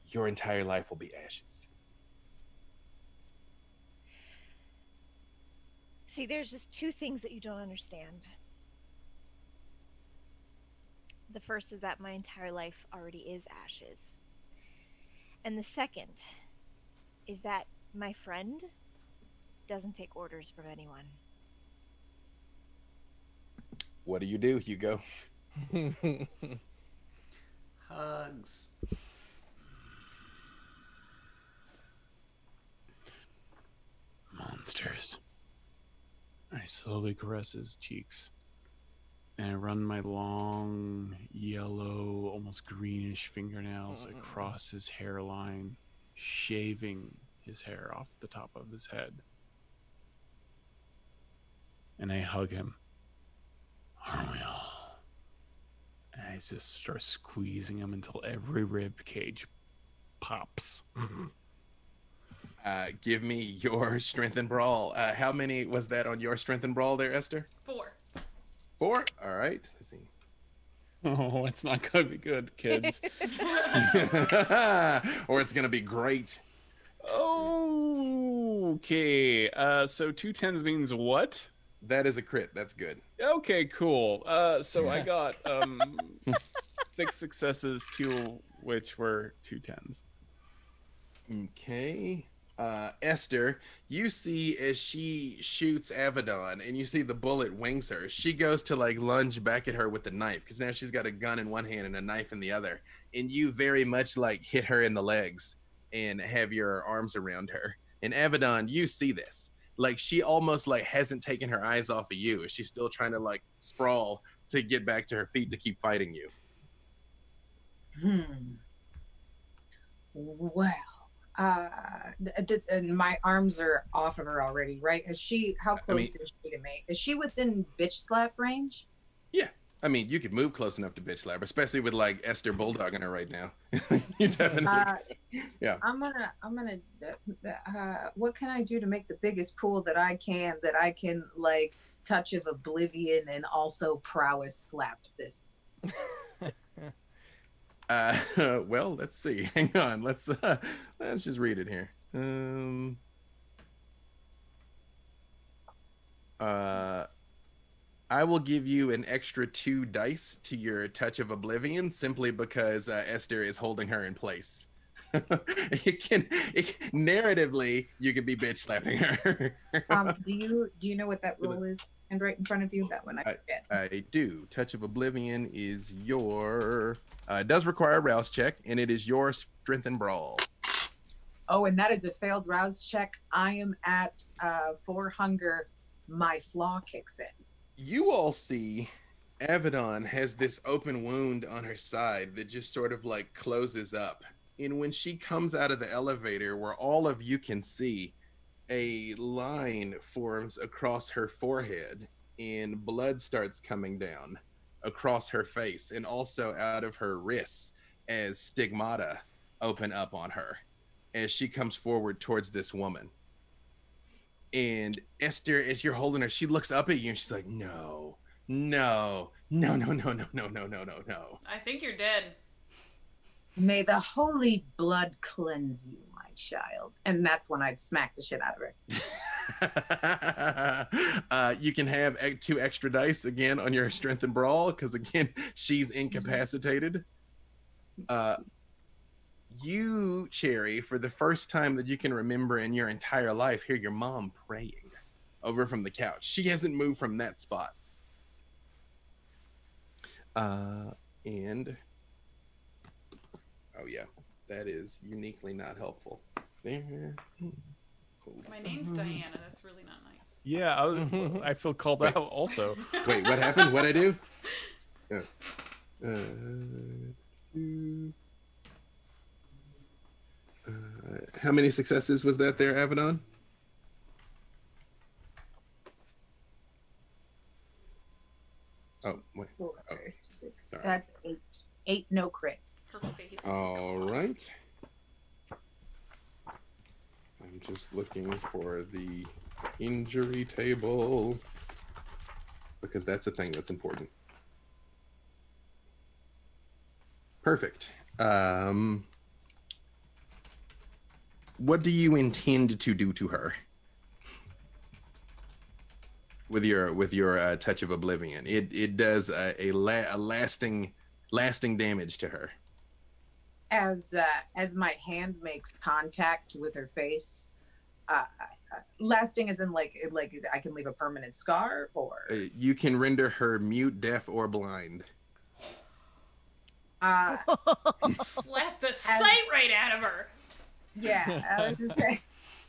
your entire life will be ashes. See, there's just 2 things that you don't understand. The first is that my entire life already is ashes. And the second is that my friend doesn't take orders from anyone. What do you do, Hugo? Hugs. Monsters. I slowly caress his cheeks. And I run my long, yellow, almost greenish fingernails across his hairline, shaving his hair off the top of his head. And I hug him. Aren't we all? And I just start squeezing him until every rib cage pops. Give me your strength and brawl. How many was that on your strength and brawl there, Esther? 4. 4? All right. Let's see. Oh, it's not going to be good, kids. Or it's going to be great. Okay. So 2 10s means what? That is a crit. That's good. Okay, cool. So I got 6 successes, 2 which were 2 10s. Okay. Esther, you see as she shoots Avedon and you see the bullet wings her, she goes to like lunge back at her with the knife because now she's got a gun in one hand and a knife in the other, and you very much like hit her in the legs and have your arms around her. And Avedon, you see this, like she almost like hasn't taken her eyes off of you. She's still trying to like sprawl to get back to her feet to keep fighting you. Well, and my arms are off of her already, right? Is she? How close is she to me? Is she within bitch slap range? Yeah, I mean, you could move close enough to bitch slap, especially with like Esther bulldogging her right now. You definitely. Yeah. I'm gonna. What can I do to make the biggest pool that I can like touch of oblivion and also prowess slap this? Well, let's see. Hang on. Let's just read it here. I will give you an extra 2 dice to your touch of oblivion simply because Esther is holding her in place. Narratively, you could be bitch slapping her. Do you know what that roll is? And right in front of you, that one I forget. I do. Touch of oblivion is your. It does require a rouse check, and it is your strength and brawl. Oh, and that is a failed rouse check. I am at 4 hunger. My flaw kicks in. You all see Avedon has this open wound on her side that just sort of like closes up. And when she comes out of the elevator, where all of you can see, a line forms across her forehead and blood starts coming down across her face and also out of her wrists as stigmata open up on her as she comes forward towards this woman. And Esther, as you're holding her, she looks up at you and she's like, no. I think you're dead. May the holy blood cleanse you, my child. And that's when I'd smack the shit out of her. You can have 2 extra dice again on your strength and brawl because again she's incapacitated. You, Cherry, for the first time that you can remember in your entire life, hear your mom praying over from the couch. She hasn't moved from that spot. And oh yeah, that is uniquely not helpful. There. My name's Diana. That's really not nice. Yeah, I feel called out also. Wait, what happened? What'd I do? How many successes was that there, Avedon? Oh, wait. 4, 6. That's 8. 8 no crit. All right. I'm just looking for the injury table because that's a thing that's important. Perfect. What do you intend to do to her with your touch of oblivion? It does a lasting damage to her. As my hand makes contact with her face, lasting as in like I can leave a permanent scar, or you can render her mute, deaf, or blind. Slap the sight right out of her. Yeah, I was just saying,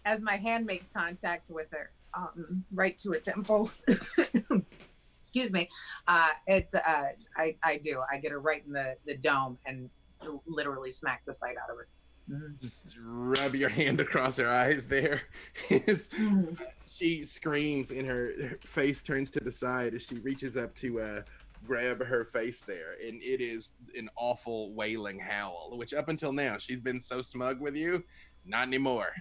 as my hand makes contact with her, right to her temple. Excuse me. It's I get her right in the dome and literally smack the sight out of her. Just rub your hand across her eyes there. She screams and her face turns to the side as she reaches up to grab her face there, and it is an awful wailing howl, which up until now she's been so smug with you. Not anymore.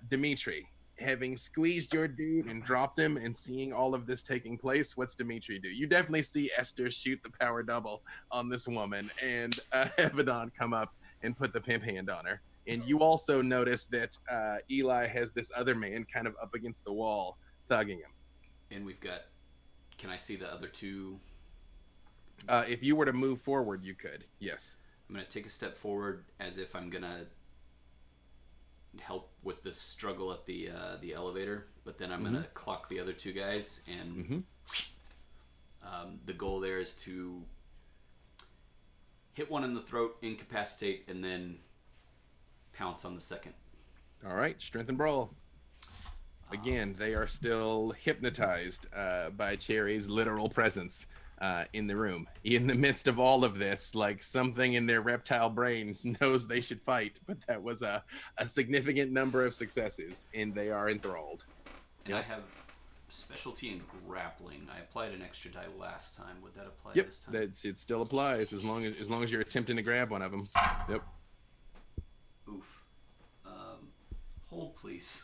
Dimitri, having squeezed your dude and dropped him and seeing all of this taking place, what's Dimitri do? You definitely see Esther shoot the power double on this woman and Avedon come up and put the pimp hand on her. And you also notice that Eli has this other man kind of up against the wall thugging him. And we've got, can I see the other 2? If you were to move forward, you could. Yes. I'm going to take a step forward as if I'm going to help with the struggle at the elevator, but then I'm going to clock the other 2 guys, and the goal there is to hit one in the throat, incapacitate, and then pounce on the second. All right, strength and brawl. Again, they are still hypnotized by Cherry's literal presence in the room. In the midst of all of this, like something in their reptile brains knows they should fight, but that was a significant number of successes, and they are enthralled. And I have specialty in grappling. I applied an extra die last time. Would that apply Yep, this time? it still applies as long as you're attempting to grab one of them. Yep. Oof. Hold, please.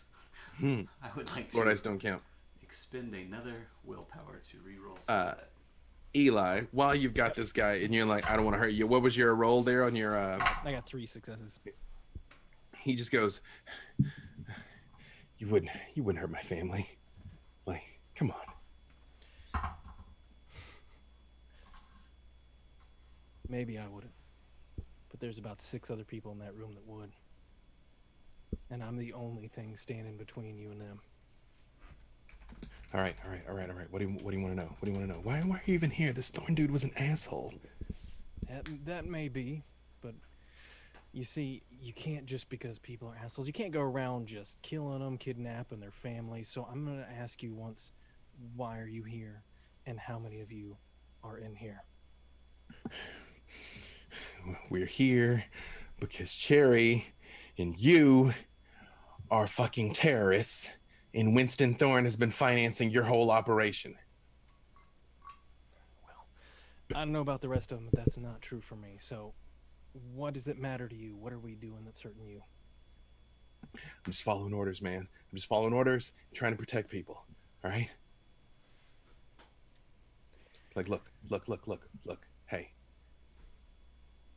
I would like to. Lord Ice don't count. Expend another willpower to reroll some of that. Eli, while you've got this guy and you're like, I don't want to hurt you. What was your roll there on your? I got 3 successes. He just goes, you wouldn't hurt my family. Like, come on. Maybe I wouldn't, but there's about 6 other people in that room that would, and I'm the only thing standing between you and them. All right. What do you want to know? What do you want to know? Why are you even here? This Thorn dude was an asshole. That may be, but you see, you can't just because people are assholes. You can't go around just killing them, kidnapping their families. So I'm going to ask you once, why are you here? And how many of you are in here? We're here because Cherry and you are fucking terrorists, and Winston Thorne has been financing your whole operation. Well, I don't know about the rest of them, but that's not true for me. So what does it matter to you? What are we doing that's hurting you? I'm just following orders, man. I'm just following orders, trying to protect people. All right? Like, look. Hey.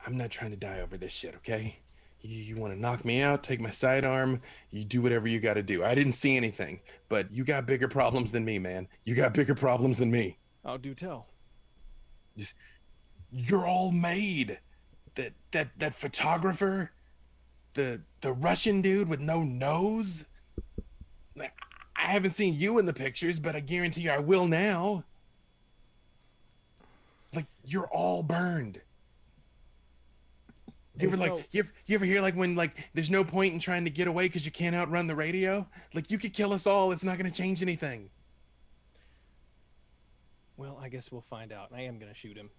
I'm not trying to die over this shit, okay? You want to knock me out, take my sidearm, you do whatever you got to do. I didn't see anything, but you got bigger problems than me, man. You got bigger problems than me. Oh, do tell. You're all made. That photographer, the Russian dude with no nose. Like, I haven't seen you in the pictures, but I guarantee you I will now. Like, you're all burned. You ever you ever hear like when like there's no point in trying to get away because you can't outrun the radio? Like, you could kill us all. It's not going to change anything. Well, I guess we'll find out. I am going to shoot him.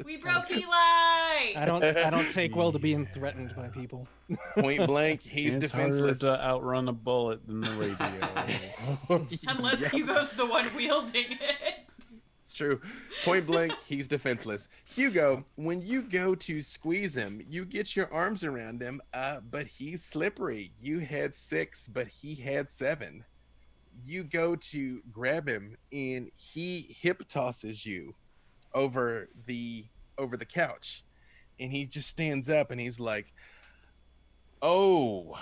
We broke Eli. I don't take well to being threatened by people. Point blank, he's It's defenseless. harder to outrun a bullet than the radio. Unless Hugo's the one wielding it. It's true. Point blank, he's defenseless. Hugo, when you go to squeeze him, you get your arms around him, but he's slippery. You had 6, but he had 7. You go to grab him, and he hip tosses you over the couch, and he just stands up, and he's like, oh,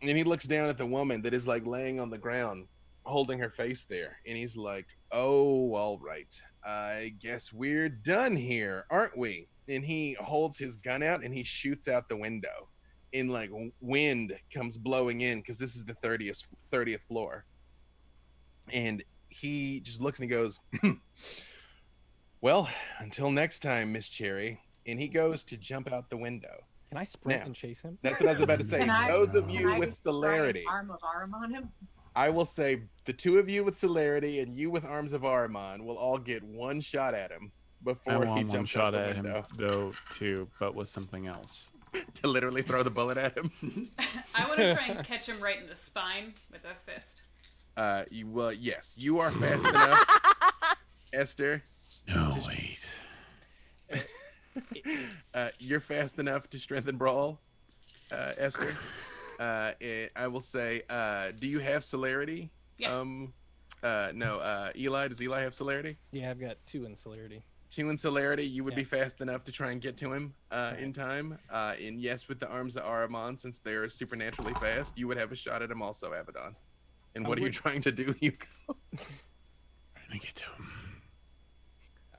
and he looks down at the woman that is like laying on the ground, holding her face there, and he's like, oh, all right, I guess we're done here, aren't we? And he holds his gun out and he shoots out the window, and like wind comes blowing in because this is the 30th floor, and he just looks and he goes, well, until next time, Miss Cherry. And he goes to jump out the window. Can I sprint Now, and chase him? That's what I was about to say. Those of you with try celerity, an arm of arm on him? I will say the 2 of you with celerity and you with arms of Ahriman will all get 1 shot at him I before he want one jumps shot out the at him, window. though, too, but with something else. To literally throw the bullet at him. I want to try and catch him right in the spine with a fist. Well, yes, you are fast enough, Esther. No, wait. You're fast enough to strengthen brawl, Esther. I will say, do you have celerity? Yeah. No. Eli, does Eli have celerity? Yeah, I've got 2 in celerity. 2 in celerity, you would Yeah. be fast enough to try and get to him in time. And yes, with the arms of Ahriman, since they're supernaturally fast, you would have a shot at him also, Abaddon. And what are you trying to do, Hugo? Trying to get to him.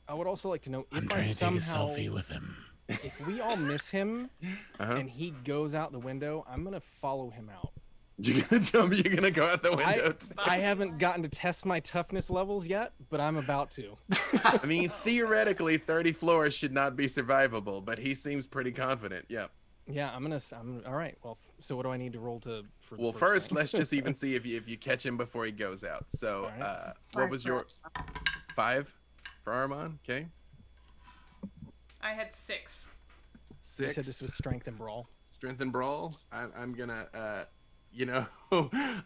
I would also like to know I'm if I trying to take a somehow, selfie with him. if we all miss him Uh-huh. and he goes out the window, I'm gonna follow him out. You're gonna jump. You're gonna go out the window. I haven't gotten to test my toughness levels yet, but I'm about to. I mean, theoretically, 30 floors should not be survivable, but he seems pretty confident. Yeah. Yeah, I'm all right. Well, so what do I need to roll to? For the Well, first, let's just even see if you catch him before he goes out. So, All right. what was your 5 for Ahriman? Okay. I had 6. 6. You said this was strength and brawl. Strength and brawl. I'm gonna,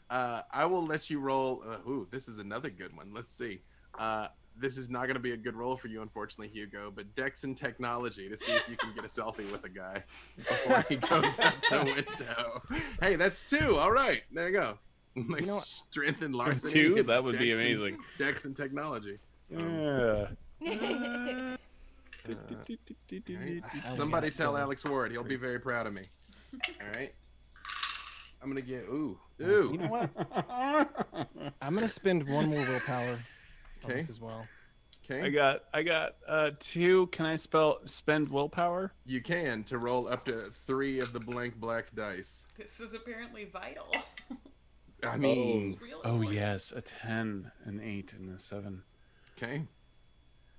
I will let you roll. Ooh, this is another good one. Let's see. This is not going to be a good roll for you, unfortunately, Hugo, but Dex and Technology to see if you can get a selfie with a guy before he goes out the window. Hey, that's 2. All right. There you go. Like, You know what? strength and larceny. 2? get That would be Dex and- amazing. Dex and Technology. Yeah. Alright. I Somebody got tell some. Alex Ward. He'll be very proud of me. All right. I'm going to get, ooh. You know what? I'm gonna spend 1 more willpower on Okay. this as well. Okay. I got 2. Can I spend willpower? You can to roll up to 3 of the blank black dice. This is apparently vital. I mean, It's really Oh important. yes, a 10, an 8, and a 7. okay.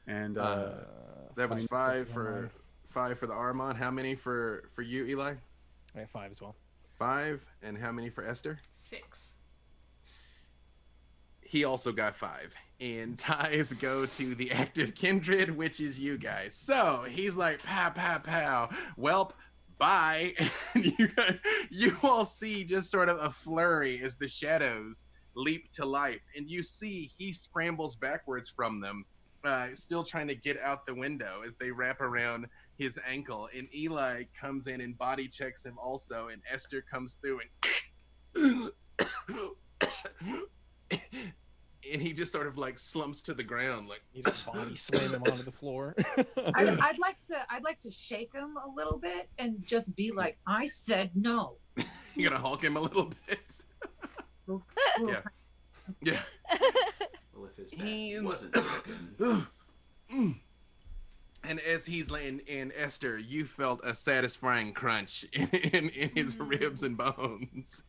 And That was 5 for the Ahriman. How many for you, Eli? I have 5 as well. 5. And how many for Esther? 6. He also got 5. And ties go to the active kindred, which is you guys. So he's like, pow, pow, pow. Welp, bye. And you all see just sort of a flurry as the shadows leap to life. And you see he scrambles backwards from them, still trying to get out the window as they wrap around his ankle. And Eli comes in and body checks him also. And Esther comes through and and he just sort of like slumps to the ground, like You just body slam him onto the floor. I'd like to shake him a little bit and just be like, I said no. you're gonna hulk him a little bit. Yeah. Yeah. Well, if his He's- back wasn't broken. And as he's laying in, Esther, you felt a satisfying crunch in his ribs and bones.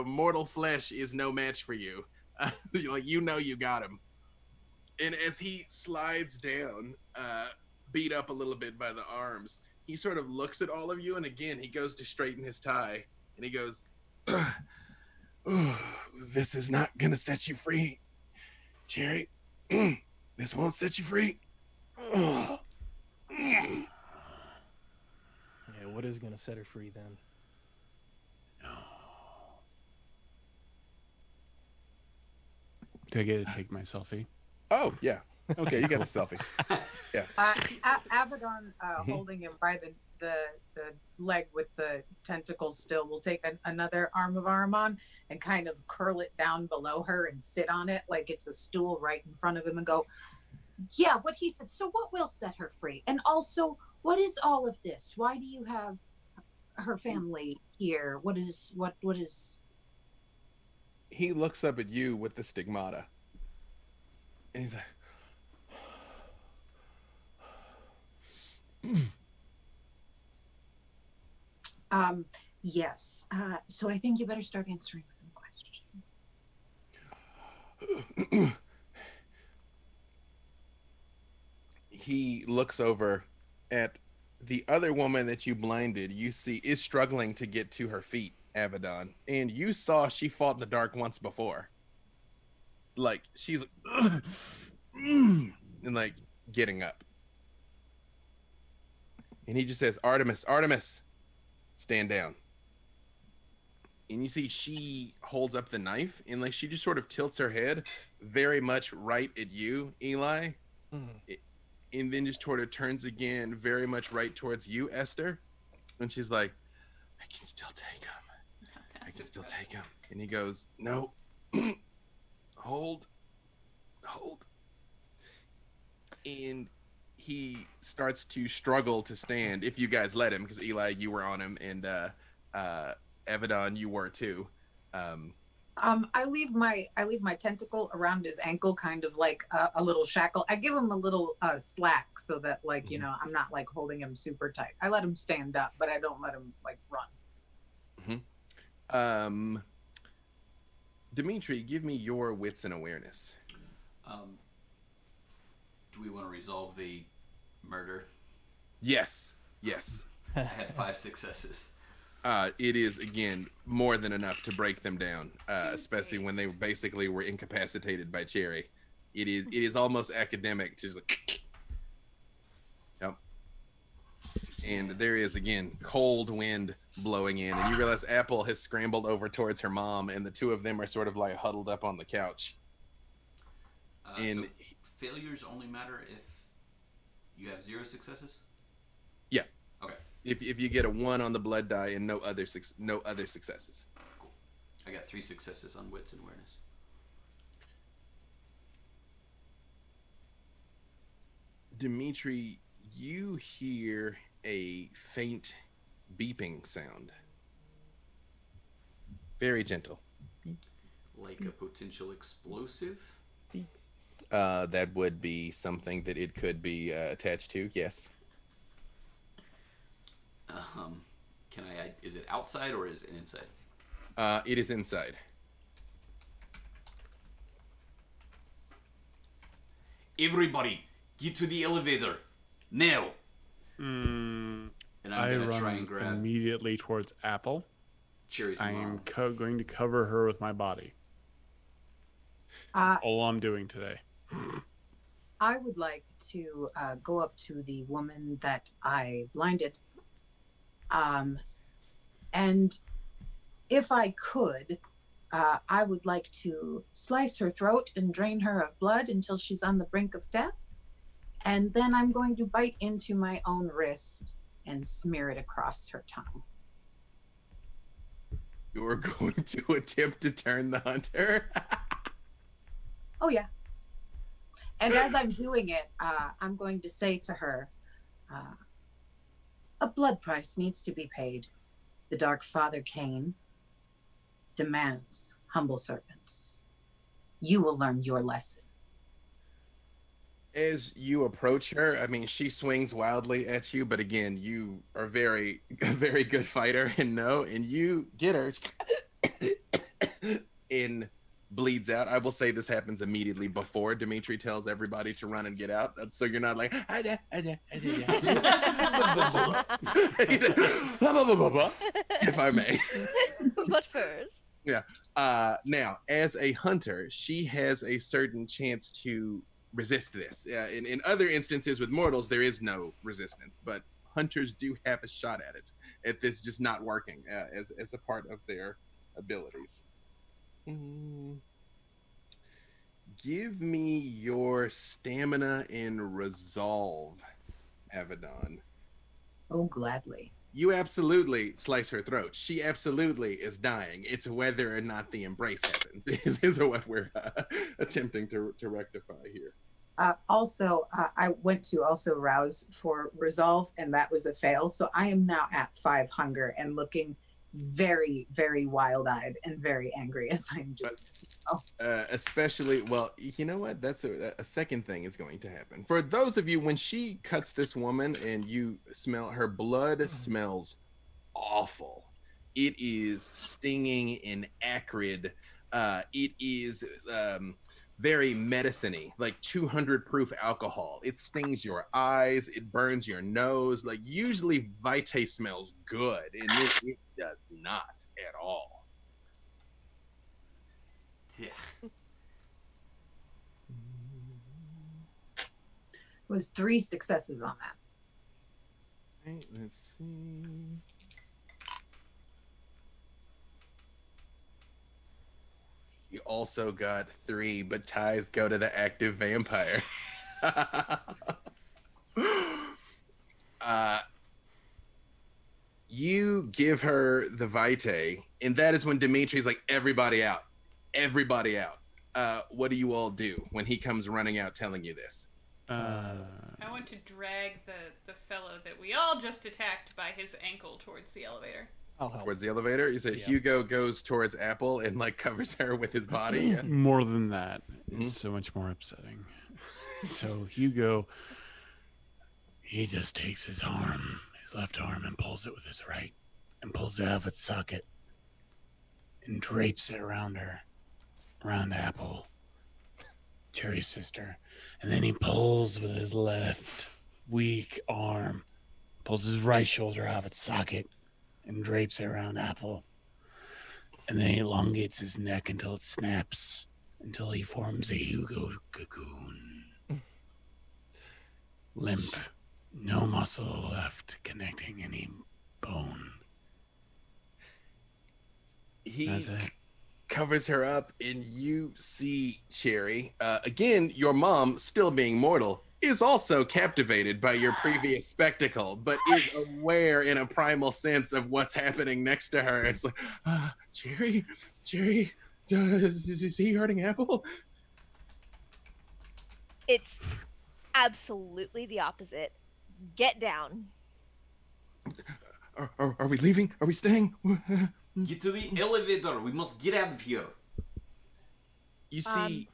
Mortal flesh is no match for you. You got him. And as he slides down, beat up a little bit by the arms, he sort of looks at all of you, and again, he goes to straighten his tie, and he goes, this is not gonna set you free, Cherry. This won't set you free. Yeah, what is gonna set her free then? Do I get to take my selfie? Oh, yeah. Okay, you got the selfie. Abaddon, holding him by the leg with the tentacles still, will take another arm of Ahriman and kind of curl it down below her and sit on it like it's a stool right in front of him and go, yeah, what he said. So what will set her free? And also, what is all of this? Why do you have her family here? What is... He looks up at you with the stigmata. And he's like... Yes. So I think you better start answering some questions. He looks over at the other woman that you blinded, you see is struggling to get to her feet, Abaddon. And you saw she fought in the dark once before. Like, she's like, and like getting up. And he just says, Artemis, stand down. And you see she holds up the knife, and like she just sort of tilts her head very much right at you, Eli. And then just sort of turns again very much right towards you, Esther. And she's like, I can still take him. I can still take him. And he goes, no. Hold. And he starts to struggle to stand, if you guys let him, because Eli, you were on him, and Abaddon, you were too. I leave my tentacle around his ankle, kind of like a little shackle. I give him a little slack so that, like, you know, I'm not like holding him super tight. I let him stand up, but I don't let him like run. Dimitri, give me your wits and awareness. Do we want to resolve the murder? Yes. I had 5 successes. It is, again, more than enough to break them down, especially when they basically were incapacitated by Cherry. It is almost academic to just like, yep. And there is, again, cold wind blowing in, and you realize Apple has scrambled over towards her mom, and the two of them are sort of like huddled up on the couch. So failures only matter if you have 0 successes? Yeah. Okay. If you get a 1 on the blood die and no other successes. Cool. I got 3 successes on wits and awareness. Dimitri, you hear a faint beeping sound. Very gentle. Like a potential explosive? That would be something that it could be attached to, yes. Can I? Is it outside or is it inside? It is inside. Everybody, get to the elevator now. And I'm I gonna run try and grab immediately towards Apple. Cherry's I mom. am going to cover her with my body. That's all I'm doing today. I would like to go up to the woman that I blinded. And if I could, I would like to slice her throat and drain her of blood until she's on the brink of death. And then I'm going to bite into my own wrist and smear it across her tongue. You're going to attempt to turn the hunter? Oh, yeah. And as I'm doing it, I'm going to say to her, a blood price needs to be paid. The Dark Father Cain demands humble servants. You will learn your lesson. As you approach her, I mean, she swings wildly at you, but again, you are a very good fighter and you get her and bleeds out. I will say this happens immediately before Dimitri tells everybody to run and get out. So you're not like, if I may. But first. Yeah. Now, as a hunter, she has a certain chance to resist this. In other instances with mortals, there is no resistance, but hunters do have a shot at it, at this just not working as a part of their abilities. Give me your stamina and resolve, Avedon. Oh, gladly. You absolutely slice her throat. She absolutely is dying. It's whether or not the embrace happens is what we're attempting to rectify here. Also, I went to also rouse for resolve, and that was a fail. So I am now at 5 hunger and looking very, very wild-eyed and very angry as I'm doing this. Especially, well, you know what? That's a second thing is going to happen. For those of you, when she cuts this woman and you smell her blood, smells awful. It is stinging and acrid. It is very medicine-y, like 200 proof alcohol. It stings your eyes, it burns your nose. Like usually Vitae smells good, and it does not at all. Yeah. It was 3 successes on that. Right, let's see. You also got 3, but ties go to the active vampire. You give her the Vitae, and that is when Dimitri's like, everybody out. Everybody out. What do you all do when he comes running out telling you this? I want to drag the fellow that we all just attacked by his ankle towards the elevator. I'll help. Towards the elevator? You say Hugo goes towards Apple and like covers her with his body? Yes? More than that. It's so much more upsetting. So Hugo, He just takes his left arm, and pulls it with his right, and pulls it out of its socket, and drapes it around her, around Apple, Cherry's sister. And then he pulls with his left weak arm, pulls his right shoulder out of its socket, and drapes it around Apple. And then he elongates his neck until it snaps, until he forms a Hugo cocoon. Limp. No muscle left connecting any bone. He covers her up, and you see Cherry. Again, your mom, still being mortal, is also captivated by your previous spectacle, but is aware in a primal sense of what's happening next to her. It's like, Cherry, is he hurting Apple? It's absolutely the opposite. Get down. Are we leaving? Are we staying? Get to the elevator. We must get out of here. You see,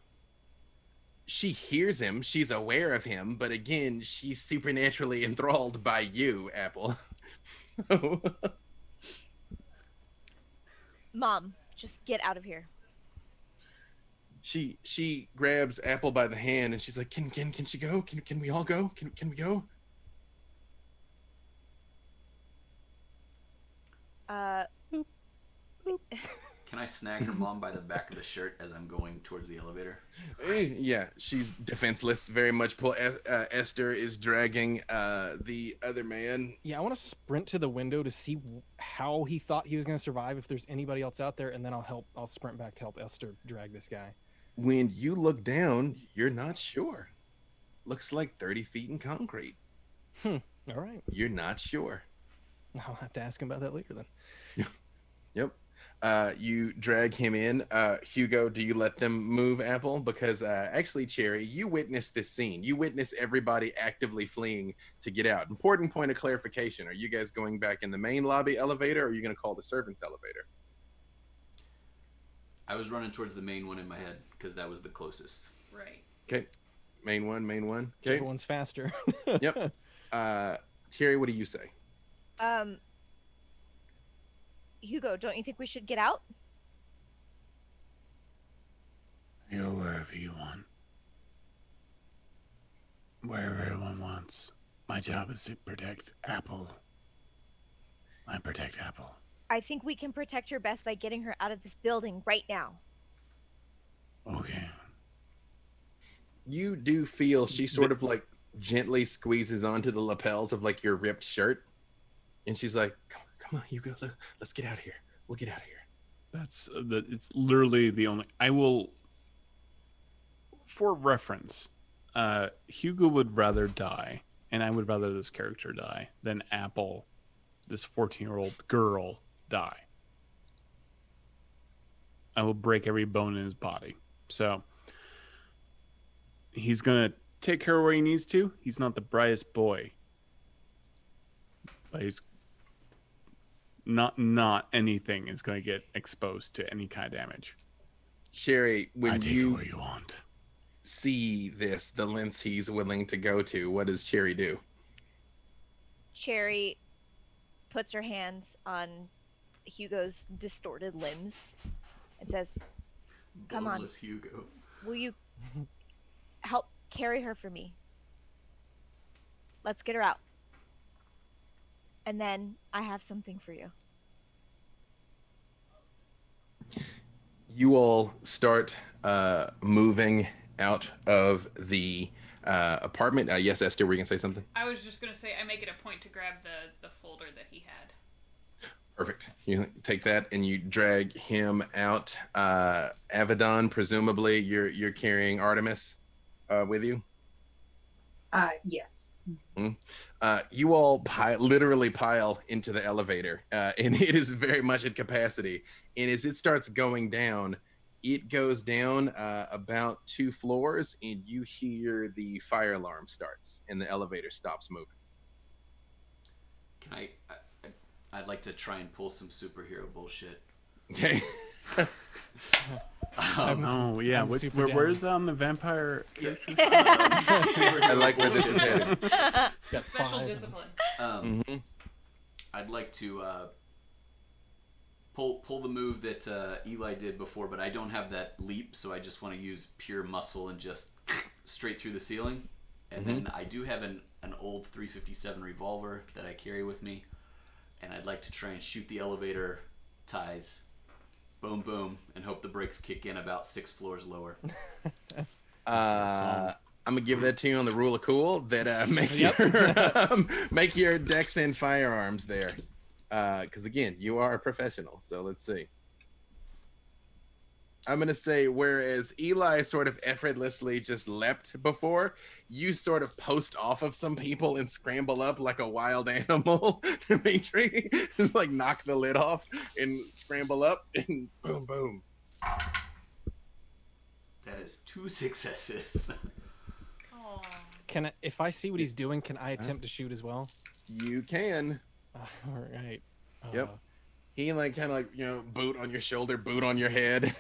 she hears him. She's aware of him. But again, she's supernaturally enthralled by you, Apple. Mom, just get out of here. She grabs Apple by the hand, and she's like, can she go? Can we all go? Can we go? Can I snag her mom by the back of the shirt as I'm going towards the elevator? Yeah, she's defenseless. Very much. Esther is dragging the other man. Yeah, I want to sprint to the window to see how he thought he was going to survive, if there's anybody else out there, and then I'll sprint back to help Esther drag this guy. When you look down, you're not sure. Looks like 30 feet in concrete. All right. You're not sure. I'll have to ask him about that later then. Yep. You drag him in. Hugo, do you let them move Apple? Because actually, Cherry, you witnessed this scene. You witnessed everybody actively fleeing to get out. Important point of clarification. Are you guys going back in the main lobby elevator, or are you going to call the servants elevator? I was running towards the main one in my head because that was the closest. Right. Okay. Main one. Okay. Everyone's faster. Yep. Cherry, what do you say? Hugo, don't you think we should get out? Go wherever you want. Wherever everyone wants. My job is to protect Apple. I protect Apple. I think we can protect her best by getting her out of this building right now. Okay. You do feel she sort of like gently squeezes onto the lapels of like your ripped shirt, and she's like, come on, Hugo, let's get out of here. We'll get out of here. It's literally the only. I will. For reference, Hugo would rather die, and I would rather this character die than Apple, this 14-year-old girl, die. I will break every bone in his body. So he's gonna take her where he needs to. He's not the brightest boy, but he's not anything is going to get exposed to any kind of damage. Sherry, I when take it where you want. see this, the lengths he's willing to go to, what does Cherry do? Cherry puts her hands on Hugo's distorted limbs and says, "Come on. Boneless Hugo. Will you help carry her for me? Let's get her out. And then I have something for you." You all start moving out of the apartment. Yes, Esther, were you going to say something? I was just going to say I make it a point to grab the folder that he had. Perfect. You take that and you drag him out. Avedon, presumably you're carrying Artemis with you? Yes. You all literally pile into the elevator, and it is very much at capacity. And as it starts going down, it goes down about 2 floors, and you hear the fire alarm starts, and the elevator stops moving. Can I'd like to try and pull some superhero bullshit. Okay. Oh yeah, I'm super down. where's that on the vampire? I like where this is headed. Got Special 5. discipline. I'd like to pull the move that Eli did before, but I don't have that leap, so I just want to use pure muscle and just straight through the ceiling. And then I do have an old 357 revolver that I carry with me, and I'd like to try and shoot the elevator ties. Boom, boom, and hope the brakes kick in about 6 floors lower. I'm gonna give that to you on the rule of cool. That make your dex and firearms there, because again, you are a professional. So let's see. I'm gonna say, whereas Eli sort of effortlessly just leapt before, you sort of post off of some people and scramble up like a wild animal. Dimitri just like knock the lid off and scramble up and boom, boom. That is 2 successes. Aw. Can I, if I see what he's doing, can I attempt to shoot as well? You can. All right. Yep. He like kind of like, you know, boot on your shoulder, boot on your head.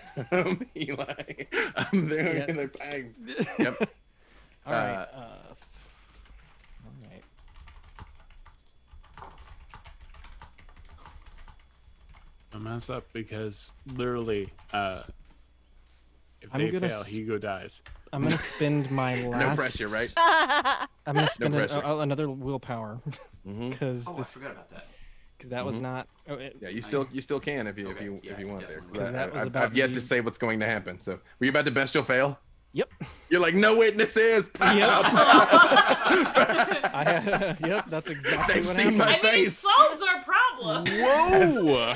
Eli, I'm there. Yeah. Like, bang. Yep. All right. All right. I mess up because literally, if I'm they gonna fail, Hugo dies. I'm gonna spend my last. No pressure, right? I'm gonna spend pressure. another willpower because Oh, I forgot about that. that was not. Oh, Yeah, you still can if you want there. definitely. 'Cause that was I've about yet to to be- say what's going to happen. So were you about to best you'll fail? Yep. You're like, no witnesses. Yep. That's exactly They've what seen happened. my I mean, it face. solves our problem. Whoa! All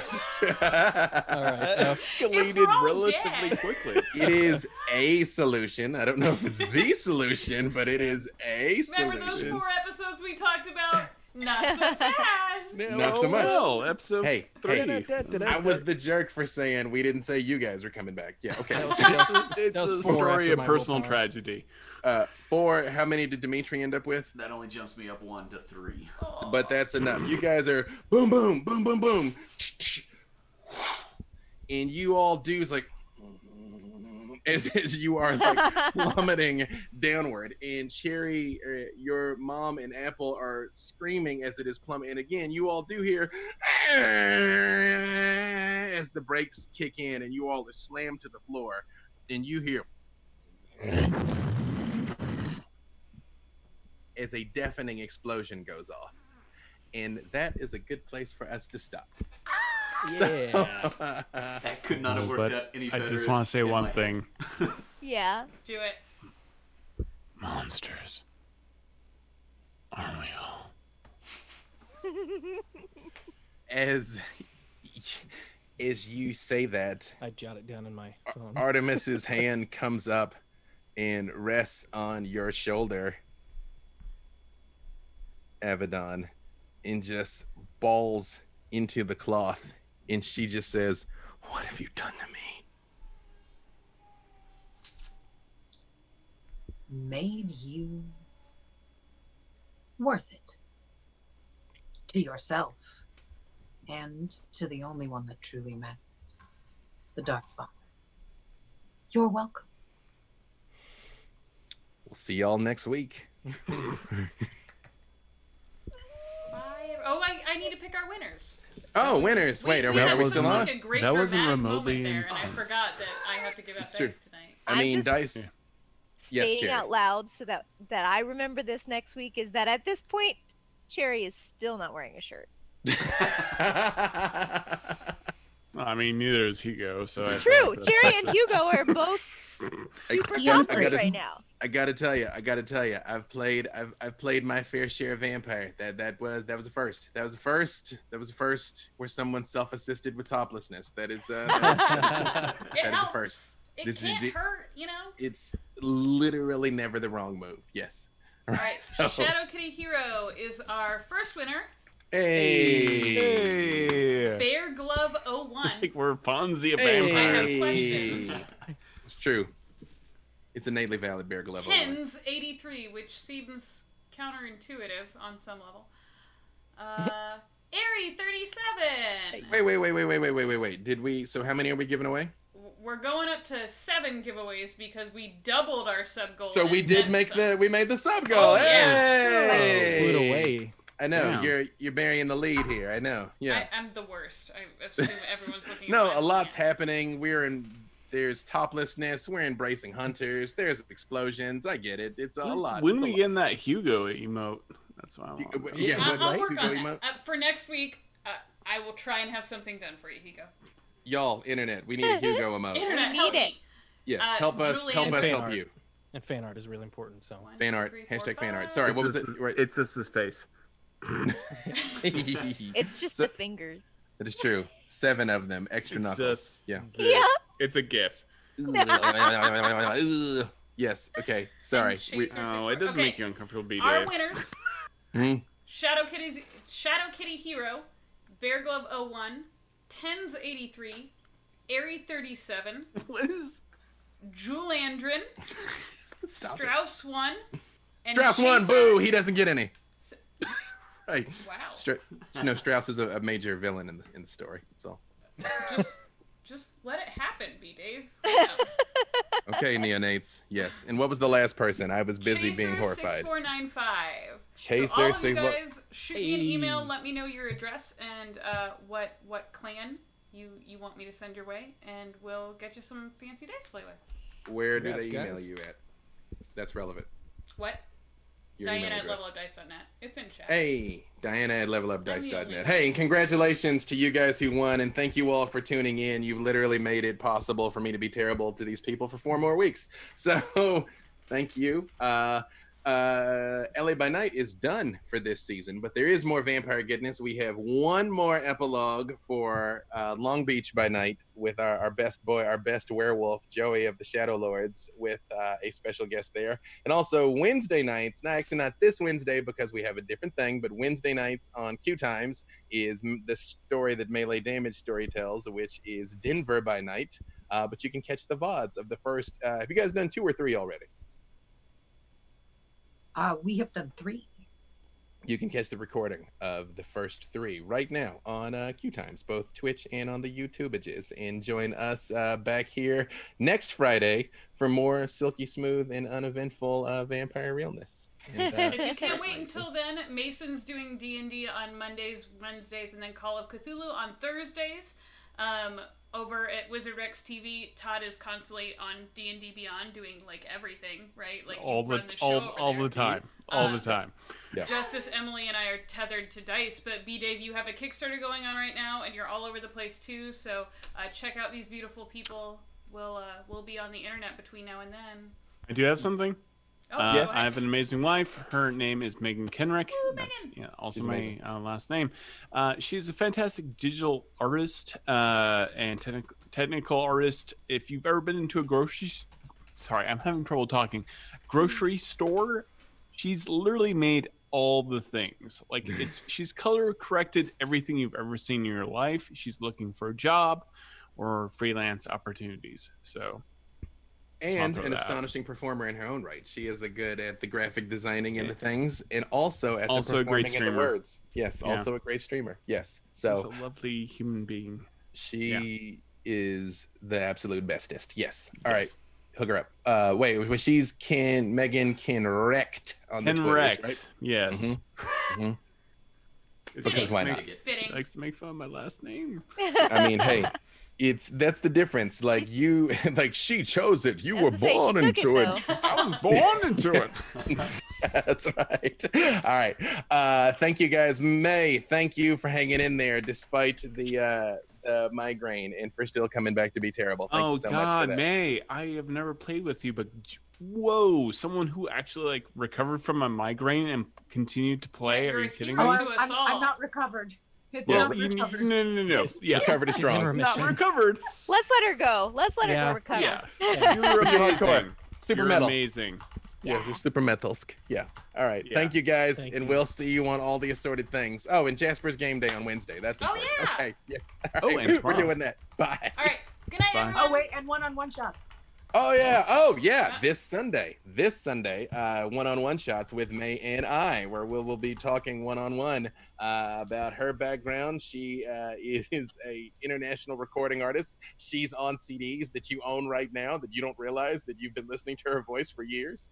right. Escalated If we're all relatively dead. quickly. It is a solution. I don't know if it's the solution, but it is a Remember those solution. 4 episodes we talked about? Not so fast. Not so much. Well, episode Hey, 3. I was the jerk for saying we didn't say you guys were coming back. Yeah, okay. It's That was a 4 story after of my personal willpower. tragedy. 4. How many did Dimitri end up with? That only jumps me up 1 to 3. But that's enough. You guys are boom, boom, boom, boom, boom. And you all do is like, as you are like plummeting downward. And Cherry, your mom and Apple are screaming as it is plummeting. And again, you all do hear as the brakes kick in and you all are slammed to the floor. And you hear as a deafening explosion goes off. And that is a good place for us to stop. Yeah. That could not have worked But out any I better. just want to say in one my thing. Yeah. Do it. Monsters. Aren't we all? As you say that, I jot it down in my phone. Artemis's hand comes up and rests on your shoulder, Abaddon, and just balls into the cloth. And she just says, "What have you done to me?" Made you worth it to yourself and to the only one that truly matters, the Dark Father. You're welcome. We'll see y'all next week. Oh, I need to pick our winners. Oh, winners. Wait, are we had still some, on? like, a great That wasn't dramatic remotely moment there, and I intense. forgot that I have to give out It's true. dice tonight. I I'm mean, just- dice. Yes, Stating Cherry. out loud so that I remember this next week is that at this point, Cherry is still not wearing a shirt. I mean, neither is Hugo, so I True. feel like that's Cherry and sexist. Hugo are both super I gotta- topless right now. I gotta tell you, I've played my fair share of vampire. That was a first. That was a first where someone self-assisted with toplessness. That is It that is a helps. first. It This is can't the- hurt, you know? It's literally never the wrong move. Yes. All right, So- Shadow Kitty Hero is our first winner. Hey. Hey! Bear Glove 01. Like we're Fonzie of Hey. vampires. I have questions. It's true. It's innately valid bear glove. Tens 83, which seems counterintuitive on some level. Airy 37. Wait. Did we? So how many are we giving away? We're going up to 7 giveaways because we doubled our sub goal. So we and did then make some. we made the sub goal. Oh, yes. Hey! Blew it away. I know Yeah. you're burying the lead here. I know. Yeah. I'm the worst. I assume everyone's looking. No, at my a lot's hand. happening. There's toplessness. We're embracing hunters. There's explosions. I get it. It's a lot. When It's a we lot. get in that Hugo emote, that's what I want. Yeah, I'll, what, I'll right? work Hugo on emote? that. For next week, I will try and have something done for you, Hugo. Y'all, internet. We need a Hugo emote. Internet, need help it. me. Yeah, help us. Julian- Help And us. fan Help art. you. And fan art is really important. So 1, Fan 2, art. 3, 4, Hashtag fan art. 5. Sorry, It's what was just- it? Right. It's just this face. It's just So- the fingers. That is true. 7 of them. Extra It's knuckles. just Yeah. this. Yeah. It's a GIF. Yes. Okay. Sorry. And We, Chaser No, 64. it doesn't Okay, make you uncomfortable, B. Our Dave. winners: Hmm? Shadow Kitty Hero, Bear Glove 01, Tens 83, Airy 37, What is? Julandrin, Stop it. Strauss 1, and Strauss won. Chaser- Boo! He doesn't get any. S- Hey, Wow. no, Strauss is a major villain in the story. That's all. Just let it happen, B. Dave. Okay, neonates. Yes. And what was the last person? I was busy Chaser being horrified. 6495. Chaser, So all of say you what? guys, shoot me an email. Let me know your address and what clan you want me to send your way, and we'll get you some fancy dice to play with. Where do Congrats, they email guys. you at? That's relevant. What? Your Diana email at address. levelupdice.net. It's in chat. Hey, Diana at I'm the only levelupdice.net. one. Hey, and congratulations to you guys who won, and thank you all for tuning in. You've literally made it possible for me to be terrible to these people for 4 more weeks. So, thank you. LA by Night is done for this season, but there is more vampire goodness. We have one more epilogue for Long Beach by Night with our best boy, our best werewolf, Joey of the Shadow Lords, with a special guest there. And also Wednesday nights, actually not this Wednesday because we have a different thing, but Wednesday nights on QueueTimes is the story that Leigh Damage story tells, which is Denver by Night. But you can catch the VODs of the first. Have you guys done 2 or 3 already? We have done 3. You can catch the recording of the first 3 right now on QueueTimes, both Twitch and on the YouTubeages. And join us back here next Friday for more silky smooth and uneventful vampire realness. And, If you can't wait until then, Mason's doing D&D on Mondays, Wednesdays, and then Call of Cthulhu on Thursdays. Over at Wizard Rex TV, Todd is constantly on D&D Beyond doing like everything, right? Like all the time. Yeah. Justice, Emily, and I are tethered to dice, but B-Dave, you have a Kickstarter going on right now, and you're all over the place too. So check out these beautiful people. We'll be on the internet between now and then. I do have something. Oh, yes. I have an amazing wife. Her name is Megan Kenreck. Ooh, That's Megan. also She's my last name. She's a fantastic digital artist and technical artist. If you've ever been into a sorry, I'm having trouble talking. Grocery store, she's literally made all the things. Like she's color corrected everything you've ever seen in your life. She's looking for a job or freelance opportunities. So. And an astonishing performer in her own right. She is good at the graphic designing and the things, and also at the a great performing and the streamer. words. Yes, also a great streamer. Yes, so She's a lovely human being. she is the absolute bestest. Yes. All right, hook her up. Wait, she's Megan Kenreck on the Twitter, right? Yes. Mhm. Because why not? Fitting. She likes to make fun of my last name. I mean, hey, that's the difference. Like she chose it. You I were was gonna say, born she took into it, it. though. I was born into it. That's right. All right. Thank you guys. May, thank you for hanging in there despite the migraine and for still coming back to be terrible. Thank you so much for that. May, I have never played with you, but whoa, someone who actually like recovered from a migraine and continued to play. Yeah, Are you're you a kidding hero. me? To us all. I'm not recovered. It's Yeah. not recovered. No. Yeah, Recovered is She's in strong. remission. not recovered. Let's let her go. Let's let her Yeah. go recover. Yeah, Yeah. you're But you're amazing. hardcore. Super You're metal. amazing. Yeah, you're super metalsk. Yeah. All right. Yeah. Thank you guys, Thank and you. we'll see you on all the assorted things. Oh, and Jasper's game day on Wednesday. That's Oh, important. yeah. Okay. Yes. Oh, All and right. We're tomorrow. doing that. Bye. All right. Good night, Bye. everyone. Oh wait, and one-on-one shots. Oh yeah. Oh yeah. Yeah. This Sunday, one-on-one shots with May and I, where we'll be talking one-on-one about her background. She is a international recording artist. She's on CDs that you own right now that you don't realize that you've been listening to her voice for years,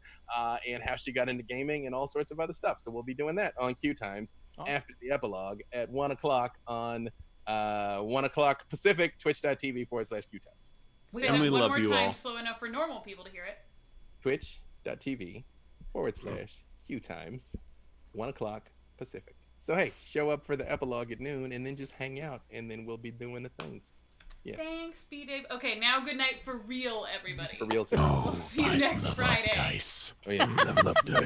and how she got into gaming and all sorts of other stuff. So we'll be doing that on QueueTimes after the epilogue at 1:00 on 1:00 Pacific, twitch.tv/QueueTimes. Say And that we one love more you time, all. slow enough for normal people to hear it. twitch.tv/QueueTimes, 1:00 Pacific. So hey, show up for the epilogue at noon and then just hang out, and then we'll be doing the things. Yes. Thanks, B-Dave. Okay, now good night for real, everybody. For real. We'll see you next Friday. Dice. Oh, yeah. Level up dice.